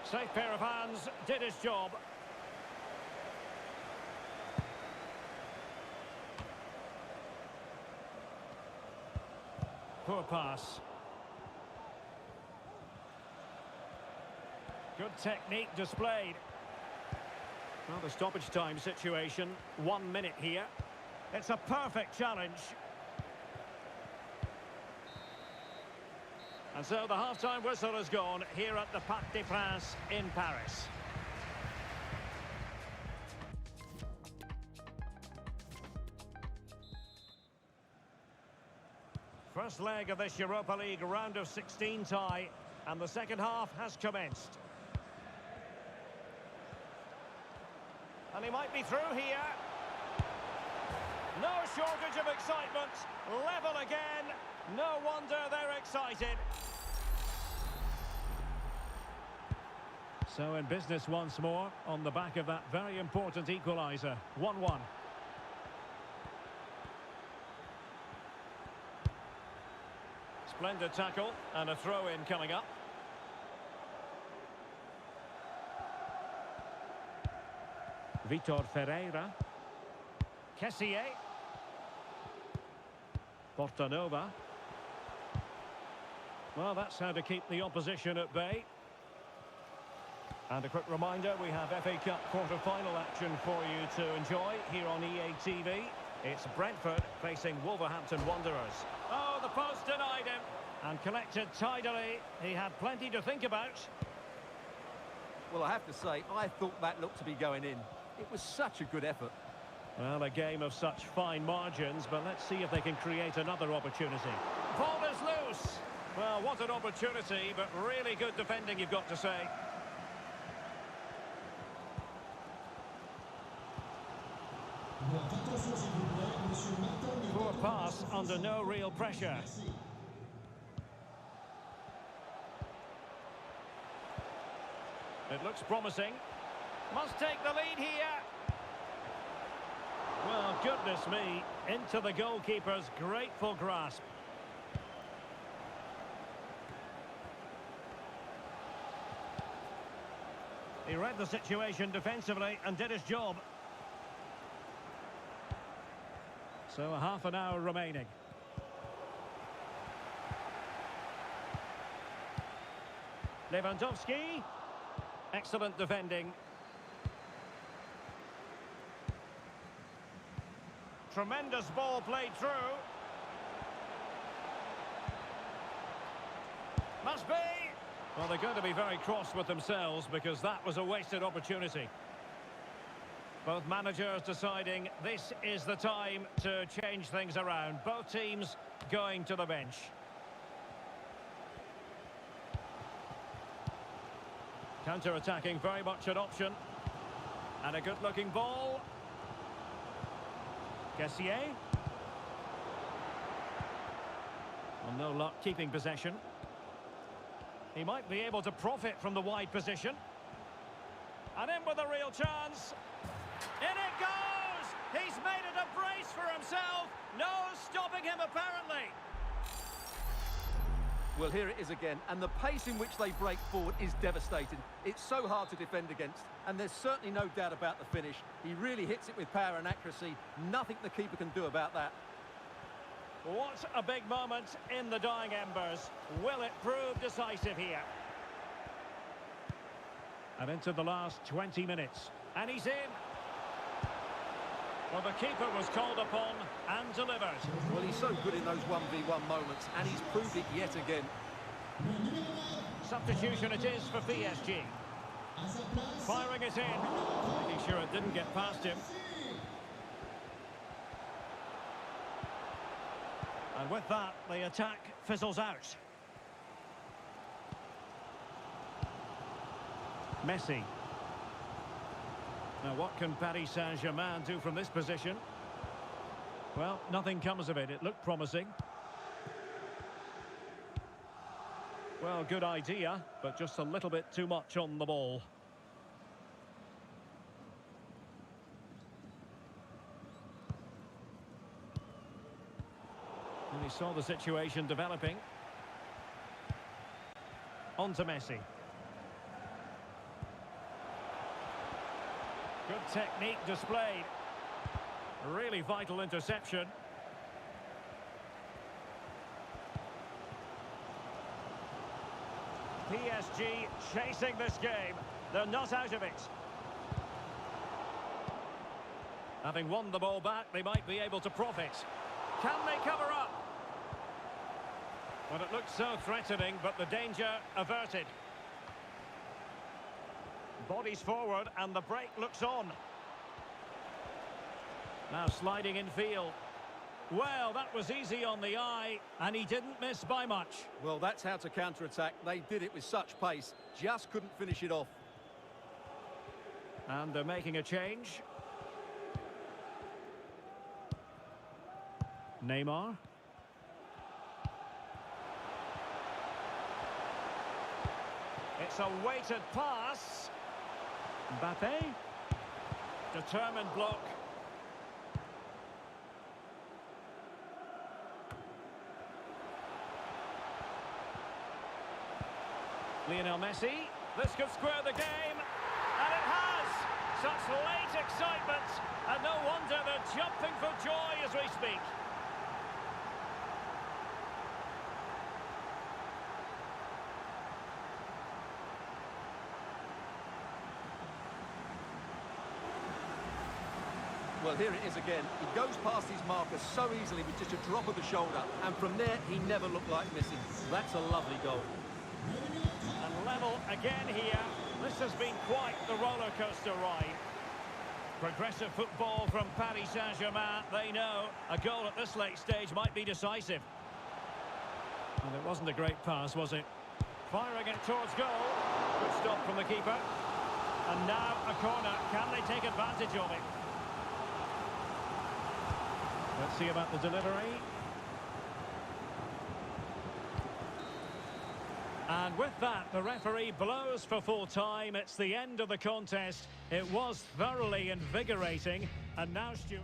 Safe pair of hands, did his job. Poor pass. Good technique displayed. Well, the stoppage time situation, 1 minute here. It's a perfect challenge. And so the half-time whistle has gone here at the Parc des Princes in Paris. First leg of this Europa League round of 16 tie, and the second half has commenced. And he might be through here. No shortage of excitement. Level again. No wonder they're excited. So in business once more on the back of that very important equaliser. 1-1. Splendid tackle and a throw-in coming up. Vitor Ferreira. Kessié. Portanova. Well, that's how to keep the opposition at bay. And a quick reminder, we have FA Cup quarter-final action for you to enjoy here on EA TV. It's Brentford facing Wolverhampton Wanderers. Oh, the post denied him. And collected tidily. He had plenty to think about. Well, I have to say, I thought that looked to be going in. It was such a good effort. Well, a game of such fine margins, but let's see if they can create another opportunity. Ball is loose. Well, what an opportunity, but really good defending, you've got to say. Poor pass under no real pressure. It looks promising. Must take the lead here. Well, goodness me, into the goalkeeper's grateful grasp. He read the situation defensively and did his job. So a half an hour remaining. Lewandowski. Excellent defending. Tremendous ball played through. Must be. Well, they're going to be very cross with themselves because that was a wasted opportunity. Both managers deciding this is the time to change things around. Both teams going to the bench. Counter-attacking, very much an option. And a good-looking ball. Kessié. Well, no luck keeping possession. He might be able to profit from the wide position. And in with a real chance. In it goes! He's made it a brace for himself. No stopping him, apparently. Well, here it is again, and the pace in which they break forward is devastating. It's so hard to defend against, and there's certainly no doubt about the finish. He really hits it with power and accuracy. Nothing the keeper can do about that. What a big moment in the dying embers. Will it prove decisive here? And into the last 20 minutes. And he's in. Well, the keeper was called upon and delivered. Well, he's so good in those 1v1 moments, and he's proved it yet again. Substitution it is for PSG. Firing it in. Making sure it didn't get past him. And with that, the attack fizzles out. Messi. Now, what can Paris Saint-Germain do from this position? Well, nothing comes of it. It looked promising. Well, good idea, but just a little bit too much on the ball. And he saw the situation developing. On to Messi. Good technique displayed. Really vital interception. PSG chasing this game. They're not out of it. Having won the ball back, they might be able to profit. Can they cover up? Well, it looked so threatening, but the danger averted. Bodies forward, and the break looks on. Now sliding in field. Well, that was easy on the eye, and he didn't miss by much. Well, that's how to counter-attack. They did it with such pace, just couldn't finish it off. And they're making a change. Neymar. It's a weighted pass. Mbappe. Determined block. Lionel Messi. This could square the game. And it has. such late excitement, and no wonder they're jumping for joy as we speak. Well, here it is again. He goes past his marker so easily with just a drop of the shoulder, and from there, he never looked like missing. That's a lovely goal. And level again here. This has been quite the roller coaster ride. Progressive football from Paris Saint-Germain. They know a goal at this late stage might be decisive. And it wasn't a great pass, was it? Firing it towards goal. Good stop from the keeper. And now a corner. Can they take advantage of it? Let's see about the delivery. And with that, the referee blows for full time. It's the end of the contest. It was thoroughly invigorating. And now Stuart...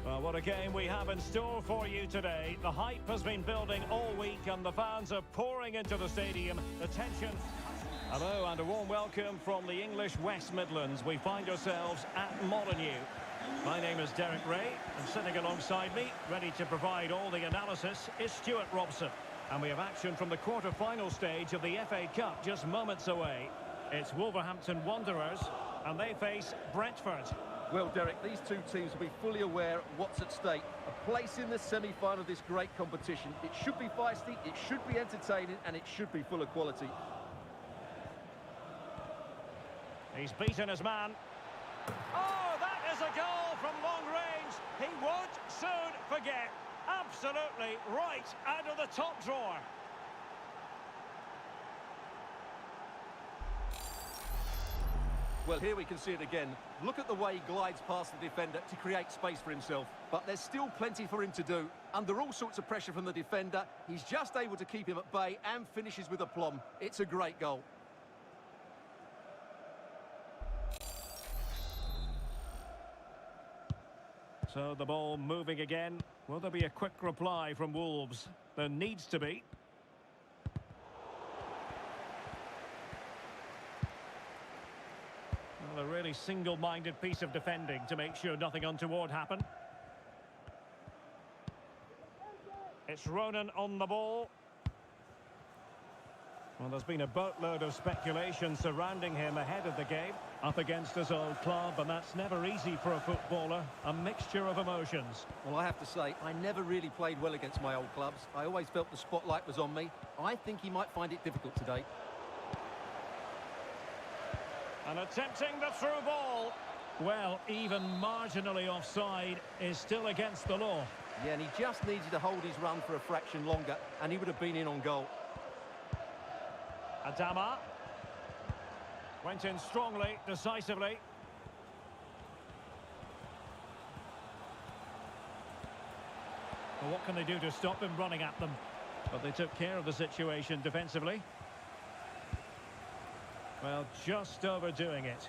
Well, what a game we have in store for you today. The hype has been building all week and the fans are pouring into the stadium. The tension... Hello and a warm welcome from the English West Midlands. We find ourselves at Molineux. My name is Derek Ray, and sitting alongside me, ready to provide all the analysis, is Stuart Robson. And we have action from the quarter-final stage of the FA Cup just moments away. It's Wolverhampton Wanderers, and they face Brentford. Well, Derek, these two teams will be fully aware of what's at stake. A place in the semi-final of this great competition. It should be feisty, it should be entertaining, and it should be full of quality. He's beaten his man. Oh, that is a goal from long range. He won't soon forget. Absolutely right out of the top drawer. Well, here we can see it again. Look at the way he glides past the defender to create space for himself. But there's still plenty for him to do. Under all sorts of pressure from the defender, he's just able to keep him at bay and finishes with aplomb. It's a great goal. So the ball moving again. Will there be a quick reply from Wolves? There needs to be. Well, a really single-minded piece of defending to make sure nothing untoward happened. It's Ronan on the ball. Well, there's been a boatload of speculation surrounding him ahead of the game. Up against his old club, and that's never easy for a footballer. A mixture of emotions. Well, I have to say, I never really played well against my old clubs. I always felt the spotlight was on me. I think he might find it difficult today. And attempting the through ball. Well, even marginally offside is still against the law. Yeah, and he just needed to hold his run for a fraction longer, and he would have been in on goal. Adama. Went in strongly, decisively. Well, what can they do to stop him running at them? But they took care of the situation defensively. Well, just overdoing it.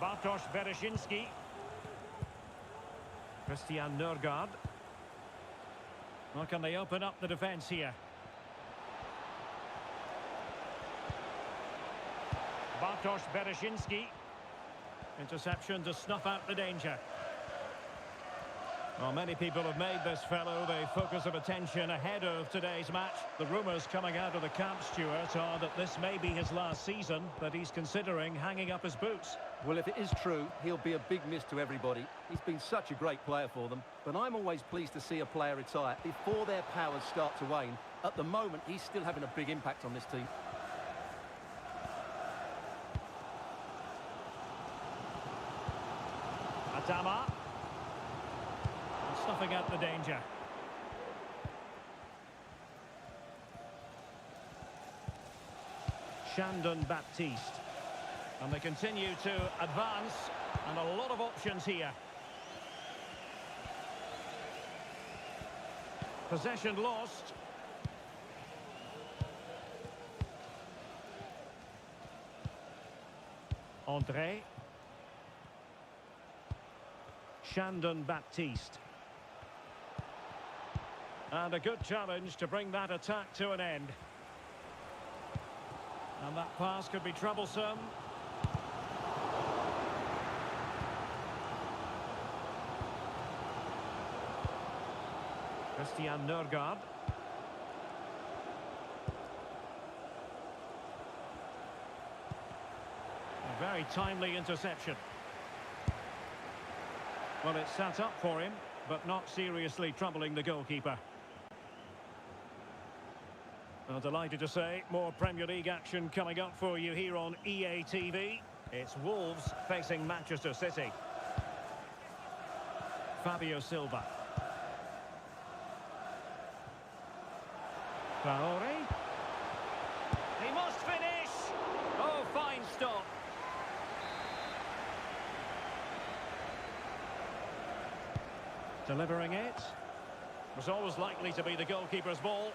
Bartosz Bereszyński. Christian Nørgaard. Well, can they open up the defence here? Bartosz Bereszyński. Interception to snuff out the danger. Well, many people have made this fellow the focus of attention ahead of today's match. The rumours coming out of the camp, Stuart, are that this may be his last season, that he's considering hanging up his boots. Well, if it is true, he'll be a big miss to everybody. He's been such a great player for them. But I'm always pleased to see a player retire before their powers start to wane. At the moment, he's still having a big impact on this team. Adama. And snuffing out the danger. Shandon Baptiste. And they continue to advance. And a lot of options here. Possession lost. André. Shandon Baptiste. And a good challenge to bring that attack to an end. And that pass could be troublesome. Christian Nørgaard. A very timely interception. Well, it's sat up for him, but not seriously troubling the goalkeeper. Well, delighted to say, more Premier League action coming up for you here on EA TV. It's Wolves facing Manchester City. Fabio Silva. Traore. He must finish! Oh, fine stop. Delivering it. Was always likely to be the goalkeeper's ball.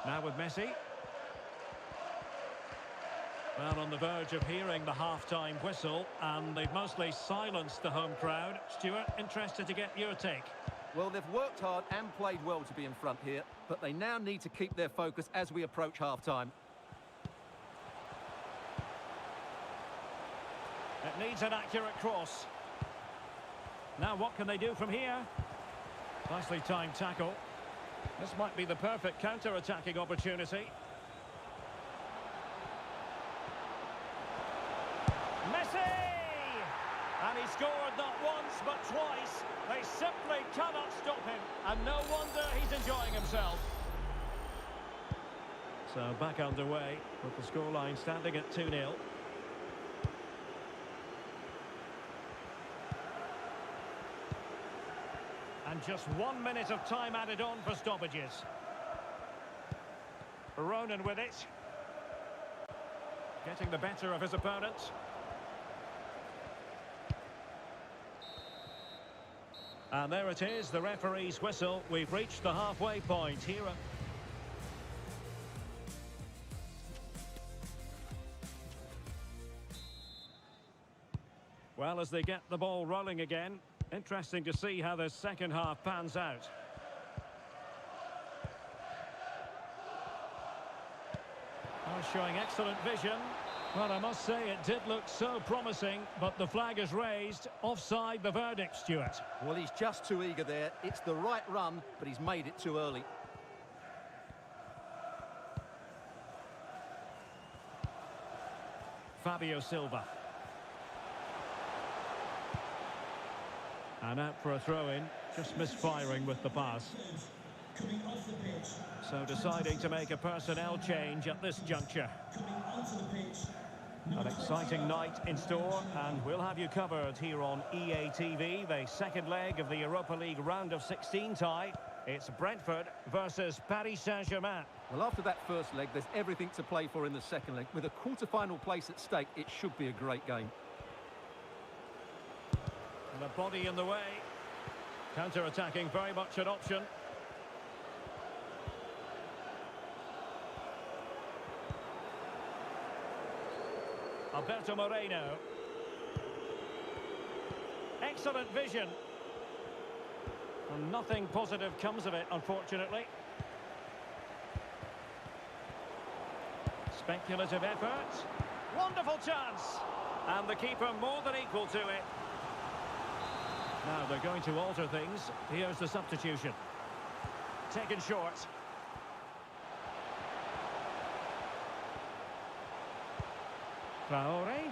Now with Messi. Well, on the verge of hearing the half-time whistle, and they've mostly silenced the home crowd. Stuart, interested to get your take. Well, they've worked hard and played well to be in front here, but they now need to keep their focus as we approach half-time. It needs an accurate cross. Now what can they do from here? Nicely timed tackle. This might be the perfect counter-attacking opportunity. Messi! And he scored not once but twice. They simply cannot stop him. And no wonder he's enjoying himself. So back underway with the scoreline standing at 2-0. And just 1 minute of time added on for stoppages. Ronan with it. Getting the better of his opponent. And there it is, the referee's whistle. We've reached the halfway point here. Well, as they get the ball rolling again, interesting to see how the second half pans out. Oh, showing excellent vision. Well, I must say it did look so promising, but the flag is raised. Offside the verdict, Stuart. Well, he's just too eager there. It's the right run, but he's made it too early. Fabio Silva. And out for a throw-in, just misfiring with the pass. Coming off the pitch. So deciding to make a personnel change at this juncture. Coming onto the pitch. An exciting night in store, and we'll have you covered here on EA TV. The second leg of the Europa League round of 16 tie. It's Brentford versus Paris Saint-Germain. Well, after that first leg, there's everything to play for in the second leg. With a quarter-final place at stake, it should be a great game. And the body in the way. Counter-attacking, very much an option. Alberto Moreno. Excellent vision. And nothing positive comes of it, unfortunately. Speculative effort. Wonderful chance. And the keeper more than equal to it. Now they're going to alter things. Here's the substitution. Taken short. Traore.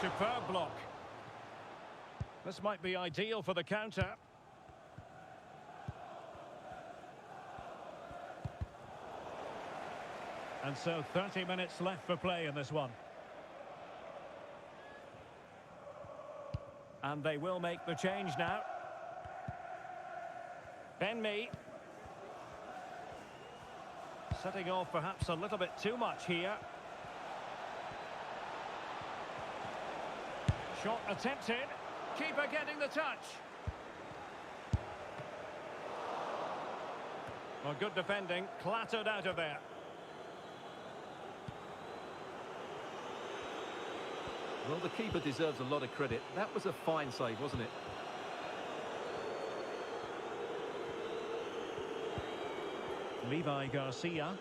Superb block. This might be ideal for the counter. And so 30 minutes left for play in this one. And they will make the change now. Ben Mee. Setting off perhaps a little bit too much here. Shot attempted. Keeper getting the touch. Well, good defending. Clattered out of there. Well, the keeper deserves a lot of credit. That was a fine save, wasn't it? Levi Garcia.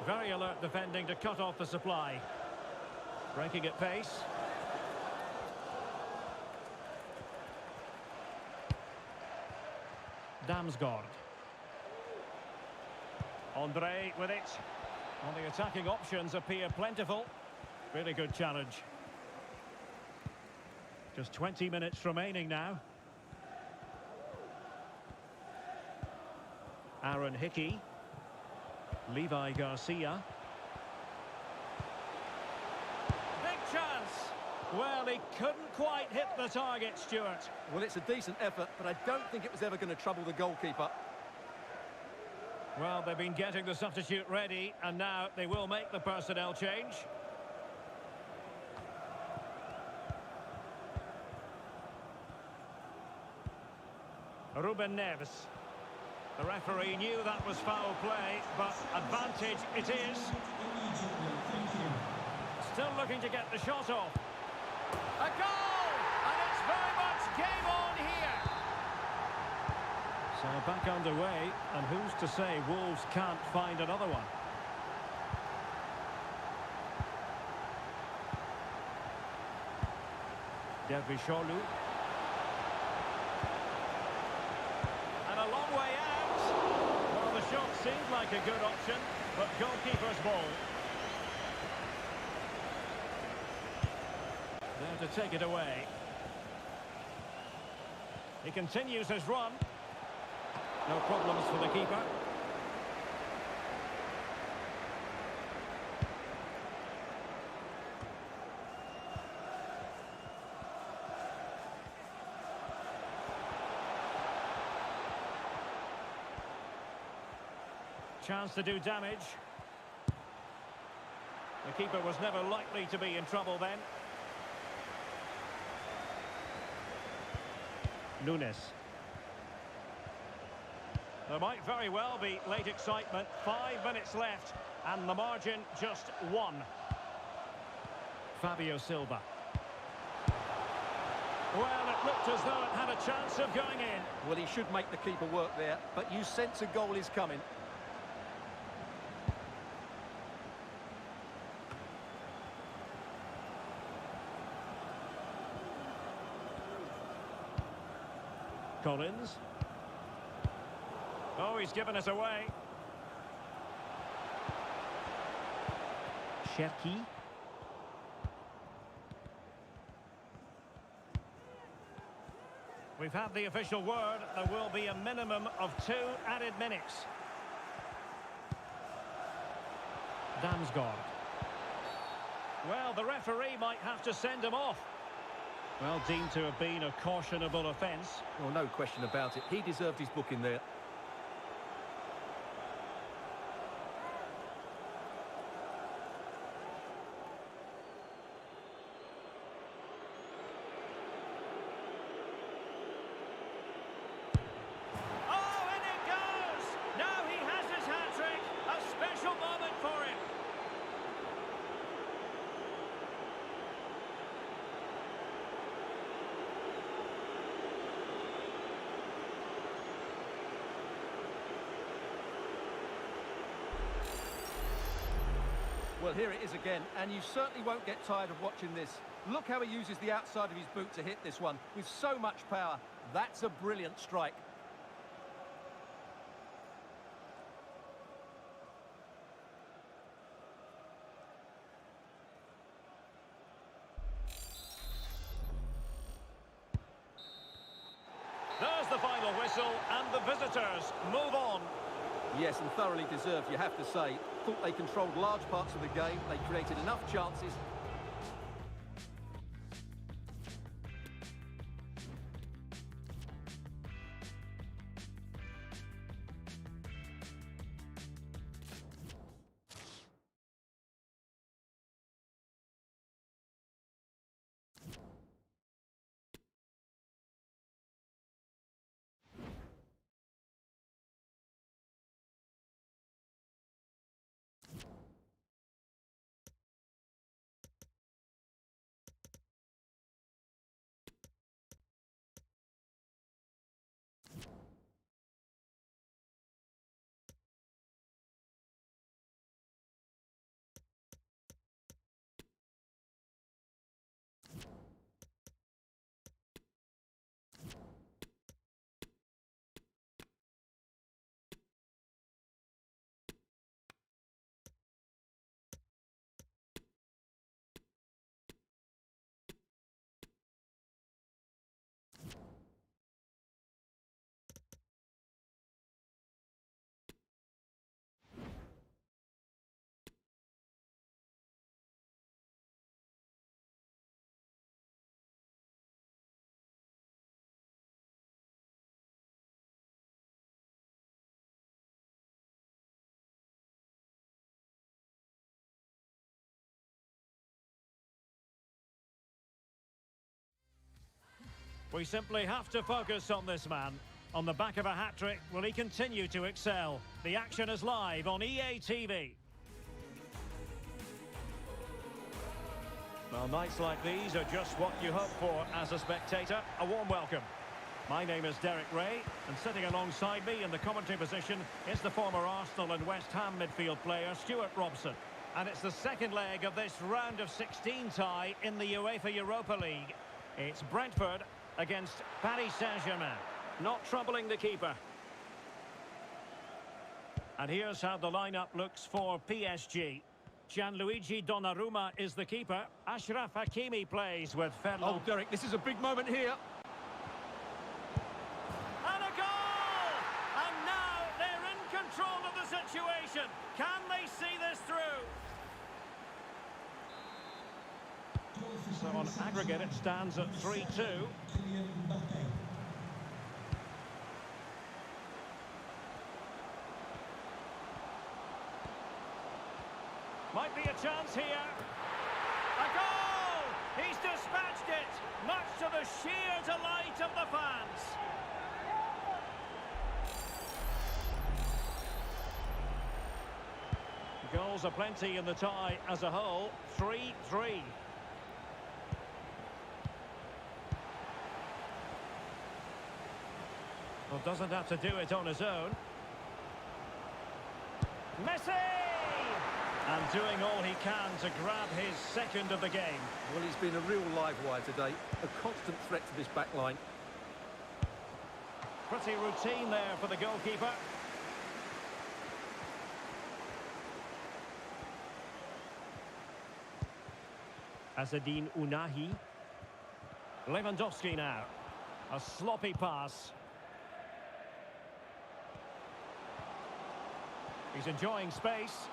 Very alert defending to cut off the supply. Breaking at pace. Damsgaard. Andre with it. Well, the attacking options appear plentiful. Really good challenge. Just 20 minutes remaining now. Aaron Hickey. Levi Garcia. Big chance. Well, he couldn't quite hit the target, Stuart. Well, it's a decent effort, but I don't think it was ever going to trouble the goalkeeper. Well, they've been getting the substitute ready, and now they will make the personnel change. Ruben Neves. The referee knew that was foul play, but advantage it is. Still looking to get the shot off. A goal! And it's very much game on here. So back underway, and who's to say Wolves can't find another one? Dervishoglu. And a long way out. Well, the shot seemed like a good option, but goalkeeper's ball. There to take it away. He continues his run. No problems for the keeper. Chance to do damage. The keeper was never likely to be in trouble then. Nunes. There might very well be late excitement. 5 minutes left, and the margin just 1. Fabio Silva. Well, it looked as though it had a chance of going in. Well, he should make the keeper work there, but you sense a goal is coming. Collins. Oh, he's given us away. Cherki. We've had the official word. There will be a minimum of 2 added minutes. Damsgaard. Well, the referee might have to send him off. Well, deemed to have been a cautionable offence. Well, no question about it. He deserved his booking there. Oh, and it goes! Now he has his hat-trick. A special moment for him. Well, here it is again, and you certainly won't get tired of watching this. Look how he uses the outside of his boot to hit this one with so much power. That's a brilliant strike. There's the final whistle, and the visitors move on. Yes, and thoroughly deserved, you have to say. Thought they controlled large parts of the game. They created enough chances. We simply have to focus on this man. On the back of a hat-trick, will he continue to excel? The action is live on EA TV. Well, nights like these are just what you hope for as a spectator. A warm welcome. My name is Derek Ray, and sitting alongside me in the commentary position is the former Arsenal and West Ham midfield player, Stuart Robson. And it's the second leg of this round of 16 tie in the UEFA Europa League. It's Brentford against Paris Saint-Germain. Not troubling the keeper. And here's how the lineup looks for PSG. Gianluigi Donnarumma is the keeper. Ashraf Hakimi plays with Ferland. Oh, Derek, this is a big moment here. And a goal! And now they're in control of the situation. Can they see this through? So on aggregate it stands at 3-2. Might be a chance here. A goal! He's dispatched it, much to the sheer delight of the fans. Goals are plenty in the tie as a whole. 3-3. Well, doesn't have to do it on his own. Messi! And doing all he can to grab his second of the game. Well, he's been a real live wire today. A constant threat to this back line. Pretty routine there for the goalkeeper. Azzedine Ounahi. Lewandowski now. A sloppy pass. He's enjoying space.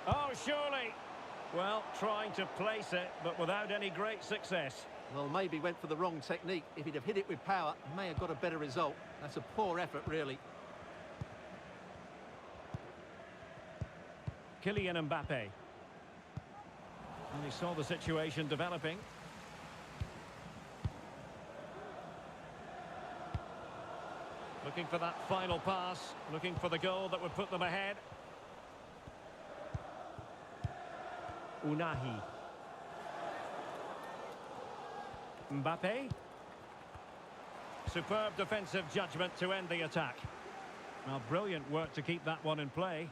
Oh, surely. Well, trying to place it, but without any great success. Well, maybe went for the wrong technique. If he'd have hit it with power, may have got a better result. That's a poor effort, really. Kylian Mbappe. And he saw the situation developing. Looking for that final pass, looking for the goal that would put them ahead. Ounahi. Mbappe. Superb defensive judgment to end the attack. Well, brilliant work to keep that one in play.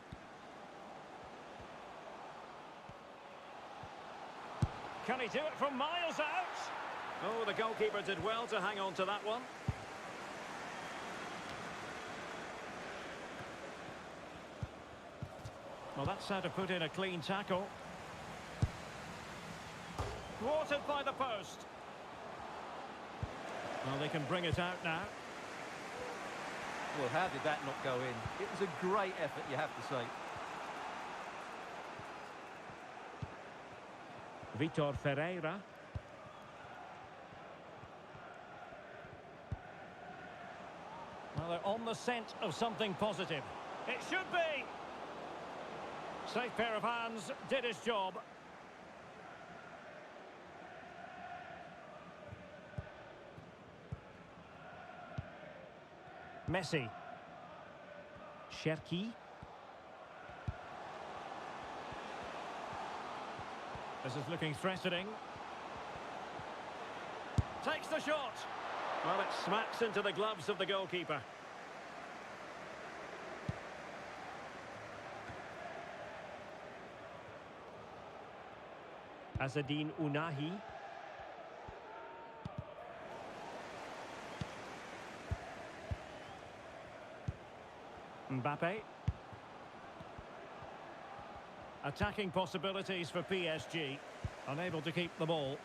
Can he do it from miles out? Oh, the goalkeeper did well to hang on to that one. Well, that's how to put in a clean tackle. Thwarted by the post. Well, they can bring it out now. Well, how did that not go in? It was a great effort, you have to say. Vitor Ferreira. Well, they're on the scent of something positive. It should be! Safe pair of hands, did his job. Messi. Cherki. This is looking threatening. Takes the shot. Well, it smacks into the gloves of the goalkeeper. Azzedine Ounahi. Mbappe. Attacking possibilities for PSG. Unable to keep the ball.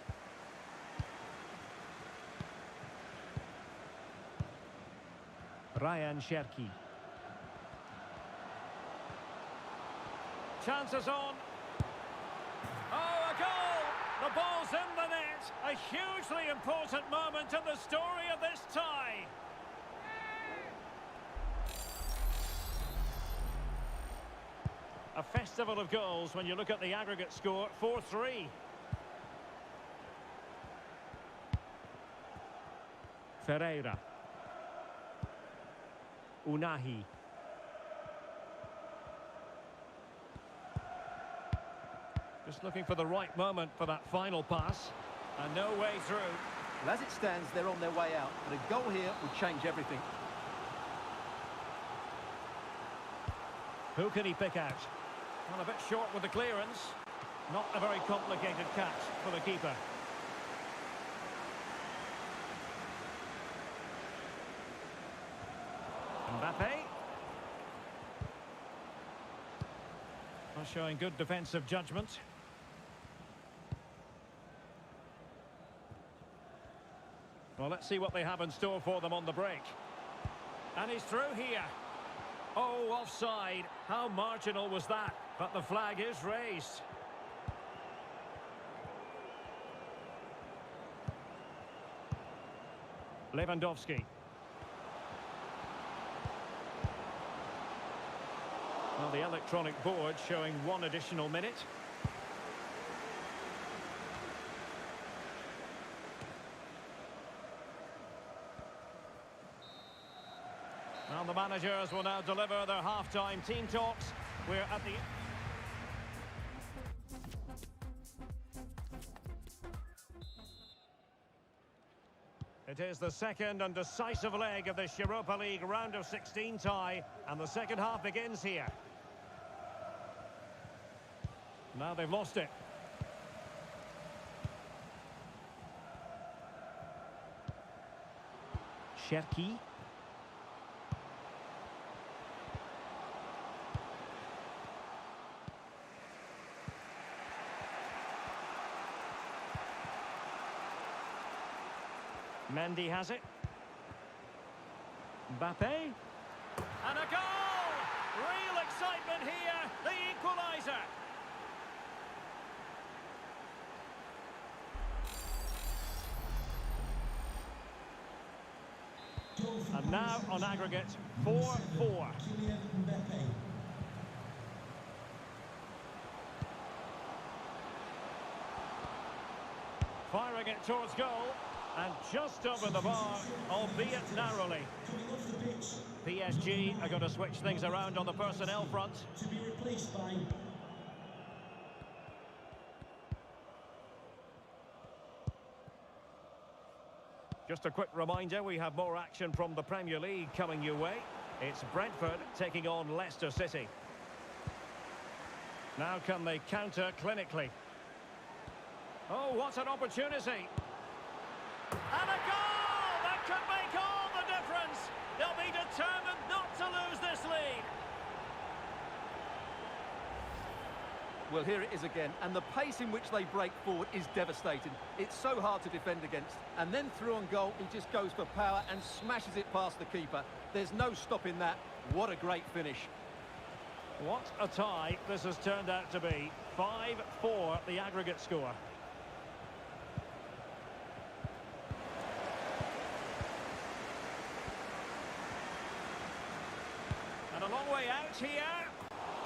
Ryan Cherki. Chances on. Oh, a goal! The ball's in the net. A hugely important moment in the story of this tie. A festival of goals when you look at the aggregate score, 4-3. Ferreira. Ounahi. Just looking for the right moment for that final pass. And no way through. Well, as it stands, they're on their way out. But a goal here would change everything. Who can he pick out? Well, a bit short with the clearance. Not a very complicated catch for the keeper. Mbappe. Well, showing good defensive judgment. Well, let's see what they have in store for them on the break. And he's through here. Oh, offside. How marginal was that? But the flag is raised. Lewandowski. Well, the electronic board showing 1 additional minute. Well, the managers will now deliver their half-time team talks. We're at the... It is the second and decisive leg of this Europa League round of 16 tie, and the second half begins here. Now they've lost it. Cherki. Mendy has it. Mbappe. And a goal! Real excitement here. The equaliser. And now on aggregate, 4-4. Firing it towards goal. And just over the bar, albeit narrowly. PSG are going to switch things around on the personnel front. To be replaced by... Just a quick reminder, we have more action from the Premier League coming your way. It's Brentford taking on Leicester City. Now can they counter clinically? Oh, what an opportunity. And a goal! That could make all the difference. They'll be determined not to lose this lead. Well, here it is again, and the pace in which they break forward is devastating. It's so hard to defend against. And then through on goal, he just goes for power and smashes it past the keeper. There's no stopping that. What a great finish. What a tie this has turned out to be. 5-4 the aggregate score. And a long way out here.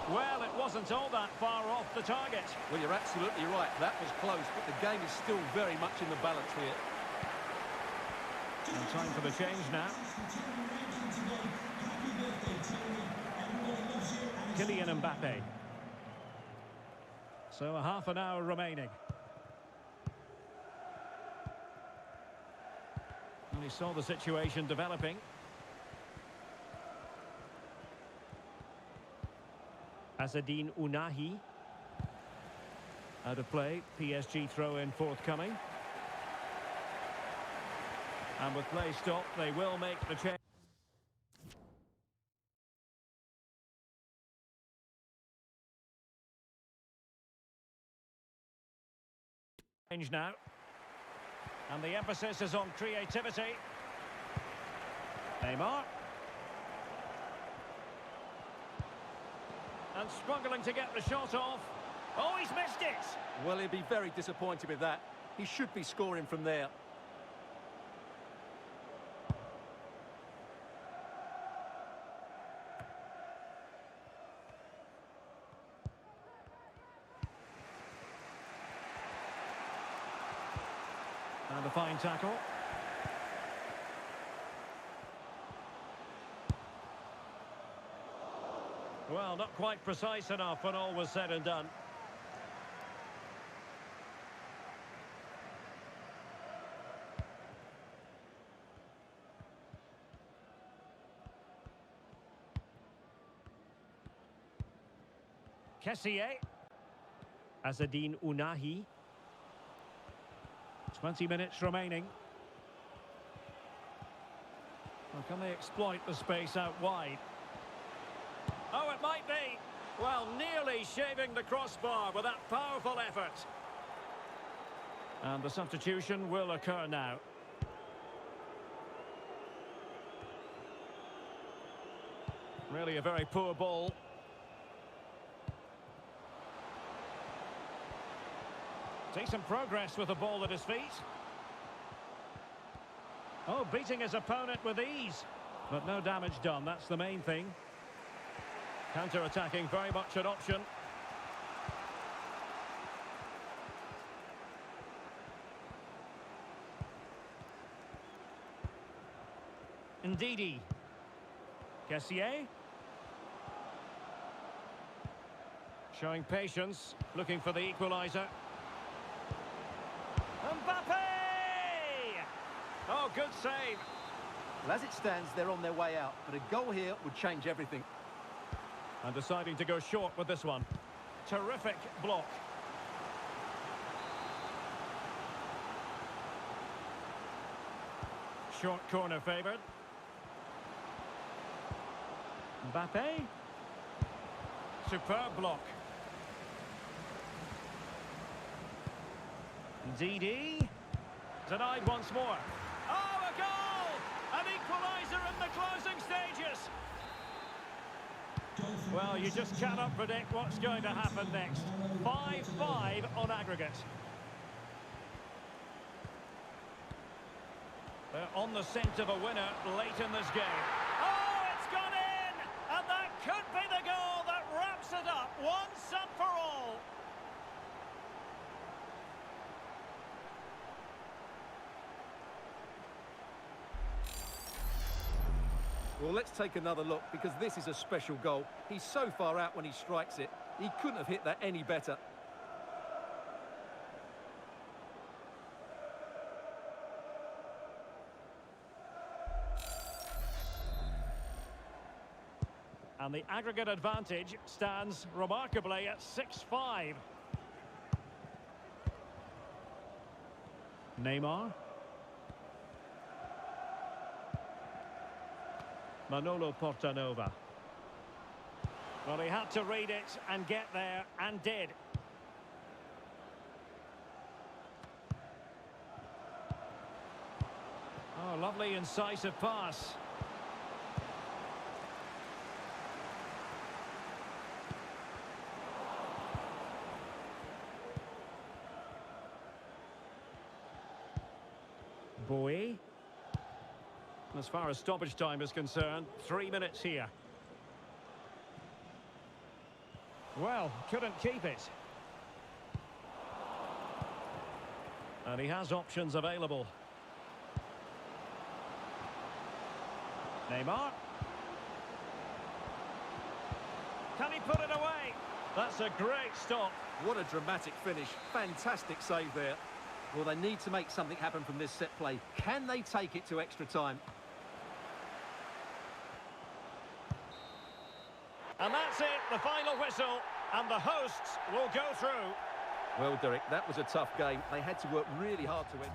Well, it wasn't all that far off the target. Well, you're absolutely right. That was close, but the game is still very much in the balance here. And time for the change now. Kylian Mbappe. So a half an hour remaining. And he saw the situation developing. Azzedine Ounahi. Out of play. PSG throw-in forthcoming. And with play stopped, they will make the change. Now. And the emphasis is on creativity. Neymar. And struggling to get the shot off. Oh, he's missed it! Well, he'll be very disappointed with that. He should be scoring from there. And a fine tackle. Well, not quite precise enough when all was said and done. Kessié. Azzedine Ounahi. 20 minutes remaining. Well, can they exploit the space out wide? Oh, it might be. Well, nearly shaving the crossbar with that powerful effort. And the substitution will occur now. Really a very poor ball. Decent progress with the ball at his feet. Oh, beating his opponent with ease. But no damage done, that's the main thing. Counter-attacking, very much an option. Ndidi. Kessié. Showing patience, looking for the equaliser. Mbappe! Oh, good save. Well, as it stands, they're on their way out, but a goal here would change everything. And deciding to go short with this one. Terrific block. Short corner favoured. Mbappe. Superb block. Ndidi. Denied once more. Oh, a goal! An equaliser in the closing stages. Well, you just cannot predict what's going to happen next. 5-5 on aggregate. They're on the scent of a winner late in this game. Oh, it's gone in! And that could be the goal that wraps it up once and for all. Well, let's take another look, because this is a special goal. He's so far out when he strikes it. He couldn't have hit that any better. And the aggregate advantage stands remarkably at 6-5. Neymar. Manolo Portanova. Well, he had to read it and get there, and did. Oh, lovely incisive pass. Boy. As far as stoppage time is concerned, 3 minutes here. Well, couldn't keep it. And he has options available. Neymar. Can he put it away? That's a great stop. What a dramatic finish. Fantastic save there. Well, they need to make something happen from this set play. Can they take it to extra time? And that's it, the final whistle, and the hosts will go through. Well, Derek, that was a tough game. They had to work really hard to win.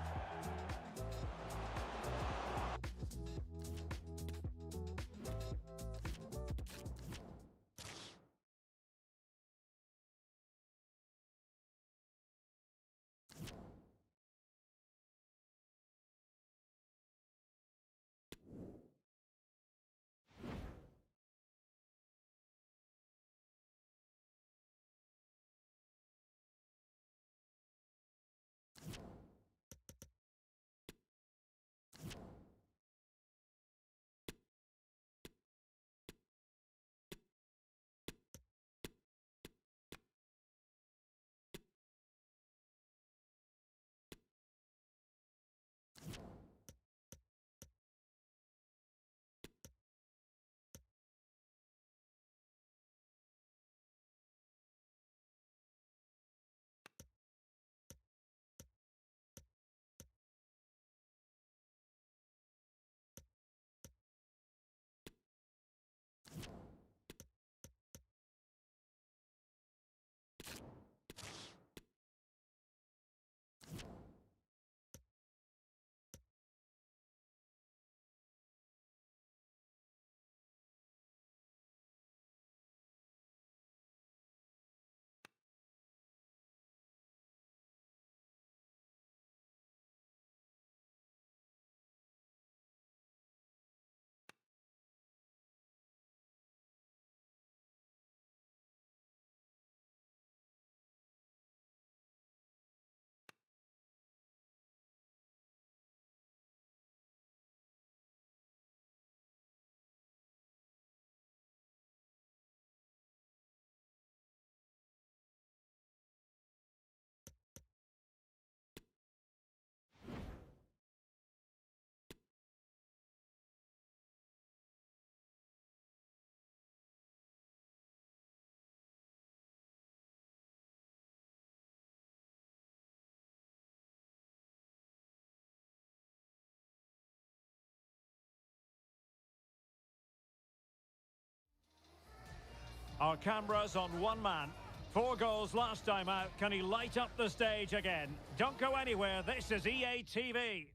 Our cameras on one man. 4 goals last time out. Can he light up the stage again? Don't go anywhere. This is EA TV.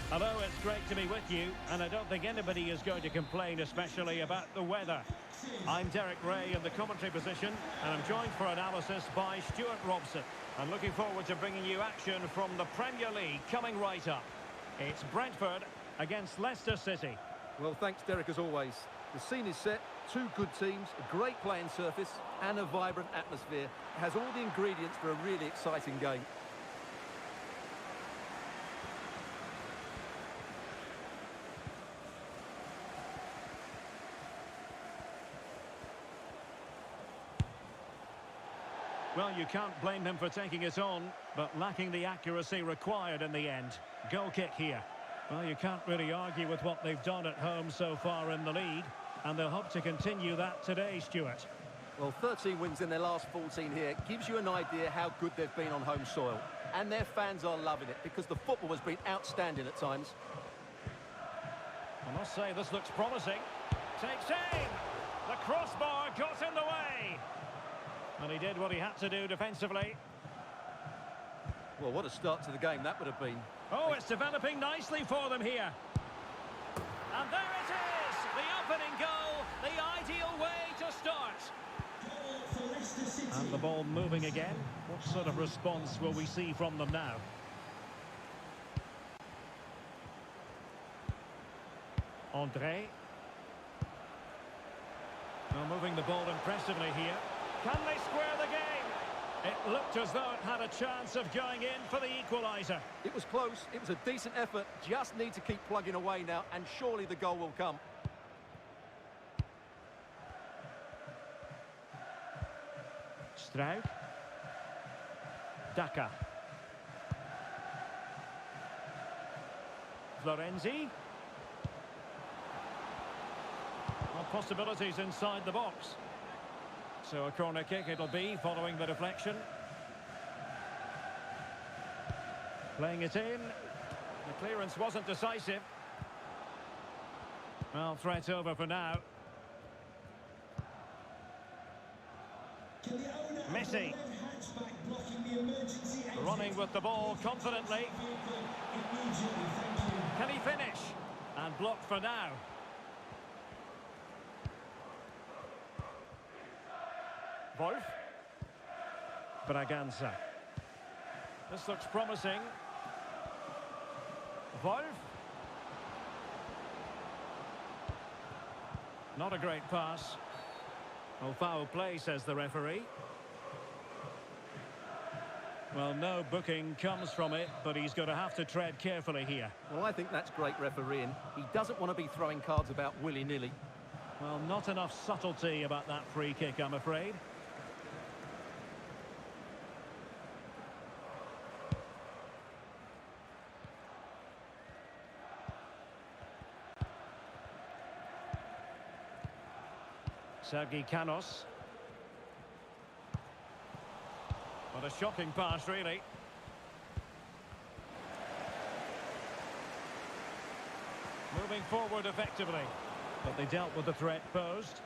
Hello, it's great to be with you, and I don't think anybody is going to complain, especially about the weather. I'm Derek Ray in the commentary position, and I'm joined for analysis by Stuart Robson. I'm looking forward to bringing you action from the Premier League coming right up. It's Brentford against Leicester City. Well, thanks, Derek, as always. The scene is set, 2 good teams, a great playing surface and a vibrant atmosphere. It has all the ingredients for a really exciting game. Well, you can't blame him for taking it on, but lacking the accuracy required in the end. Goal kick here. Well, you can't really argue with what they've done at home so far in the league, and they'll hope to continue that today, Stuart. Well, 13 wins in their last 14 here gives you an idea how good they've been on home soil. And their fans are loving it because the football has been outstanding at times. I must say, this looks promising. Takes aim! The crossbar got in the way! And he did what he had to do defensively. Well, what a start to the game that would have been. Oh, it's developing nicely for them here. And there it is! The opening goal, the ideal way to start. Goal for Leicester City. And the ball moving again. What sort of response will we see from them now? André. Well, moving the ball impressively here. Can they square the game? It looked as though it had a chance of going in for the equaliser. It was close. It was a decent effort. Just need to keep plugging away now, and surely the goal will come. Struik. Daka. Florenzi. Well, possibilities inside the box. So a corner kick it'll be following the deflection. Playing it in. The clearance wasn't decisive. Well, threat over for now. Can the owner of the Messi. red hatchback blocking the emergency exit Running with the ball confidently. vehicle immediately? Thank you. Can he finish? And blocked for now. Wolf. Braganza. This looks promising. Wolf. Not a great pass. Oh, foul play, says the referee. Well, no booking comes from it, but he's going to have to tread carefully here. Well, I think that's great refereeing. He doesn't want to be throwing cards about willy-nilly. Well, not enough subtlety about that free kick, I'm afraid. Sergi Canos. What a shocking pass, really. Moving forward effectively. But they dealt with the threat posed.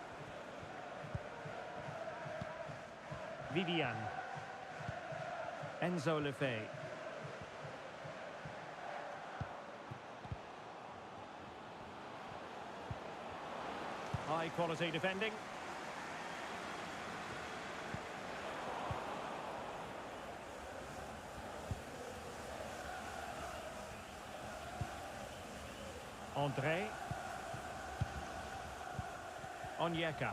Vivian. Enzo Lefebvre. High quality defending. André. Onyeka.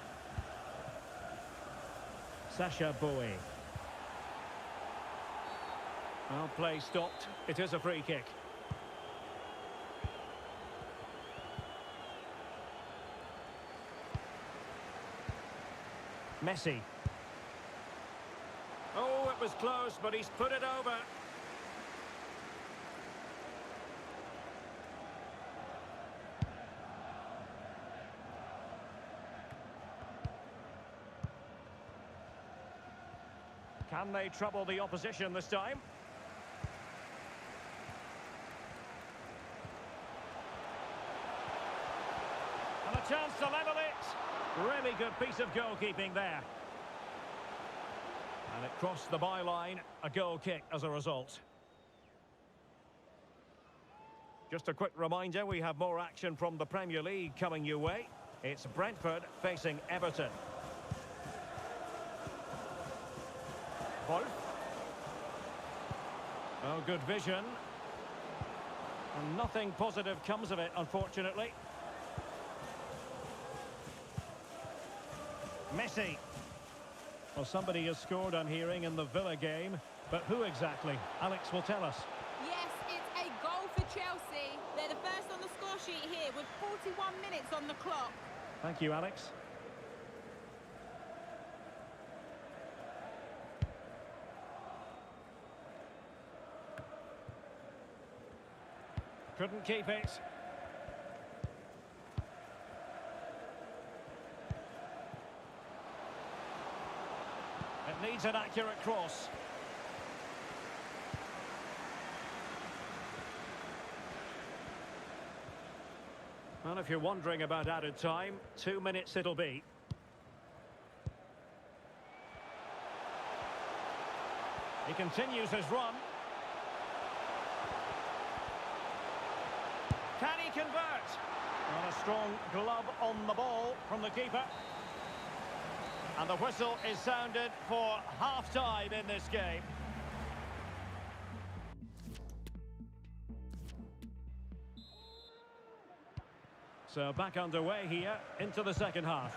Sacha Boey. Well, play stopped. It is a free kick. Messi. Oh, it was close, but he's put it over. Can they trouble the opposition this time? And a chance to level it. Really good piece of goalkeeping there. And it crossed the byline. A goal kick as a result. Just a quick reminder, we have more action from the Premier League coming your way. It's Brentford facing Everton. Wolf. Oh, good vision. And nothing positive comes of it, unfortunately. Messi. Well, somebody has scored, I'm hearing, in the Villa game. But who exactly? Alex will tell us. Yes, it's a goal for Chelsea. They're the first on the score sheet here with 41 minutes on the clock. Thank you, Alex. Couldn't keep it. It needs an accurate cross. Well, if you're wondering about added time, 2 minutes it'll be. He continues his run. Can he convert? Well, a strong glove on the ball from the keeper. And the whistle is sounded for half-time in this game. So back underway here into the second half.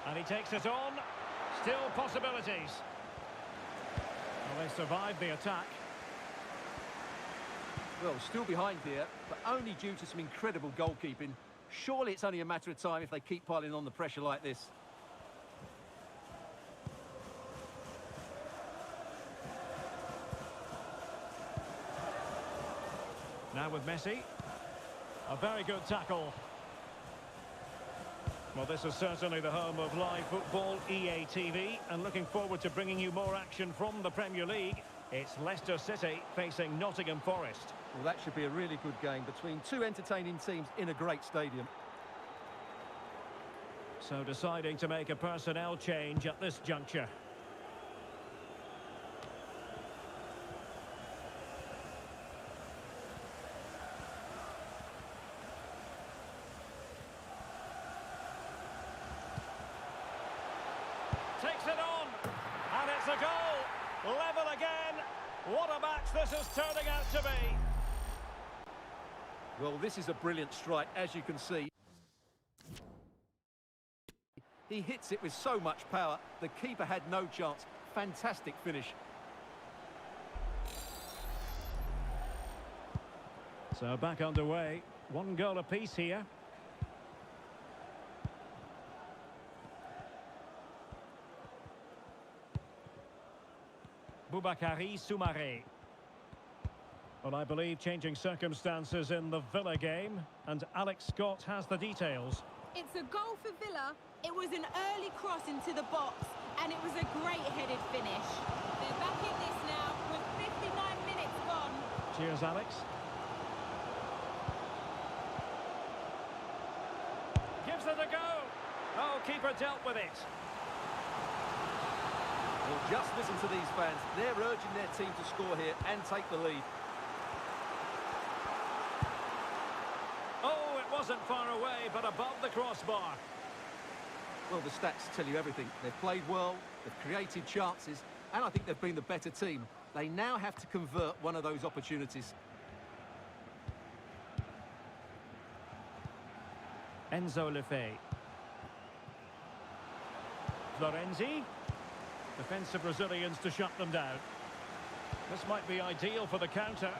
And he takes it on. Still possibilities. Well, they survived the attack. Well, still behind here, but only due to some incredible goalkeeping. Surely it's only a matter of time if they keep piling on the pressure like this. Now with Messi. A very good tackle. Well, this is certainly the home of live football, EA TV, and looking forward to bringing you more action from the Premier League. It's Leicester City facing Nottingham Forest. Well, that should be a really good game between two entertaining teams in a great stadium. So deciding to make a personnel change at this juncture. Takes it on, and it's a goal. Level again. What a match this is turning out to be. Well, this is a brilliant strike, as you can see. He hits it with so much power, the keeper had no chance. Fantastic finish. So back underway. One goal apiece here. Boubakary Soumaré. Well, I believe changing circumstances in the Villa game, and Alex Scott has the details. It's a goal for Villa. It was an early cross into the box, and it was a great headed finish. They're back in this now with 59 minutes gone. Cheers, Alex. Gives it a go. Oh, keeper dealt with it. Well, just listen to these fans. They're urging their team to score here and take the lead. Oh, it wasn't far away, but above the crossbar. Well, the stats tell you everything. They've played well, they've created chances, and I think they've been the better team. They now have to convert one of those opportunities. Enzo Lefebvre. Florenzi. Defensive Brazilians to shut them down. This might be ideal for the counter.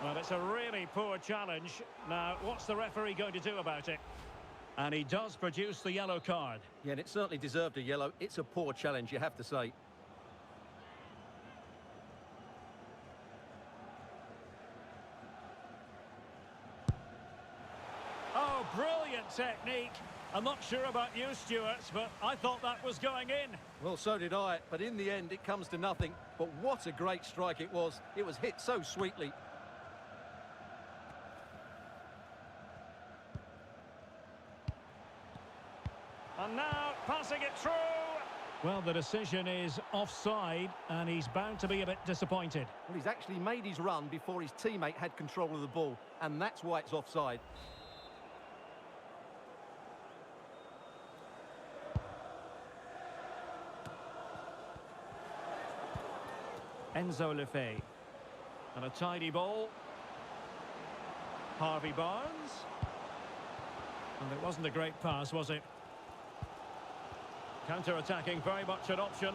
Well, it's a really poor challenge. Now, what's the referee going to do about it? And he does produce the yellow card. Yeah, and it certainly deserved a yellow. It's a poor challenge, you have to say. Oh, brilliant technique. I'm not sure about you, Stuart, but I thought that was going in. Well, so did I, but in the end, it comes to nothing. But what a great strike it was. It was hit so sweetly. And now, passing it through. Well, the decision is offside, and he's bound to be a bit disappointed. Well, he's actually made his run before his teammate had control of the ball, and that's why it's offside. Enzo Lefebvre. And a tidy ball. Harvey Barnes. And it wasn't a great pass, was it? Counter-attacking, very much an option.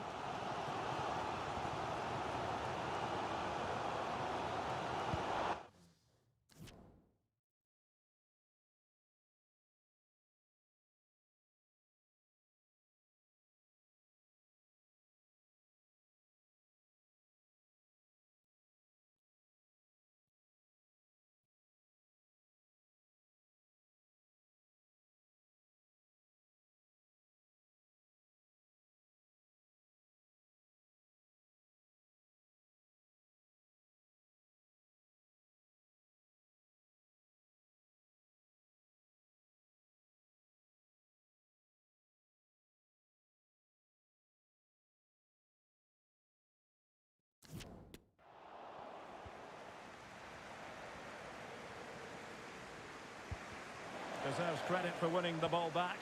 Deserves credit for winning the ball back.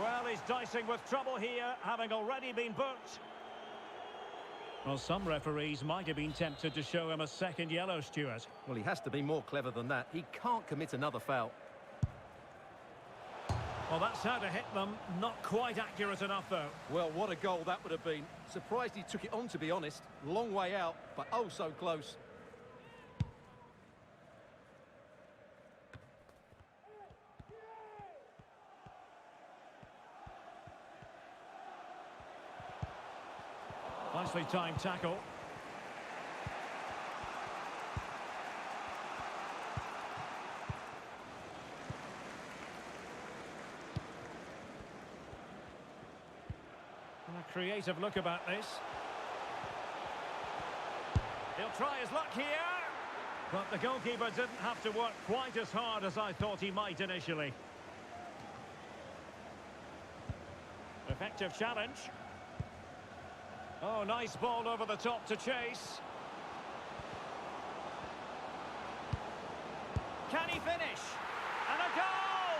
Well, he's dicing with trouble here, having already been booked. Well, some referees might have been tempted to show him a second yellow, Stuart. Well, he has to be more clever than that. He can't commit another foul. Well, that's how to hit them. Not quite accurate enough, though. Well, what a goal that would have been. Surprised he took it on, to be honest. Long way out, but oh so close. Nicely timed tackle. And a creative look about this. He'll try his luck here. But the goalkeeper didn't have to work quite as hard as I thought he might initially. Effective challenge. Oh, nice ball over the top to chase. Can he finish? And a goal!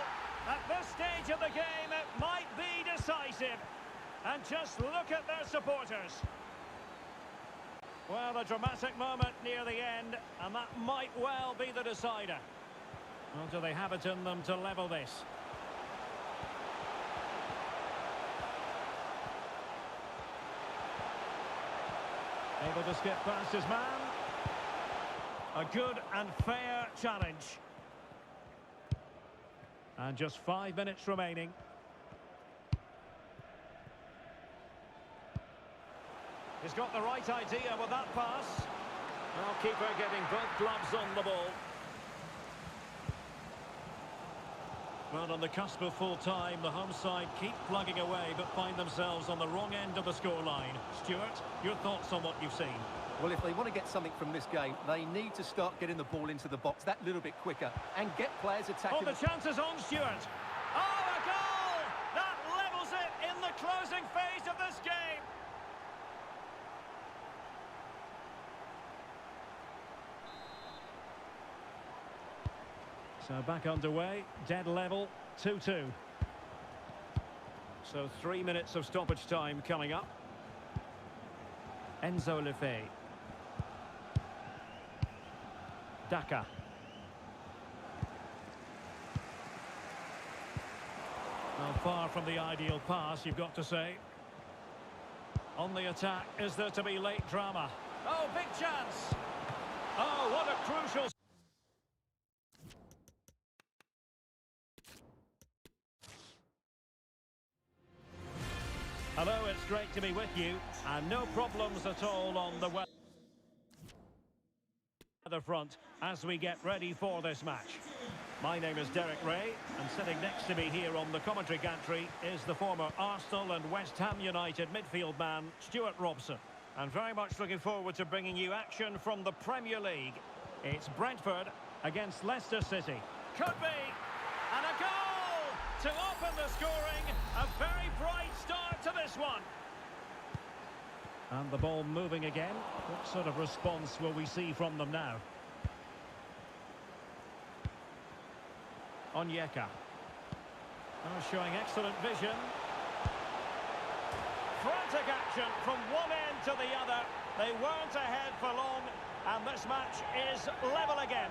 At this stage of the game, it might be decisive. And just look at their supporters. Well, a dramatic moment near the end, and that might well be the decider. Well, do they have it in them to level this? Able to skip past his man. A good and fair challenge. And just 5 minutes remaining. He's got the right idea with that pass. Well, keeper getting both gloves on the ball. Well, on the cusp of full time, the home side keep plugging away but find themselves on the wrong end of the scoreline. Stuart, your thoughts on what you've seen? Well, if they want to get something from this game, they need to start getting the ball into the box that little bit quicker and get players attacking. Oh, the chance is on, Stuart. Oh, a goal! That levels it in the closing phase of this game. So back underway, dead level, 2-2. So 3 minutes of stoppage time coming up. Enzo Lefebvre. Daka. Well, far from the ideal pass, you've got to say. On the attack, is there to be late drama? Oh, big chance! Oh, what a crucial... Hello, it's great to be with you, and no problems at all on the weather front as we get ready for this match. My name is Derek Ray, and sitting next to me here on the commentary gantry is the former Arsenal and West Ham United midfield man, Stuart Robson. And very much looking forward to bringing you action from the Premier League. It's Brentford against Leicester City. Could be, and a goal to open the scoring. A very bright start to this one. And the ball moving again. What sort of response will we see from them now? Onyeka. Oh, showing excellent vision. Frantic action from one end to the other. They weren't ahead for long, and this match is level again.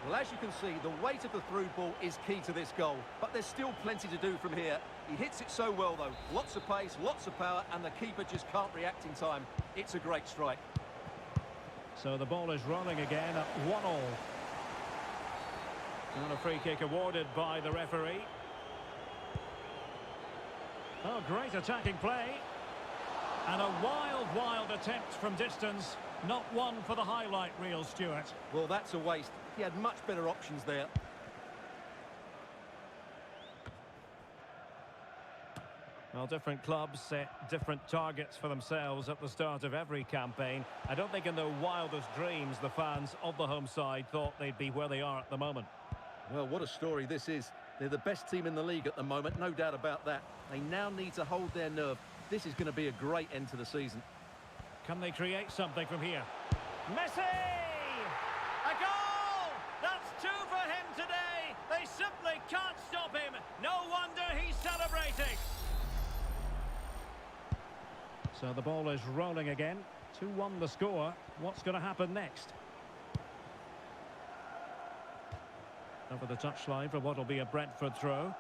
Well, as you can see, the weight of the through ball is key to this goal, but there's still plenty to do from here. He hits it so well, though. Lots of pace, lots of power, and the keeper just can't react in time. It's a great strike. So the ball is rolling again at 1-1. And a free kick awarded by the referee. Oh, great attacking play. And a wild attempt from distance. Not one for the highlight reel, Stuart. Well, that's a waste. He had much better options there. Well, different clubs set different targets for themselves at the start of every campaign. I don't think in their wildest dreams the fans of the home side thought they'd be where they are at the moment. Well, what a story this is. They're the best team in the league at the moment, no doubt about that. They now need to hold their nerve. This is going to be a great end to the season. Can they create something from here? Messi! A goal! That's two for him! simply can't stop him. No wonder he's celebrating. So the ball is rolling again. 2-1 the score. What's going to happen next? Over the touchline for what will be a Brentford throw.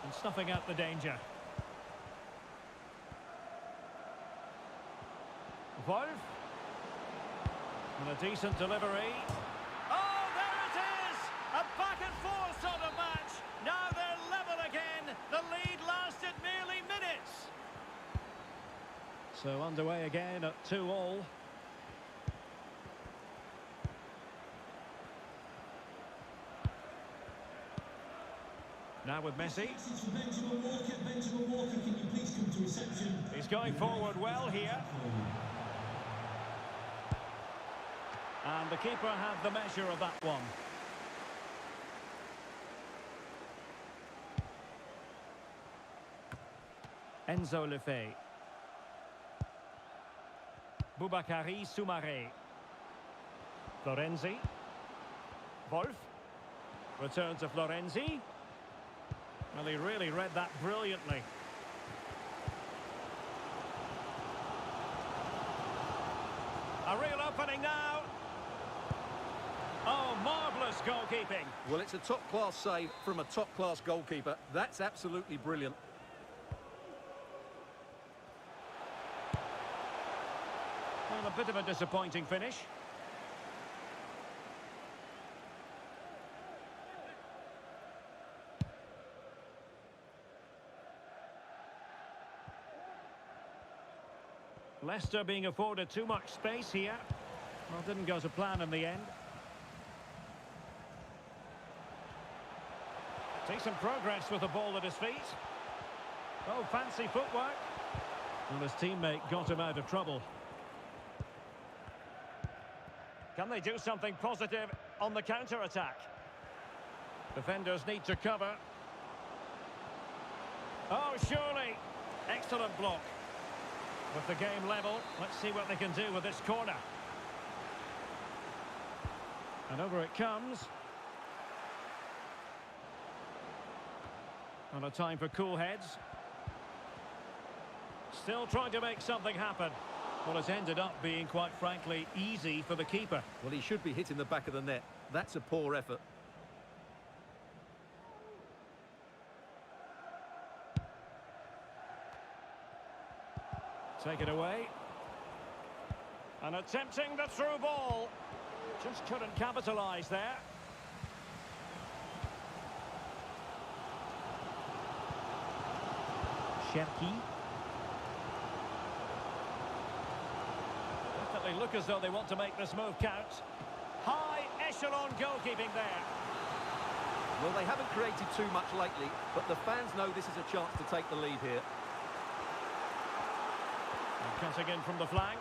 And snuffing out the danger. Wolf. And a decent delivery. Oh, there it is! A back and forth sort of match. Now they're level again. The lead lasted merely minutes. So underway again at 2-2. Now with Messi. Benjamin Walker. Benjamin Walker, can you please come to reception? He's going forward well here. And the keeper had the measure of that one. Enzo Lefebvre. Boubakary Soumaré. Florenzi. Wolf. Return to Florenzi. Well, he really read that brilliantly. A real opening now. Oh, marvellous goalkeeping. Well, it's a top-class save from a top-class goalkeeper. That's absolutely brilliant. Well, a bit of a disappointing finish. Leicester being afforded too much space here. Well, didn't go to plan in the end. Decent progress with the ball at his feet. Oh, fancy footwork. Well, his teammate got him out of trouble. Can they do something positive on the counter-attack? Defenders need to cover. Oh, surely. Excellent block. With the game level, let's see what they can do with this corner. And over it comes. And a time for cool heads. Still trying to make something happen. Well, it's ended up being, quite frankly, easy for the keeper. Well, he should be hitting the back of the net. That's a poor effort. Take it away. And attempting the through ball. Just couldn't capitalise there. Cherki. Definitely look as though they want to make this move count. High echelon goalkeeping there. Well, they haven't created too much lately, but the fans know this is a chance to take the lead here. And cutting in from the flank.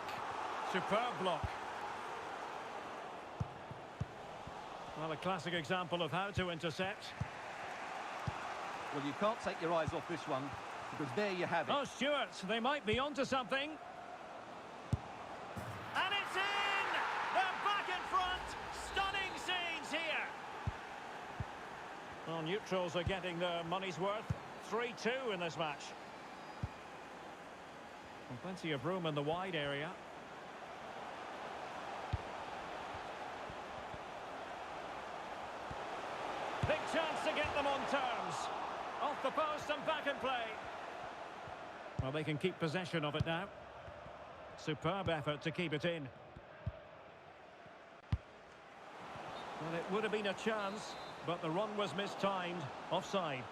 Superb block. Well, a classic example of how to intercept. Well, you can't take your eyes off this one, because there you have it. Oh, Stewart, they might be onto something. And it's in! They're back in front! Stunning scenes here! Well, neutrals are getting their money's worth. 3-2 in this match. And plenty of room in the wide area. Big chance to get them on terms. Off the post and back in play. Well, they can keep possession of it now. Superb effort to keep it in. Well, it would have been a chance, but the run was mistimed. Offside.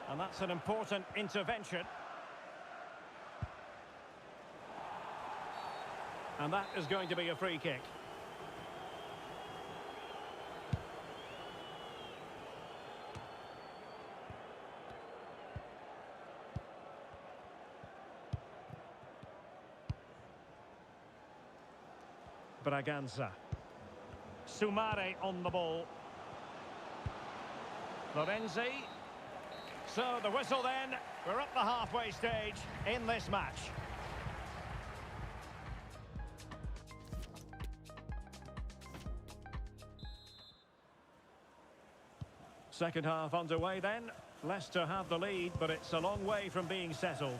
And that's an important intervention. And that is going to be a free kick. Braganza. Soumaré on the ball. Florenzi. So the whistle then. We're up the halfway stage in this match. Second half underway then. Leicester have the lead, but it's a long way from being settled.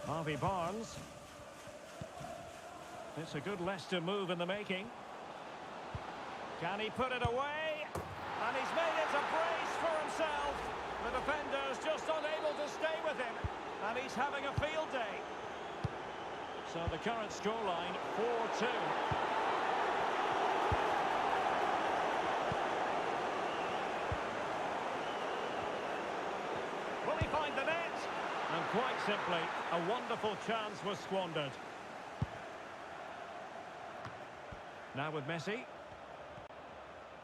Harvey Barnes. It's a good Leicester move in the making. Can he put it away? And he's made it a brace for himself. The defender's just unable to stay with him. And he's having a field day. So the current scoreline, 4-2. Will he find the net? And quite simply, a wonderful chance was squandered. Now with Messi.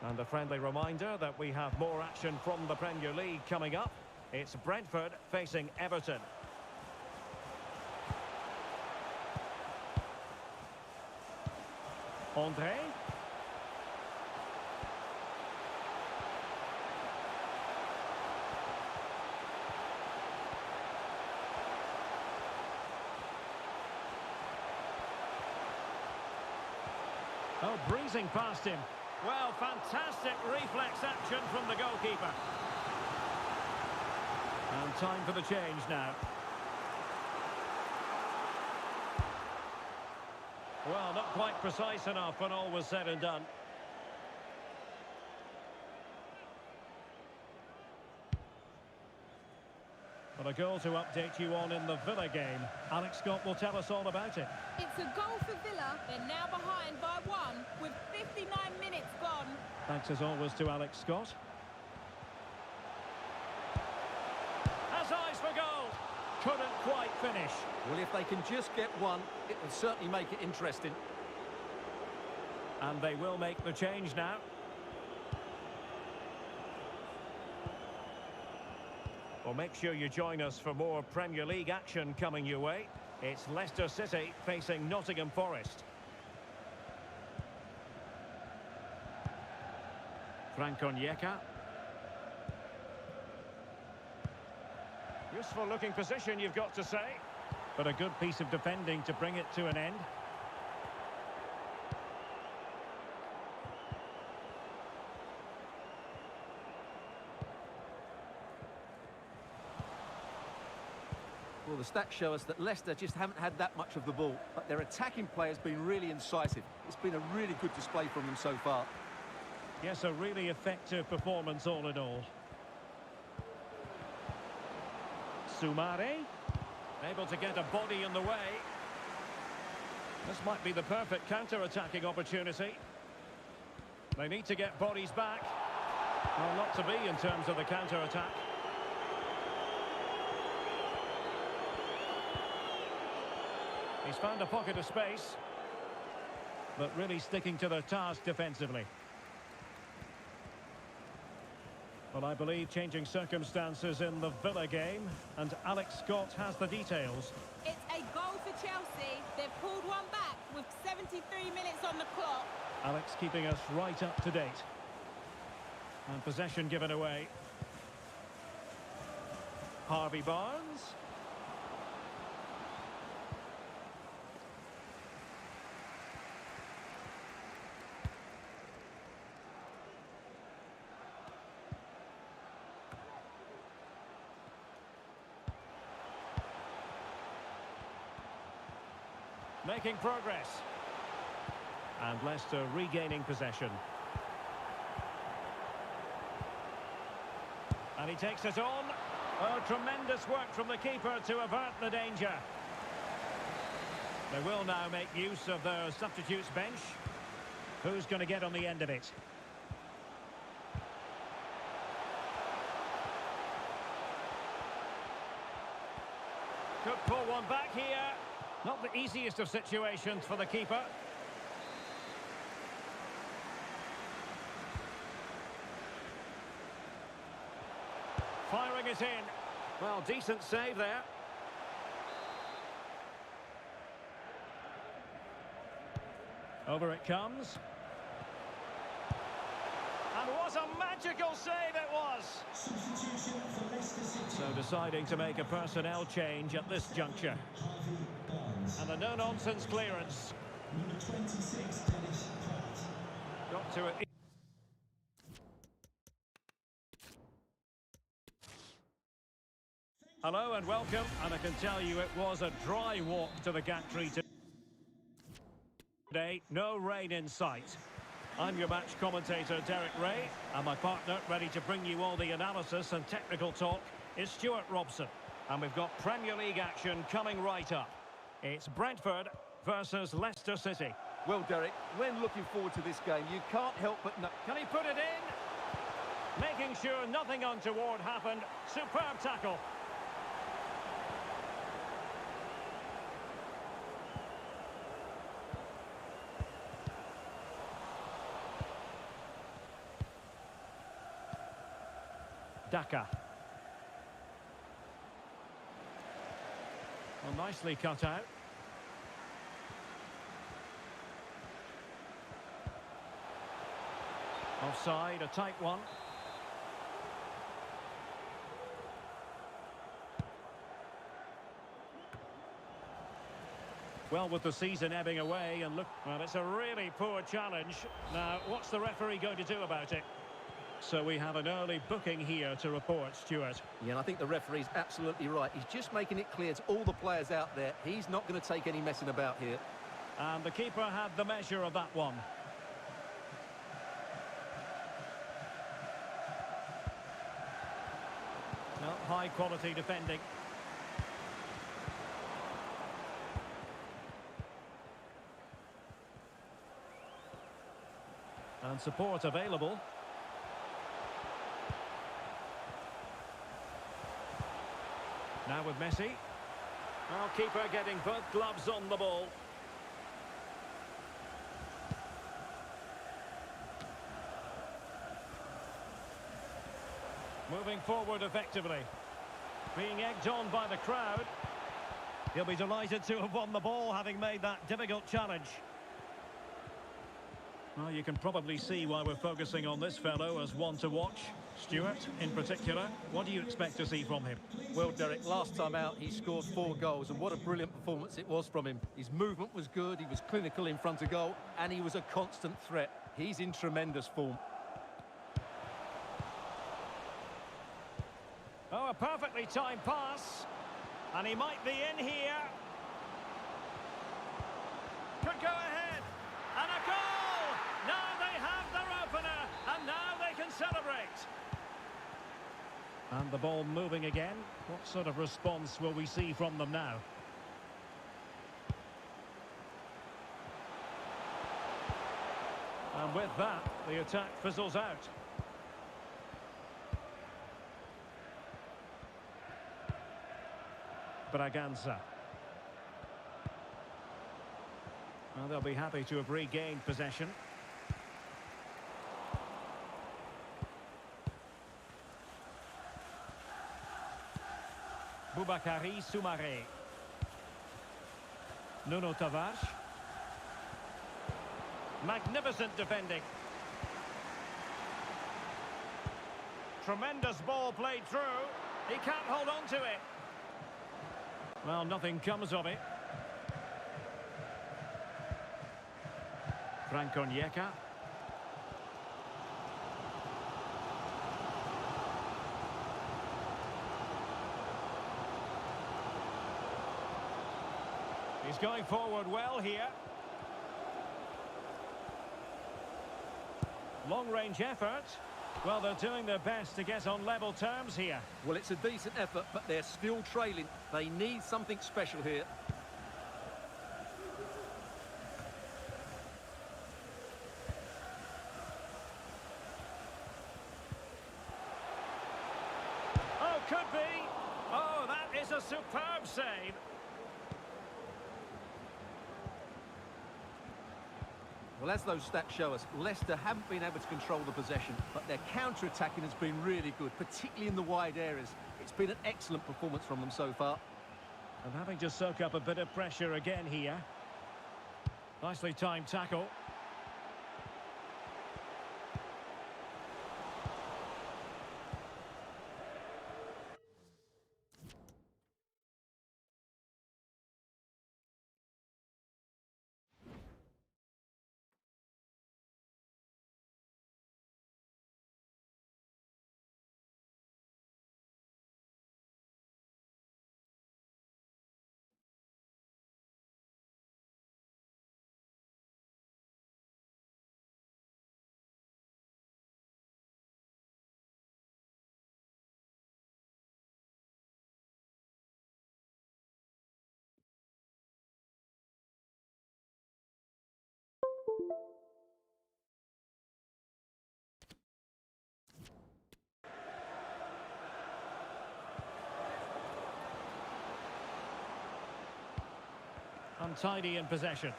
And a friendly reminder that we have more action from the Premier League coming up. It's Brentford facing Everton. André. Oh, breezing past him. Well, fantastic reflex action from the goalkeeper. And time for the change now. Well, not quite precise enough when all was said and done. Well, a goal to update you on in the Villa game. Alex Scott will tell us all about it. It's a goal for Villa. They're now behind by 1 with 59 minutes gone. Thanks as always to Alex Scott. Has eyes for goal. Couldn't quite finish. Well, if they can just get one, it will certainly make it interesting. And they will make the change now. Well, make sure you join us for more Premier League action coming your way. It's Leicester City facing Nottingham Forest. Frank Onyeka. Useful looking position, you've got to say. But a good piece of defending to bring it to an end. Well, the stats show us that Leicester just haven't had that much of the ball, but their attacking play has been really incisive. It's been a really good display from them so far. Yes, a really effective performance all in all. Soumare, able to get a body in the way. This might be the perfect counter-attacking opportunity. They need to get bodies back. Well, not to be in terms of the counter-attack. He's found a pocket of space, but really sticking to their task defensively. Well, I believe changing circumstances in the Villa game, and Alex Scott has the details. It's a goal for Chelsea. They've pulled one back with 73 minutes on the clock. Alex keeping us right up to date. And possession given away. Harvey Barnes. Making progress. And Leicester regaining possession. And he takes it on. Oh, tremendous work from the keeper to avert the danger. They will now make use of their substitutes bench. Who's going to get on the end of it? Could pull one back here. Not the easiest of situations for the keeper. Firing it in. Well, decent save there. Over it comes. And what a magical save it was! Substitution for Leicester City. So deciding to make a personnel change at this juncture. And a no-nonsense clearance. Number 26, Dennis Pratt. Got to it. Hello and welcome, and I can tell you it was a dry walk to the gantry today. No rain in sight. I'm your match commentator, Derek Ray, and my partner, ready to bring you all the analysis and technical talk, is Stuart Robson. And we've got Premier League action coming right up. It's Brentford versus Leicester City. Well, Derek, when looking forward to this game, you can't help but know... Can he put it in? Making sure nothing untoward happened. Superb tackle. Daka. Well, nicely cut out. Offside, a tight one. Well, with the season ebbing away and look, well, it's a really poor challenge. Now, what's the referee going to do about it? So we have an early booking here to report, Stuart. Yeah, and I think the referee's absolutely right. He's just making it clear to all the players out there, he's not going to take any messing about here. And the keeper had the measure of that one. No, high quality defending. And support available. Now with Messi. Well, keeper getting both gloves on the ball. Moving forward effectively. Being egged on by the crowd. He'll be delighted to have won the ball, having made that difficult challenge. Well, you can probably see why we're focusing on this fellow as one to watch. Stuart, in particular, what do you expect to see from him? Well, Derek, last time out he scored 4 goals, and what a brilliant performance it was from him. His movement was good, he was clinical in front of goal, and he was a constant threat. He's in tremendous form. Oh, a perfectly timed pass. And he might be in here. Could go ahead. And a goal! Now they have their opener, and now they can celebrate. And the ball moving again. What sort of response will we see from them now? And with that, the attack fizzles out. Braganza. Well, they'll be happy to have regained possession. Boubakary Soumaré. Nuno Tavares. Magnificent defending. Tremendous ball played through. He can't hold on to it. Well, nothing comes of it. Franco Onyeka. He's going forward well here. Long-range effort. Well, they're doing their best to get on level terms here. Well, it's a decent effort, but they're still trailing. They need something special here. Oh, could be. Oh, that is a superb save. Well, as those stats show us, Leicester haven't been able to control the possession, but their counter-attacking has been really good, particularly in the wide areas. It's been an excellent performance from them so far. And having to soak up a bit of pressure again here. Nicely timed tackle. Untidy in possession.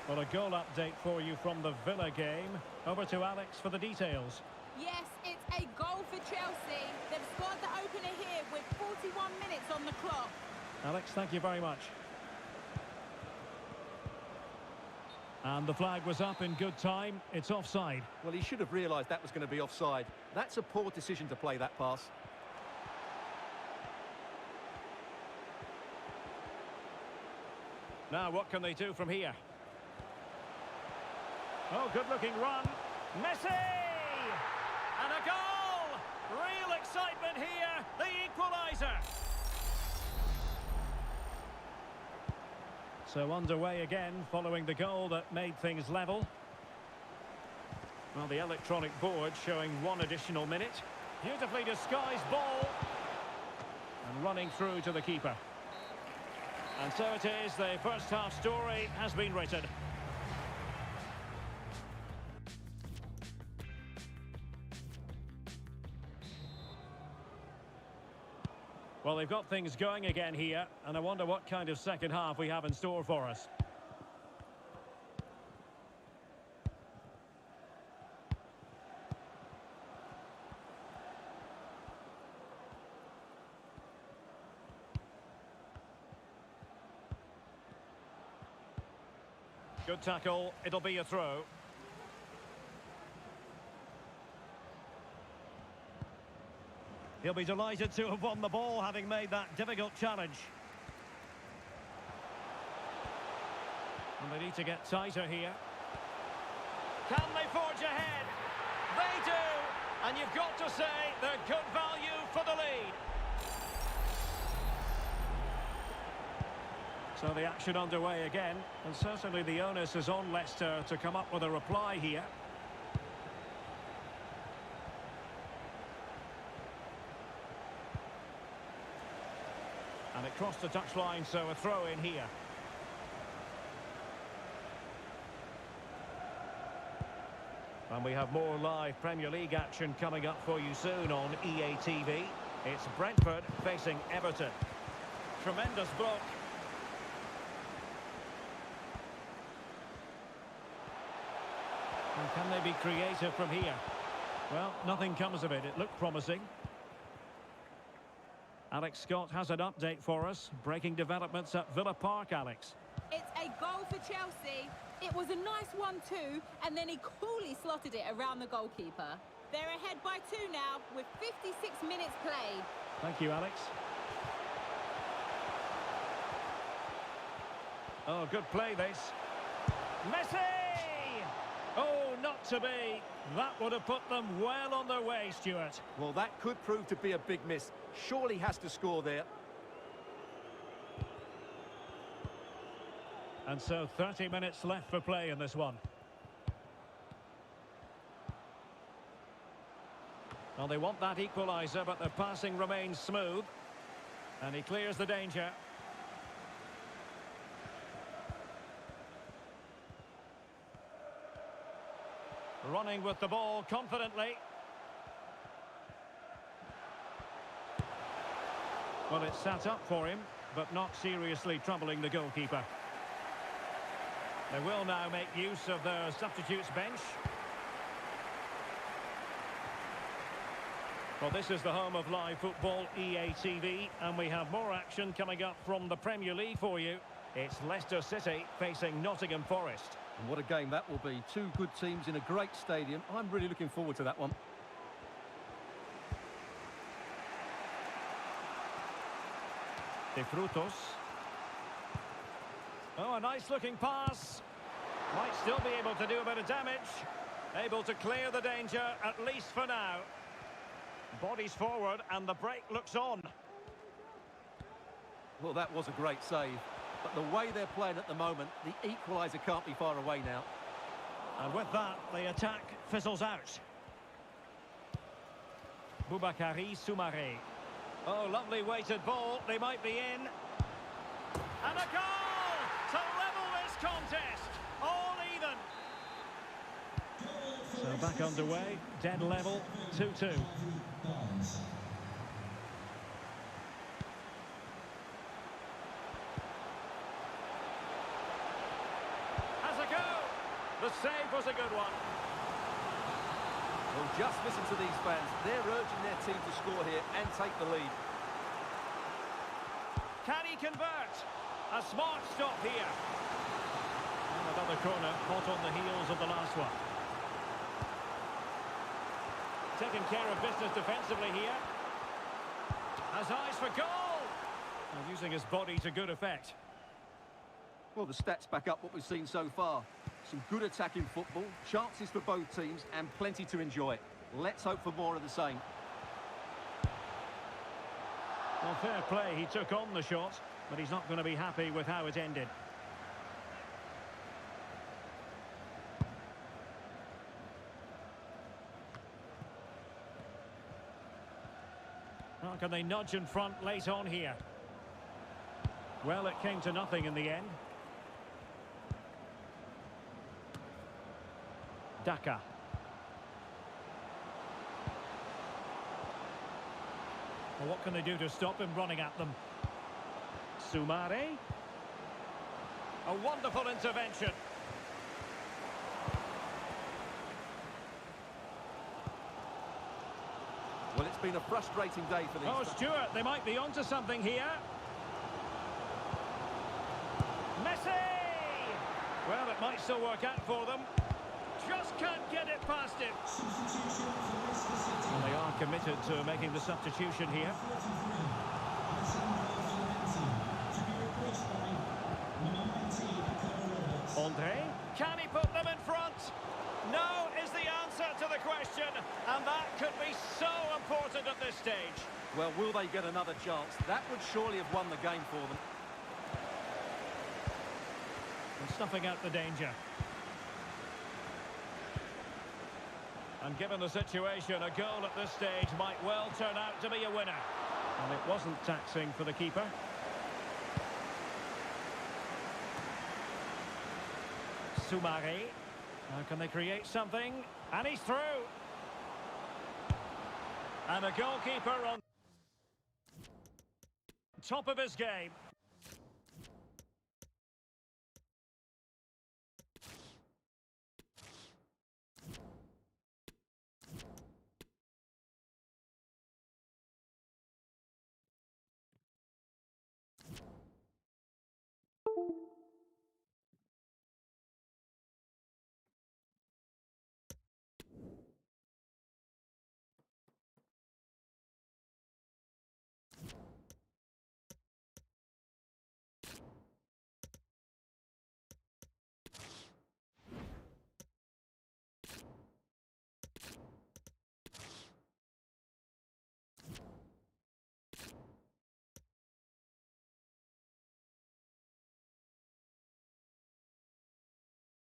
Well, a goal update for you from the Villa game. Over to Alex for the details. Yes, it's a goal for Chelsea. They've scored the opener here with 41 minutes on the clock. Alex, thank you very much. And the flag was up in good time. It's offside. Well, he should have realised that was going to be offside. That's a poor decision to play that pass. Now, what can they do from here? Oh, good-looking run. Messi! And a goal! Real excitement here. The equaliser. So underway again, following the goal that made things level. Well, the electronic board showing 1 additional minute. Beautifully disguised ball. And running through to the keeper. And so it is, the first half story has been written. Well, they've got things going again here, and I wonder what kind of second half we have in store for us. Good tackle, it'll be a throw. He'll be delighted to have won the ball, having made that difficult challenge. And they need to get tighter here. Can they forge ahead? They do! And you've got to say they're good value for the lead. So the action underway again, and certainly the onus is on Leicester to come up with a reply here. And it crossed the touchline, so a throw in here. And we have more live Premier League action coming up for you soon on EA TV. It's Brentford facing Everton. Tremendous block. And can they be creative from here? Well, nothing comes of it. It looked promising. Alex Scott has an update for us. Breaking developments at Villa Park, Alex. It's a goal for Chelsea. It was a nice 1-2, and then he coolly slotted it around the goalkeeper. They're ahead by 2 now, with 56 minutes played. Thank you, Alex. Oh, good play, this. Messi! Oh, not to be. That would have put them well on their way, Stuart. Well, that could prove to be a big miss. Surely has to score there. And so 30 minutes left for play in this one. Well, they want that equaliser, but their passing remains smooth. And he clears the danger. Running with the ball confidently. Well, it's sat up for him, but not seriously troubling the goalkeeper. They will now make use of their substitutes bench. Well, this is the home of live football, EA TV, and we have more action coming up from the Premier League for you. It's Leicester City facing Nottingham Forest. And what a game that will be. 2 good teams in a great stadium. I'm really looking forward to that one. De Frutos. Oh, a nice-looking pass. Might still be able to do a bit of damage. Able to clear the danger, at least for now. Bodies forward, and the break looks on. Well, that was a great save. But the way they're playing at the moment, the equaliser can't be far away now. And with that, the attack fizzles out. Boubakary Soumaré. Oh, lovely weighted ball. They might be in. And a goal to level this contest. All even. So back underway. Dead level. 2-2. The save was a good one. Well, just listen to these fans. They're urging their team to score here and take the lead. Can he convert? A smart stop here. And another corner, hot on the heels of the last one. Taking care of business defensively here. Has eyes for goal. And using his body to good effect. Well, the stats back up what we've seen so far. Some good attacking football, chances for both teams, and plenty to enjoy. Let's hope for more of the same. Well, fair play, he took on the shot, but he's not going to be happy with how it ended. How can they nudge in front late on here? Well, it came to nothing in the end. Daka. Well, what can they do to stop him running at them? Soumare. A wonderful intervention. Well, it's been a frustrating day for these. Oh, Stuart, they might be onto something here. Messi! Well, it might still work out for them. Just can't get it past him. Substitution for Leicester City. Well, they are committed to making the substitution here. 43, Alessandro Clemente, to be replaced by number 19, Connor Roberts. Andre, can he put them in front? No is the answer to the question, and that could be so important at this stage. Well, will they get another chance? That would surely have won the game for them. And snuffing out the danger. And given the situation, a goal at this stage might well turn out to be a winner. And it wasn't taxing for the keeper. Soumare. Now can they create something? And he's through. And a goalkeeper on top of his game.